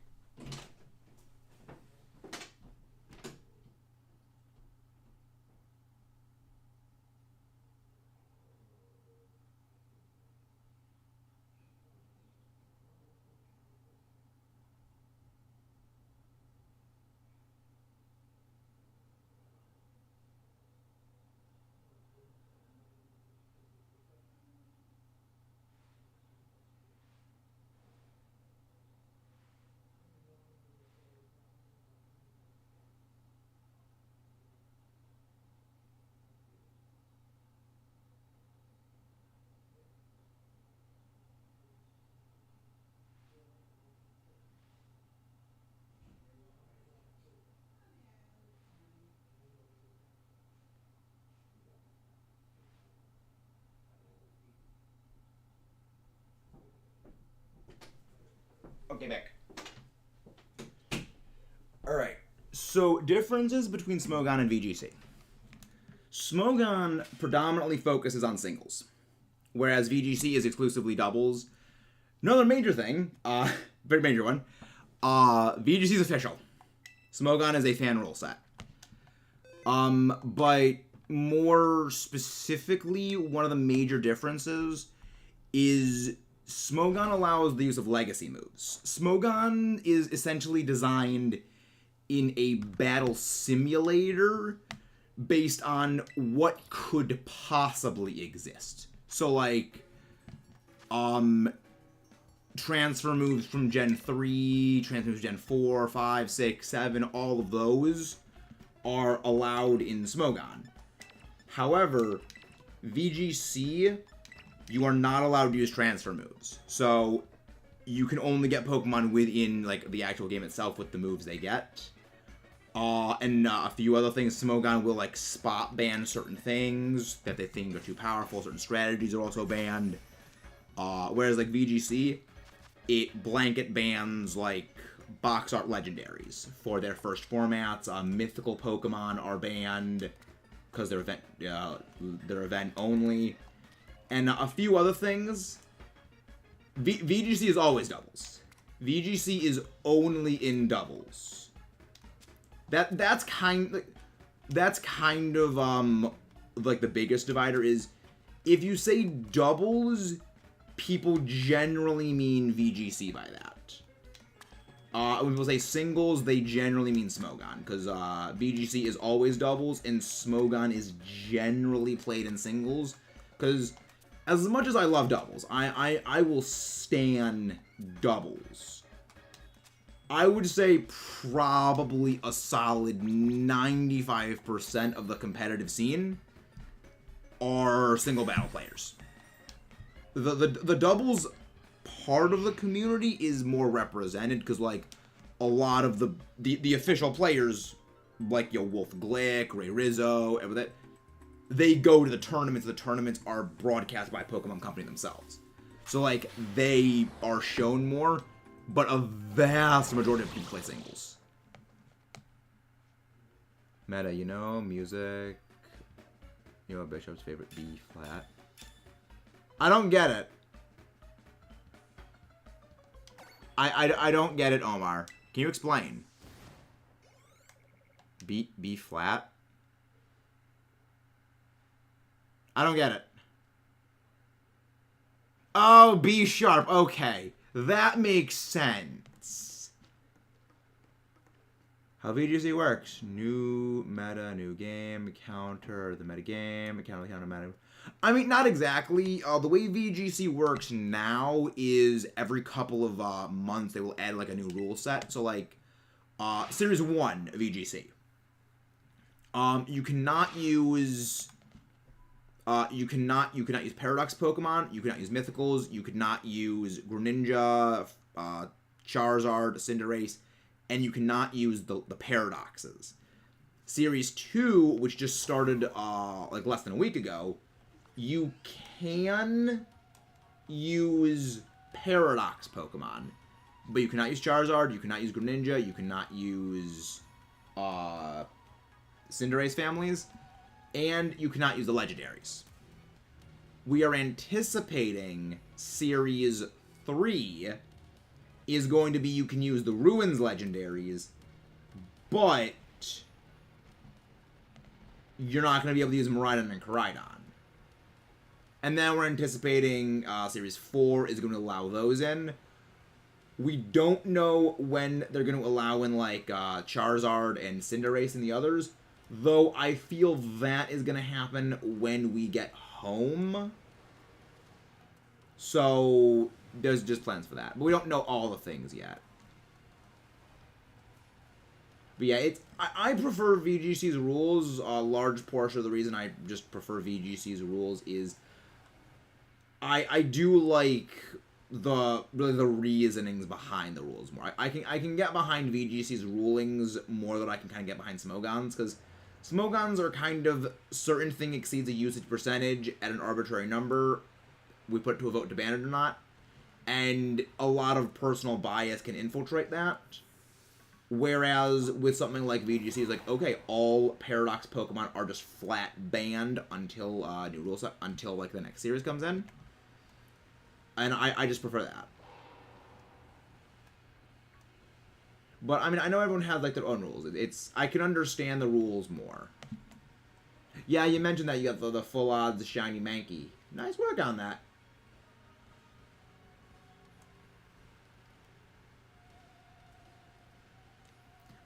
Okay, back. Alright, so differences between Smogon and VGC. Smogon predominantly focuses on singles, whereas VGC is exclusively doubles. Another major thing, very major one, VGC is official. Smogon is a fan rule set. But more specifically, one of the major differences is Smogon allows the use of legacy moves. Smogon is essentially designed in a battle simulator based on what could possibly exist. So, like, transfer moves from Gen 3, transfer moves Gen 4, 5, 6, 7, all of those are allowed in Smogon. However, VGC, you are not allowed to use transfer moves. So, you can only get Pokemon within, like, the actual game itself with the moves they get. And a few other things. Smogon will, like, spot ban certain things that they think are too powerful. Certain strategies are also banned. Whereas, like, VGC, it blanket bans, like, box art legendaries for their first formats. Mythical Pokemon are banned because they're event only. And a few other things. VGC is always doubles. VGC is only in doubles. That's kind of like the biggest divider is if you say doubles, people generally mean VGC by that. When people say singles, they generally mean Smogon, because VGC is always doubles and Smogon is generally played in singles. Because as much as I love doubles, I will stan doubles. I would say probably a solid 95% of the competitive scene are single battle players. The doubles part of the community is more represented because, like, a lot of the official players, like, Wolf Glick, Ray Rizzo, everything, they go to the tournaments. The tournaments are broadcast by Pokemon Company themselves. So, like, they are shown more. But a vast majority of people play singles. Meta, you know, music. You know, Bishop's favorite B flat. I don't get it. I don't get it, Omar. Can you explain? B flat? I don't get it. Oh, B sharp. Okay. That makes sense. How VGC works. New meta, new game, counter the meta game, counter meta. I mean, not exactly. The way VGC works now is every couple of months they will add like a new rule set. So like Series 1 VGC. You cannot use Paradox Pokemon, you cannot use Mythicals, you could not use Greninja, Charizard, Cinderace, and you cannot use the Paradoxes. Series 2, which just started like less than a week ago, you can use Paradox Pokemon, but you cannot use Charizard, you cannot use Greninja, you cannot use Cinderace families, and you cannot use the legendaries. We are anticipating Series 3 is going to be you can use the Ruins legendaries, but you're not going to be able to use Miraidon and Koraidon. And then we're anticipating Series 4 is going to allow those in. We don't know when they're going to allow in, like, Charizard and Cinderace and the others, though I feel that is going to happen when we get home. So, there's just plans for that. But we don't know all the things yet. But yeah, I prefer VGC's rules. A large portion of the reason I just prefer VGC's rules is I do like the reasonings behind the rules more. I can get behind VGC's rulings more than I can kind of get behind Smogon's, because Smogon's are kind of certain thing exceeds a usage percentage at an arbitrary number. We put it to a vote to ban it or not. And a lot of personal bias can infiltrate that. Whereas with something like VGC, it's like, okay, all Paradox Pokemon are just flat banned until new rule set, until like the next series comes in. And I just prefer that. But I mean, I know everyone has like their own rules. I can understand the rules more. Yeah, you mentioned that you got the full odds shiny Mankey. Nice work on that.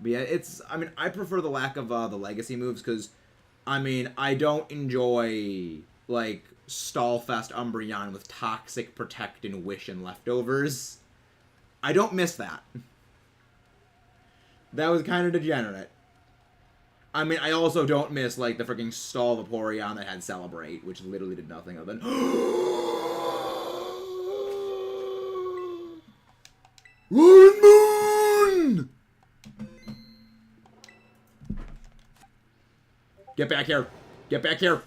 But yeah, I mean, I prefer the lack of the legacy moves, because, I mean, I don't enjoy, like, Stallfest Umbreon with Toxic, Protect, and Wish and Leftovers. I don't miss that. That was kind of degenerate. I mean, I also don't miss, like, the freaking Stall Vaporeon that had Celebrate, which literally did nothing other than... Red Moon! Get back here. Get back here.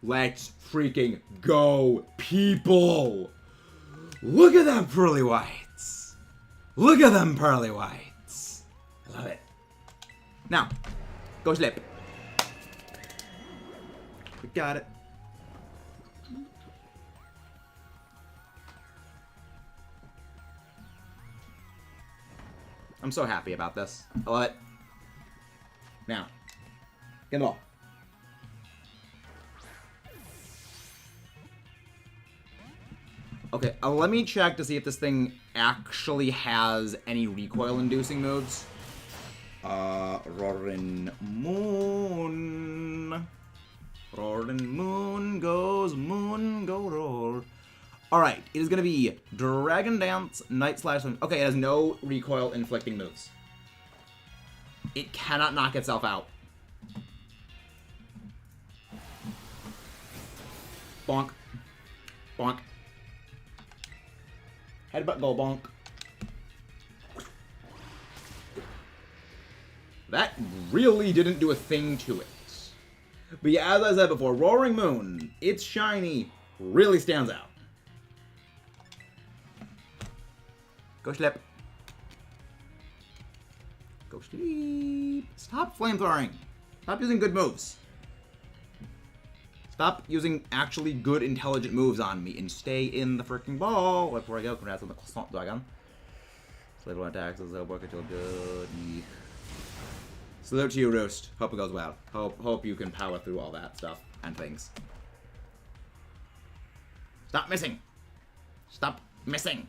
Let's freaking go, people. Look at them pearly whites. Look at them pearly whites. I love it. Now, go slip. We got it. I'm so happy about this. I love it. Now, get the ball. Okay, let me check to see if this thing actually has any recoil-inducing moves. Roaring Moon. Roaring Moon goes, moon go roar. Alright, it is going to be Dragon Dance, Night Slash... Okay, it has no recoil-inflicting moves. It cannot knock itself out. Bonk. Bonk. Headbutt go bonk. That really didn't do a thing to it. But yeah, as I said before, Roaring Moon, its shiny, really stands out. Go slip. Go sleep. Stop flamethrowing. Stop using good moves. Stop using actually good, intelligent moves on me and stay in the freaking ball. Before I go, congrats on the Croissant Dragon. Slave one attacks, so work until good. Salute to you, Roost. Hope it goes well. Hope you can power through all that stuff and things. Stop missing. Stop missing.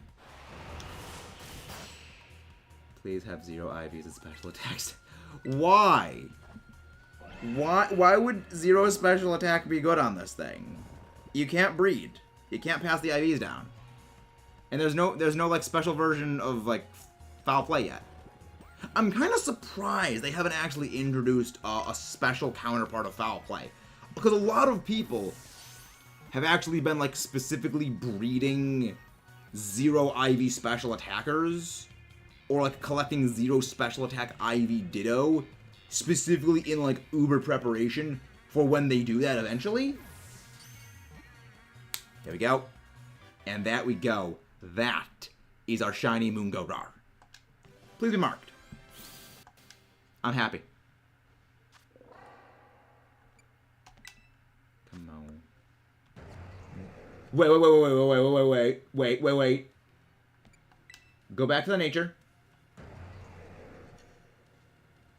Please have 0 IVs and special attacks. Why? Why would 0 special attack be good on this thing? You can't breed. You can't pass the IVs down. And there's no like special version of like foul play yet. I'm kind of surprised they haven't actually introduced a special counterpart of foul play, because a lot of people have actually been like specifically breeding 0 IV special attackers, or like collecting 0 special attack IV Ditto, specifically in like uber preparation for when they do that eventually. There we go. And that we go. That is our shiny Mungo Rar. Please be marked. I'm happy. Come on. Wait. Go back to the nature.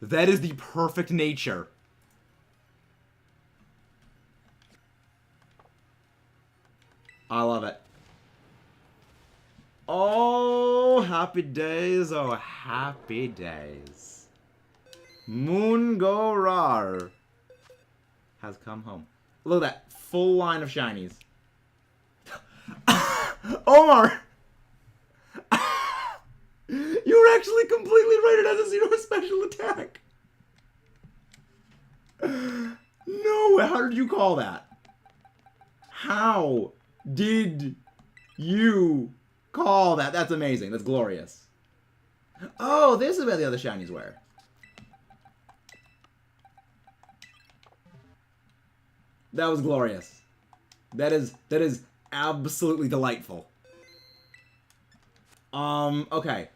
That is the perfect nature. I love it. Oh, happy days. Oh, happy days. Mungo Rar has come home. Look at that. Full line of shinies. Omar! You were actually completely right. It has a 0 special attack. No, how did you call that? How did you call that? That's amazing. That's glorious. Oh, this is where the other shinies were. That was glorious. That is absolutely delightful. Okay.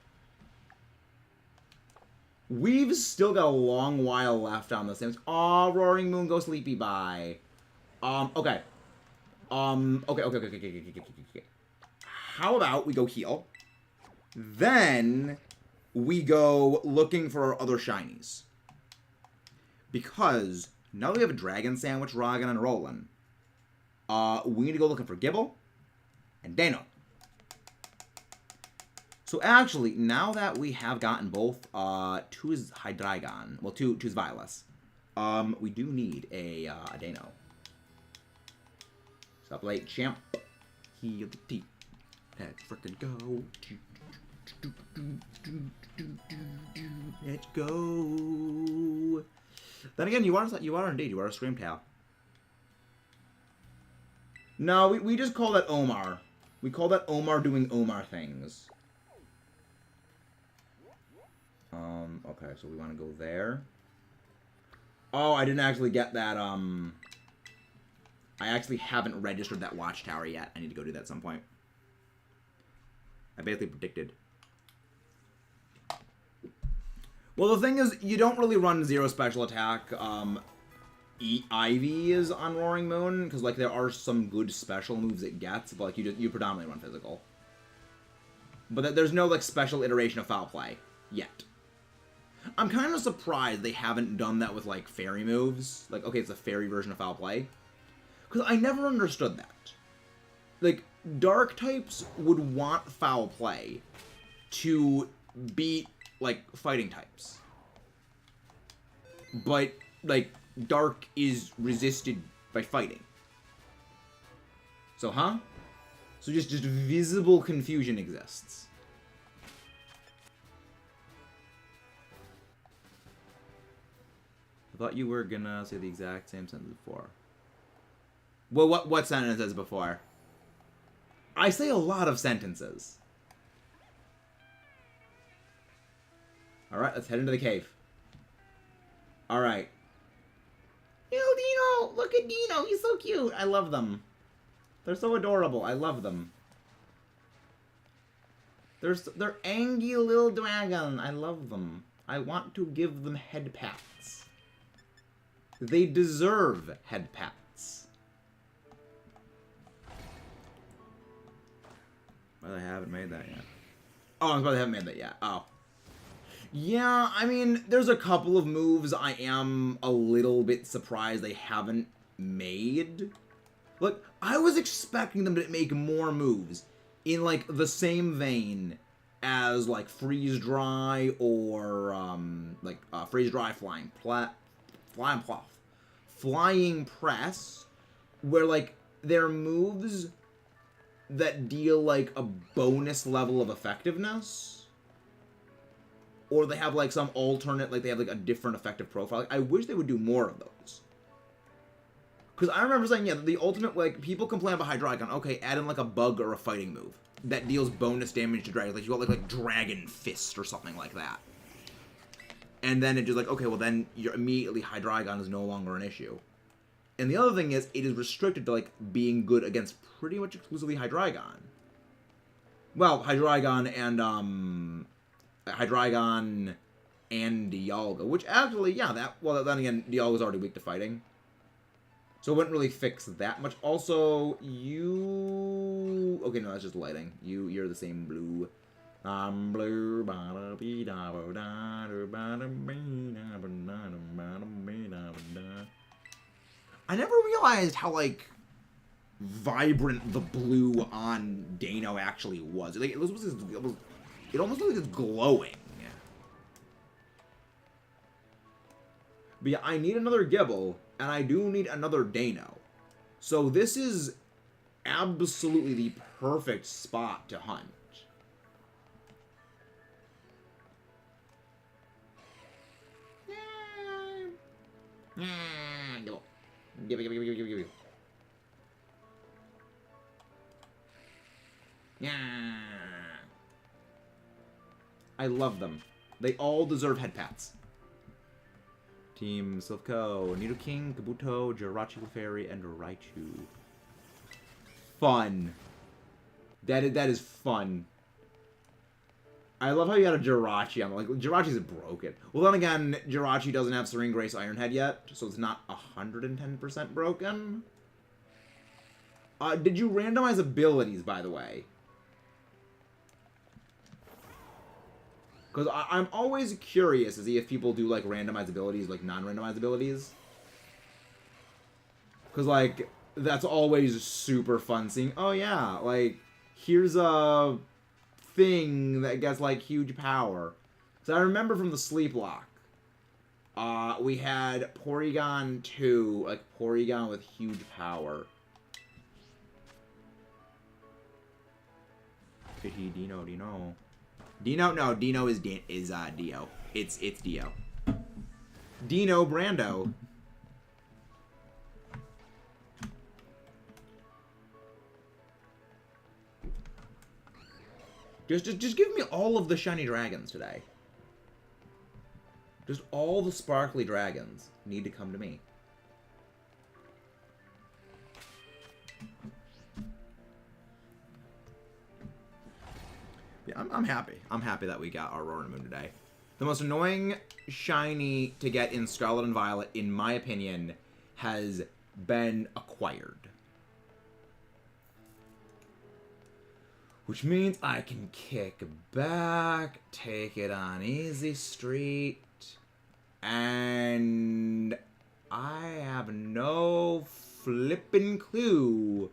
We've still got a long while left on this thing. Aw, Roaring Moon, go sleepy, bye. Okay. Okay. How about we go heal? Then we go looking for our other shinies. Because now that we have a Dragon Sandwich, Roggen, and Rollin', we need to go looking for Gibble and Dano. So actually, now that we have gotten both 2's Hydreigon, well, 2's Violus, we do need a Dano. Stop late, champ. Heal the teeth. Let's frickin' go. Let's go. Then again, you are indeed. You are a Screamtail. No, we just call that Omar. We call that Omar doing Omar things. Okay, so we want to go there. Oh, I didn't actually get that, I actually haven't registered that watchtower yet. I need to go do that at some point. I basically predicted. Well, the thing is, you don't really run 0 special attack, IVs on Roaring Moon, because, like, there are some good special moves it gets, but, like, you predominantly run physical. But there's no, like, special iteration of foul play yet. I'm kind of surprised they haven't done that with, like, fairy moves. Like, okay, it's a fairy version of foul play. Because I never understood that. Like, dark types would want foul play to beat, like, fighting types. But, like, dark is resisted by fighting. So, huh? So just visible confusion exists. I thought you were gonna say the exact same sentence before. Well, what sentence is before? I say a lot of sentences. Alright, let's head into the cave. Alright. Ew, Dino! Look at Dino! He's so cute! I love them. They're so adorable. I love them. They're angry little dragon. I love them. I want to give them head pats. They deserve head pats. Well, I haven't made that yet. Oh, I'm surprised I haven't made that yet. Oh. Yeah, I mean, there's a couple of moves I am a little bit surprised they haven't made. Look, I was expecting them to make more moves in, like, the same vein as, like, freeze dry or, freeze dry flying press, where, like, they're moves that deal, like, a bonus level of effectiveness. Or they have, like, some alternate, like, they have, like, a different effective profile. Like, I wish they would do more of those. Because I remember saying, yeah, the ultimate, like, people complain about Hydreigon. Okay, add in, like, a bug or a fighting move that deals bonus damage to dragons. Like, you got, like Dragon Fist or something like that. And then it's just like, okay, well, then you're immediately Hydreigon is no longer an issue. And the other thing is, it is restricted to, like, being good against pretty much exclusively Hydreigon. Well, Hydreigon and Dialga, which actually, yeah, well, then again, Dialga's already weak to fighting. So it wouldn't really fix that much. Also, you... Okay, no, that's just lighting. You're the same blue. I'm blue. I never realized how, like, vibrant the blue on Dano actually was. Like, it almost looked like it's glowing. But yeah, I need another Gible, and I do need another Dano. So this is absolutely the perfect spot to hunt. Give it. Yeah. I love them. They all deserve head pats. Team Silph-Co, Nidoking, Kabuto, Jirachi Clefairy, and Raichu. Fun. That is fun. I love how you got a Jirachi on. Like, Jirachi's broken. Well, then again, Jirachi doesn't have Serene Grace Ironhead yet, so it's not 110% broken. Did you randomize abilities, by the way? Because I'm always curious to see if people do, like, randomized abilities, like, non-randomized abilities. Because, like, that's always super fun seeing, oh, yeah, like, here's a thing that gets, like, huge power. So I remember from the Sleep Lock, we had Porygon 2, like, Porygon with huge power. Could he Dino? Dino? No, Dino is Dio. It's Dio. Dino Brando. Just give me all of the shiny dragons today. Just all the sparkly dragons need to come to me. Yeah, I'm happy. I'm happy that we got our Aurora Moon today. The most annoying shiny to get in Scarlet and Violet, in my opinion, has been acquired. Which means I can kick back, take it on easy street, and I have no flippin' clue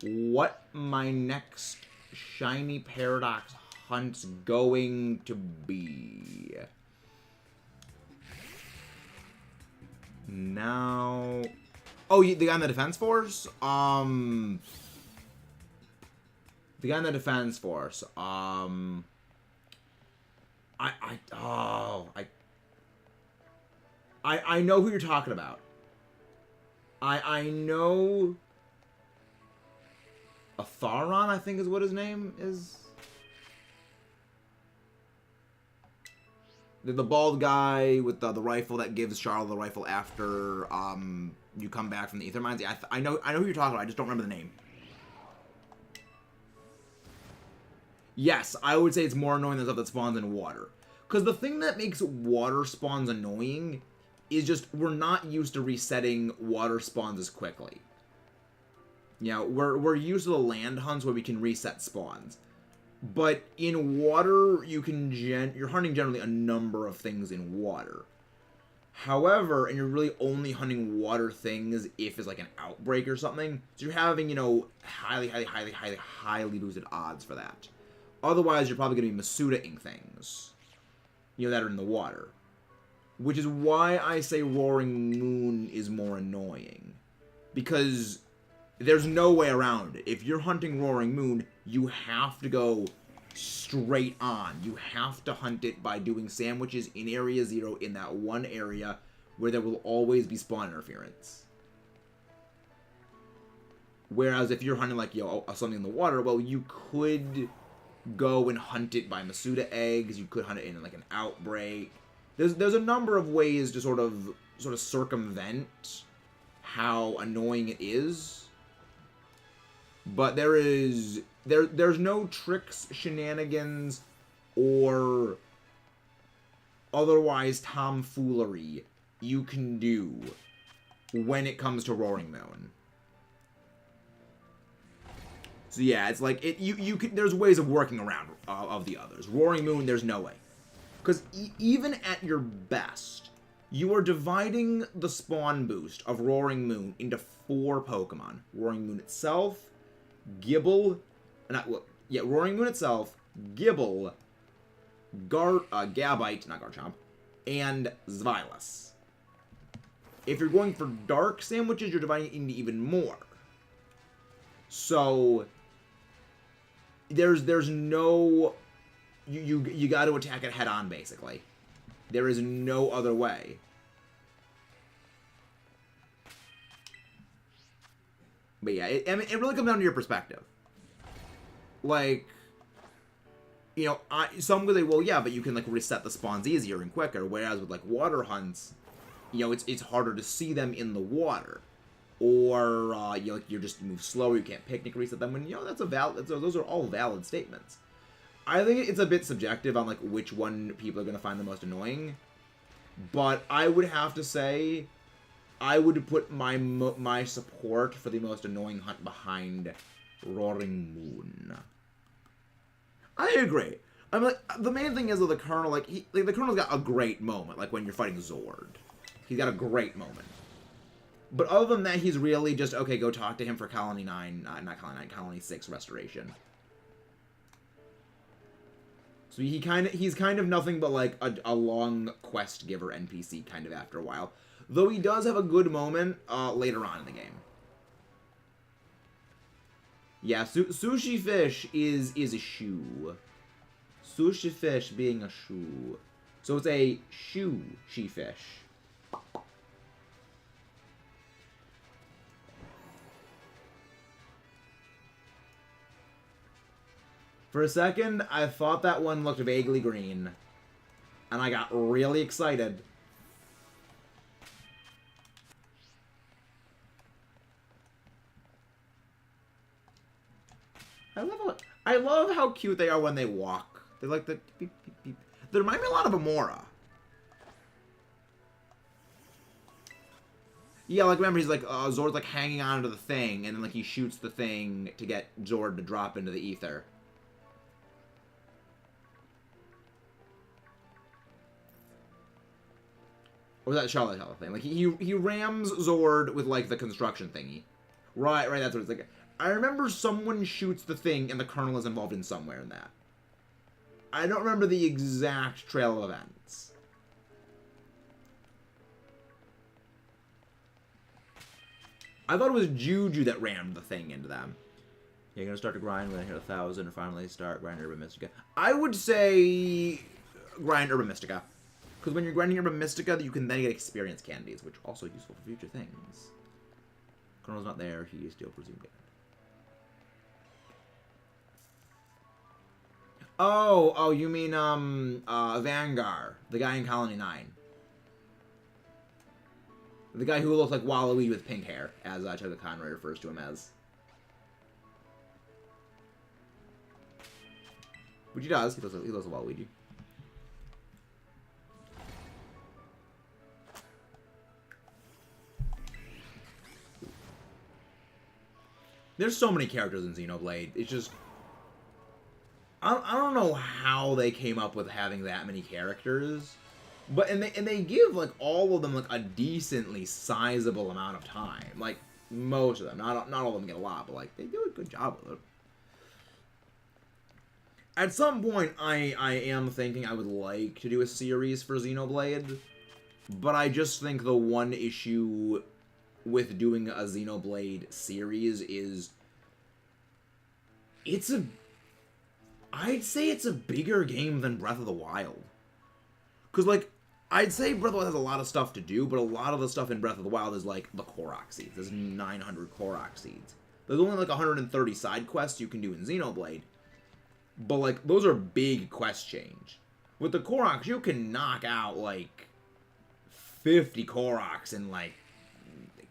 what my next shiny Paradox hunt's going to be. Now... Oh, the guy in the Defense Force? The guy in the Defense Force. I know who you're talking about. I know... Atharon, I think is what his name is. The bald guy with the rifle that gives Charlotte the rifle after you come back from the Ether Mines. Yeah, I know who you're talking about. I just don't remember the name. Yes, I would say it's more annoying than stuff that spawns in water. Because the thing that makes water spawns annoying is just we're not used to resetting water spawns as quickly. You know, we're used to the land hunts where we can reset spawns. But in water, you're hunting generally a number of things in water. However, and you're really only hunting water things if it's like an outbreak or something. So you're having, highly boosted odds for that. Otherwise, you're probably going to be Masuda-ing things, that are in the water. Which is why I say Roaring Moon is more annoying. Because there's no way around it. If you're hunting Roaring Moon, you have to go straight on. You have to hunt it by doing sandwiches in Area 0 in that one area where there will always be spawn interference. Whereas if you're hunting like, something in the water, well, you could go and hunt it by Masuda eggs. You could hunt it in like an outbreak. There's a number of ways to sort of circumvent how annoying it is. But there's no tricks, shenanigans, or otherwise tomfoolery you can do when it comes to Roaring Moon. So yeah, it's like there's ways of working around of the others. Roaring Moon, there's no way, because even at your best, you are dividing the spawn boost of Roaring Moon into 4 Pokemon: Roaring Moon itself, Gibble, Roaring Moon itself, Gibble, Gabite, not Garchomp, and Zweilous. If you're going for dark sandwiches, you're dividing it into even more. So there's no you got to attack it head on, basically. There is no other way. But yeah, it really comes down to your perspective. Like, some would say, well, yeah, but you can, like, reset the spawns easier and quicker, whereas with, like, water hunts, it's harder to see them in the water. Or, you're just move slower, you can't picnic reset them, and, those are all valid statements. I think it's a bit subjective on, like, which one people are going to find the most annoying. But I would have to say, I would put my support for the most annoying hunt behind Roaring Moon. I agree. I'm like, the main thing is that the Colonel, the Colonel's got a great moment, like when you're fighting Zord. He's got a great moment. But other than that, he's really just, okay, go talk to him for Colony 9, not Colony 9, Colony 6 restoration. So he's kind of nothing but like a long quest giver NPC kind of after a while. Though he does have a good moment later on in the game. Yeah, Sushi Fish is a shoe. Sushi Fish being a shoe. So it's a shoe-she fish. For a second, I thought that one looked vaguely green. And I got really excited. I love how cute they are when they walk. They like the beep, beep, beep. They remind me a lot of Amora. Yeah, like remember he's like Zord's like hanging onto the thing, and then like he shoots the thing to get Zord to drop into the ether. Or was that Charlotte thing? Like he rams Zord with like the construction thingy. Right, that's what it's like. I remember someone shoots the thing and the Colonel is involved in somewhere in that. I don't remember the exact trail of events. I thought it was Juju that rammed the thing into them. You're gonna start to grind when I hit 1,000 or finally start grinding Urban Mystica. I would say grind Urban Mystica. Because when you're grinding Urban Mystica, you can then get experience candies, which are also useful for future things. Colonel's not there, he is still presumed dead. Oh, you mean, Vanguard, the guy in Colony 9. The guy who looks like Waluigi with pink hair, as Chugga Conroy refers to him as. Which he does, he looks like Waluigi. There's so many characters in Xenoblade, it's just... I don't know how they came up with having that many characters, but and they give like all of them like a decently sizable amount of time. Like most of them, not all of them get a lot, but like they do a good job with it. At some point, I am thinking I would like to do a series for Xenoblade, but I just think the one issue with doing a Xenoblade series is I'd say it's a bigger game than Breath of the Wild. Because, like, I'd say Breath of the Wild has a lot of stuff to do, but a lot of the stuff in Breath of the Wild is, like, the Korok seeds. There's 900 Korok seeds. There's only, like, 130 side quests you can do in Xenoblade. But, like, those are big quest change. With the Koroks, you can knock out, like, 50 Koroks in, like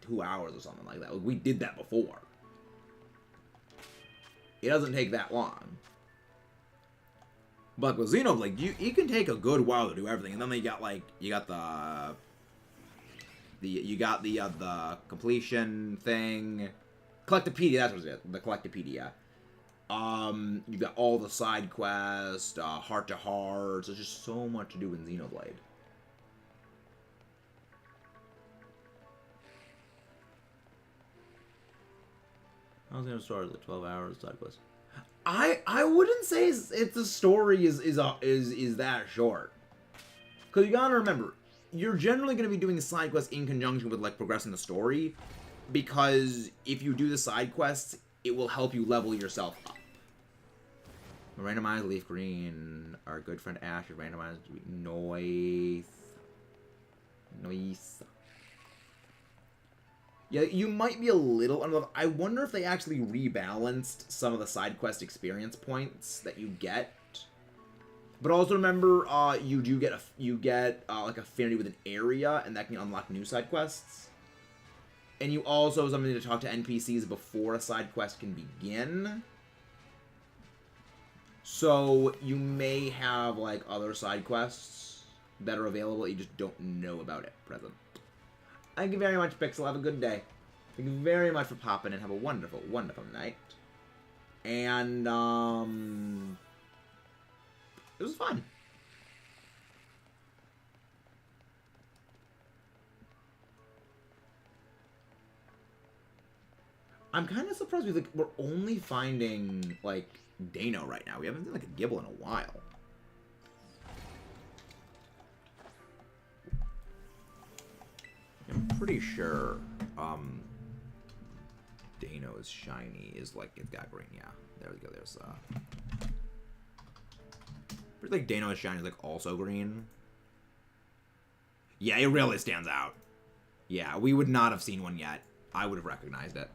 2 hours or something like that. Like, we did that before. It doesn't take that long. But with Xenoblade, you can take a good while to do everything, and then you got the completion thing, Collectopedia. That's what it is, the Collectopedia. You got all the side quests, heart to heart. There's just so much to do in Xenoblade. I was gonna start like 12 hours side quest. I wouldn't say it's the story is that short. Because you gotta remember, you're generally gonna be doing side quests in conjunction with like progressing the story, because if you do the side quests, it will help you level yourself up. Randomized leaf green. Our good friend Ash is randomized noise. Yeah, you might be a little under. I wonder if they actually rebalanced some of the side quest experience points that you get. But also remember, you get like affinity with an area, and that can unlock new side quests. And you also have something to talk to NPCs before a side quest can begin. So you may have like other side quests that are available that you just don't know about at present. Thank you very much, Pixel. Have a good day. Thank you very much for popping in. Have a wonderful, wonderful night. And, it was fun. I'm kind of surprised we're only finding, like, Dano right now. We haven't seen, like, a Gibble in a while. I'm pretty sure Dano's shiny is like it's got green. Yeah, there we go. There's pretty like Dano's shiny is like also green. Yeah, it really stands out. Yeah, we would not have seen one yet. I would have recognized it.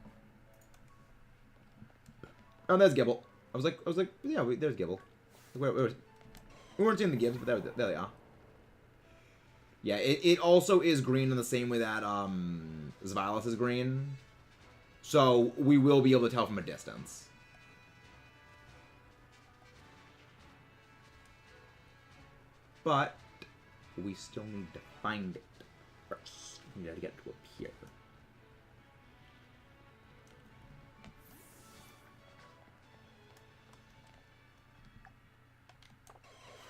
Oh, there's Gibble. I was like, yeah, there's Gibble. Where we weren't seeing the Gibbs, but there they are. Yeah, it also is green in the same way that Xyvalis is green. So we will be able to tell from a distance. But we still need to find it first. We gotta get to up here.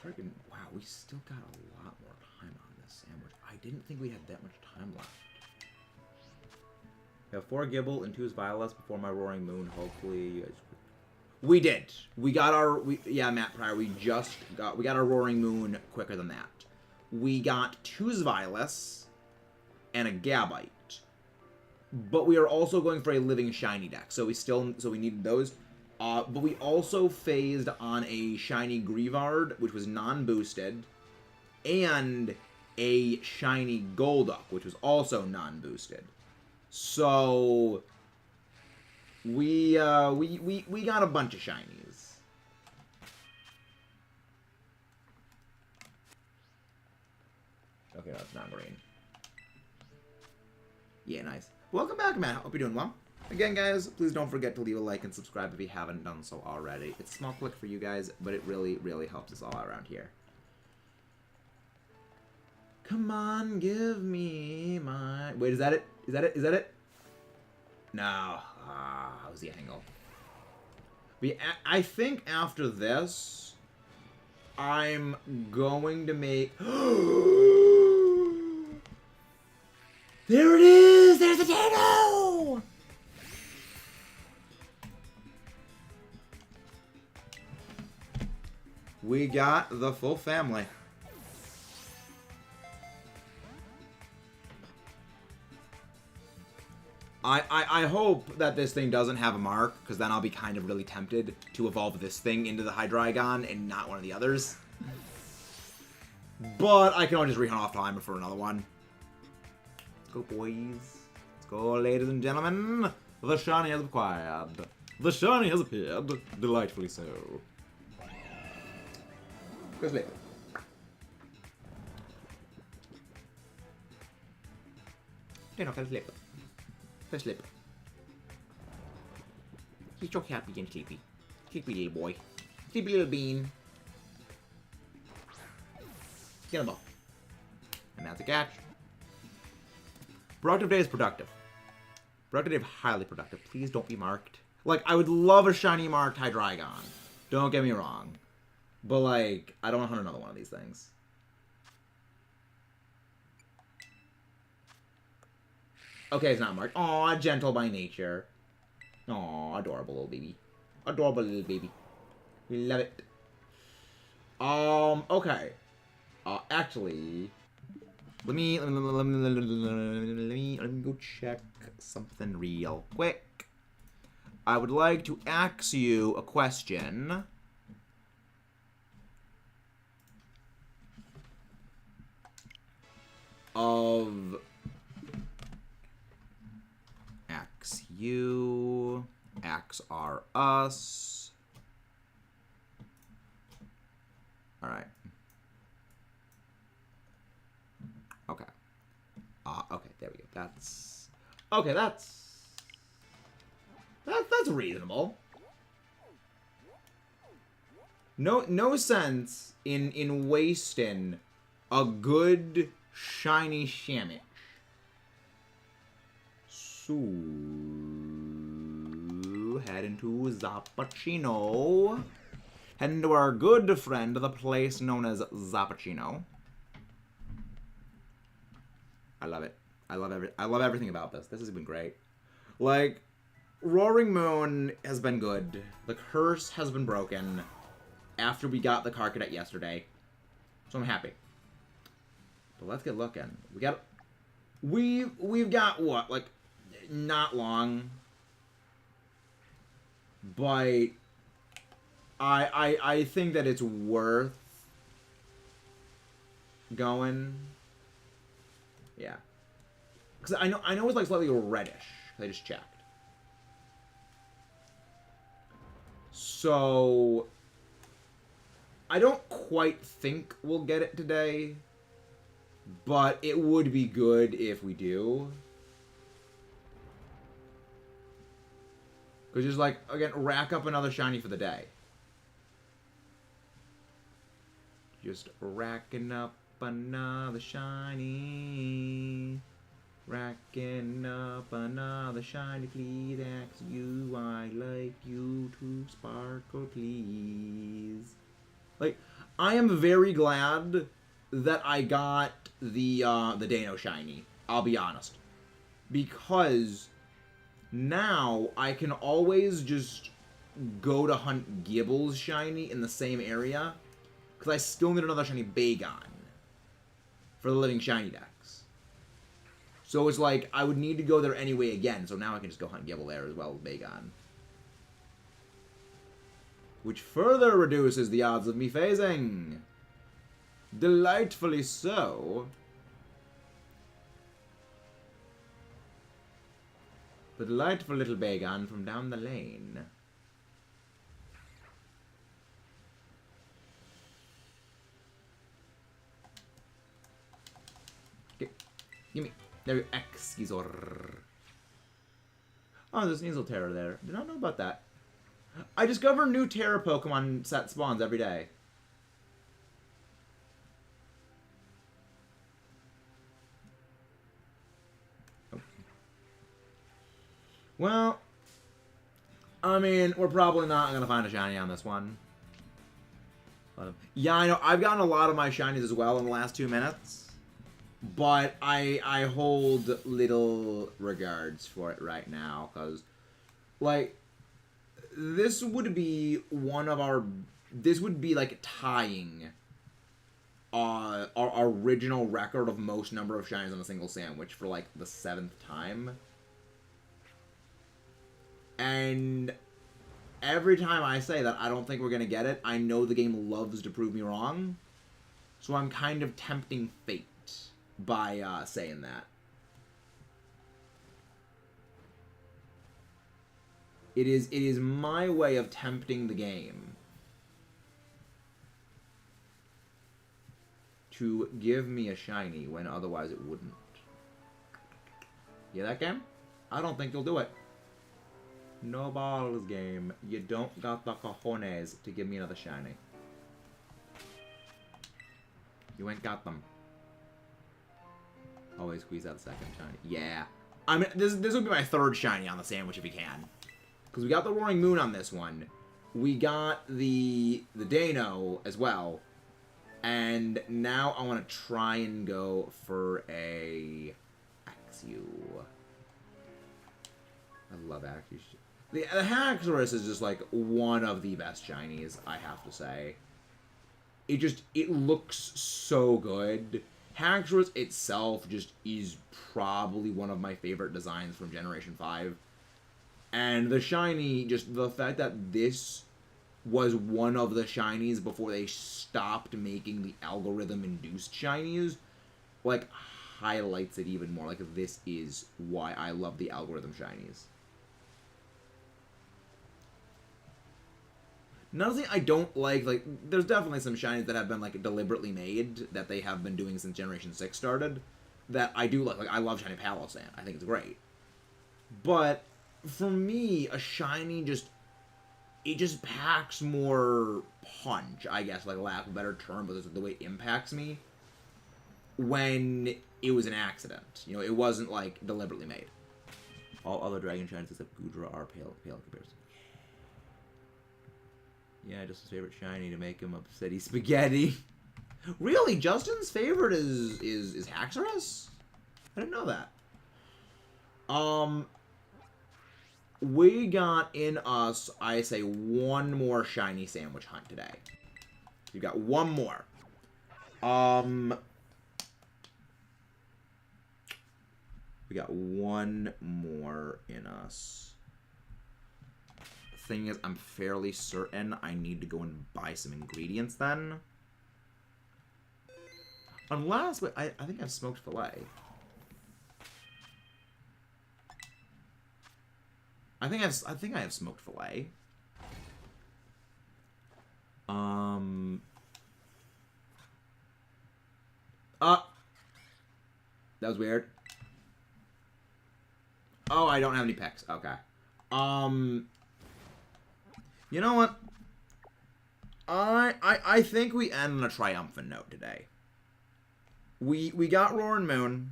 Friggin' wow, we still got a lot more time on this sandwich. I didn't think we had that much time left. We have 4 Gibble and 2 Xyvalis before my Roaring Moon. Hopefully, you guys... We did. We got our... yeah, Matt Pryor. We got our Roaring Moon quicker than that. We got 2 Xyvalis and a Gabite. But we are also going for a Living Shiny deck. So we needed those. But we also phased on a shiny Grievard, which was non-boosted, and a shiny Golduck, which was also non-boosted. So we got a bunch of shinies. Okay, that's not green. Yeah, nice. Welcome back, Matt. Hope you're doing well. Again, guys, please don't forget to leave a like and subscribe if you haven't done so already. It's a small click for you guys, but it really, really helps us all around here. Come on, give me my... Wait, is that it? Is that it? No. Ah, how's the angle? I think after this, I'm going to make... There it is! There's a Dano! We got the full family. I hope that this thing doesn't have a mark, because then I'll be kind of really tempted to evolve this thing into the Hydreigon and not one of the others. But I can always just rehunt off timer for another one. Let's go, boys. Let's go, ladies and gentlemen. The shiny has acquired. The shiny has appeared. Delightfully so. Go sleep. Don't know, sleep. Go sleep. He's so happy and sleepy. Sleepy little boy. Sleepy little bean. Get him up. And that's a catch. Productive day is productive. Productive day is highly productive. Please don't be marked. Like, I would love a shiny marked Hydreigon. Don't get me wrong. But, like, I don't want to hunt another one of these things. Okay, it's not marked. Aw, gentle by nature. Aw, adorable little baby. Adorable little baby. We love it. Okay. Actually, let me go check something real quick. I would like to ask you a question. Of X you, X are us. All right. Okay. Okay, there we go. That's okay. That's reasonable. No sense in wasting a good shiny Shamich. So head into Zappuccino. Head into our good friend, the place known as Zappuccino. I love it. I love everything about this. This has been great. Like, Roaring Moon has been good. The curse has been broken after we got the Carcadet yesterday. So I'm happy. But let's get looking. We've got what? Like, not long. But I think that it's worth going. Yeah. Because I know it's like slightly reddish. I just checked. So I don't quite think we'll get it today. But it would be good if we do. Because just like, again, rack up another shiny for the day. Just racking up another shiny. Racking up another shiny, please. Ask you, I like you to sparkle, please. Like, I am very glad that I got the Dano shiny. I'll be honest, because now I can always just go to hunt Gibble's shiny in the same area, because I still need another shiny Bagon for the living shiny decks. So it's like I would need to go there anyway again. So now I can just go hunt Gibble there as well as Bagon, which further reduces the odds of me phasing. Delightfully so. The delightful little Bagon from down the lane. Okay. Gimme. There we go. Excusor. Oh, there's Sneasel Terror there. Did not know about that. I discover new Terror Pokemon set spawns every day. Well, I mean, we're probably not gonna find a shiny on this one. Yeah, I know. I've gotten a lot of my shinies as well in the last 2 minutes. But I hold little regards for it right now. Because, like, this would be one of our... This would be, like, tying our original record of most number of shinies on a single sandwich for, like, the 7th time. And every time I say that I don't think we're going to get it, I know the game loves to prove me wrong. So I'm kind of tempting fate by saying that. It is my way of tempting the game to give me a shiny when otherwise it wouldn't. Yeah, that game? I don't think you'll do it. No balls, game. You don't got the cojones to give me another shiny. You ain't got them. Always squeeze out the second shiny. Yeah. I mean, this would be my 3rd shiny on the sandwich if you can. Because we got the Roaring Moon on this one. We got the Dano as well. And now I want to try and go for a Axew. I love Axew. The Haxorus is just like one of the best shinies, I have to say. It looks so good. Haxorus itself just is probably one of my favorite designs from Generation 5. And the shiny, just the fact that this was one of the shinies before they stopped making the algorithm-induced shinies, like, highlights it even more. Like, this is why I love the algorithm shinies. Another thing I don't like, there's definitely some shinies that have been, like, deliberately made that they have been doing since Generation 6 started that I do like. Like, I love Shiny Palossand. I think it's great. But, for me, a shiny it just packs more punch, I guess, like, lack of a better term, but this is the way it impacts me when it was an accident. You know, it wasn't, like, deliberately made. All other dragon shinies except Goodra are pale in comparison. Yeah, just his favorite shiny to make him upsetty spaghetti. Really? Justin's favorite is Haxorus? I didn't know that. We got in us, I say, one more shiny sandwich hunt today. We got one more. We got one more in us. Thing is, I'm fairly certain I need to go and buy some ingredients then. Unless, wait, I think I've smoked fillet. I think I have smoked fillet. That was weird. Oh, I don't have any pecks. Okay. You know what? I think we end on a triumphant note today. We got Roaring Moon.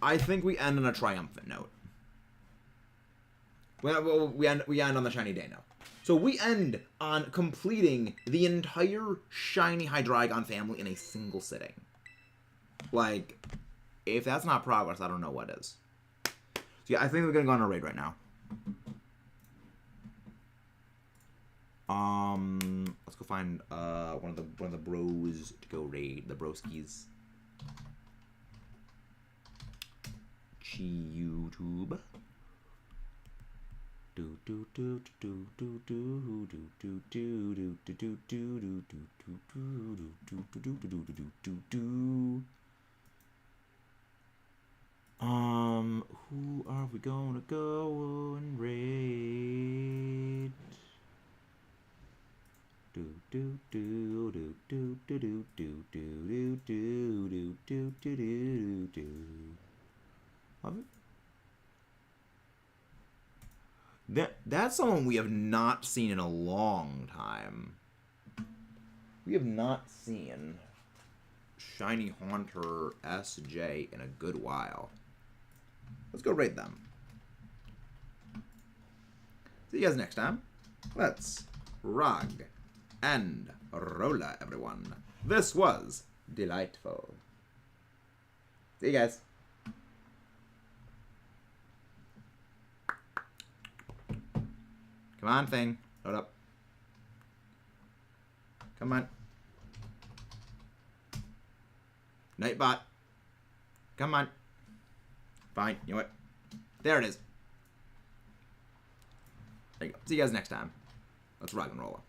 I think we end on a triumphant note. We end on the Shiny Dano. So we end on completing the entire Shiny Hydreigon family in a single sitting. Like, if that's not progress, I don't know what is. So yeah, I think we're gonna go on a raid right now. Let's go find one of the bros to go raid, the broskies. YouTube. Who are we gonna go and raid? That's someone we have not seen in a long time. We have not seen Shiny Haunter SJ in a good while. Let's go raid them. See you guys next time. Let's rock and rolla, everyone. This was delightful. See you guys. Come on, thing. Load up. Come on. Nightbot. Come on. Fine. You know what? There it is. There you go. See you guys next time. Let's rock and roll.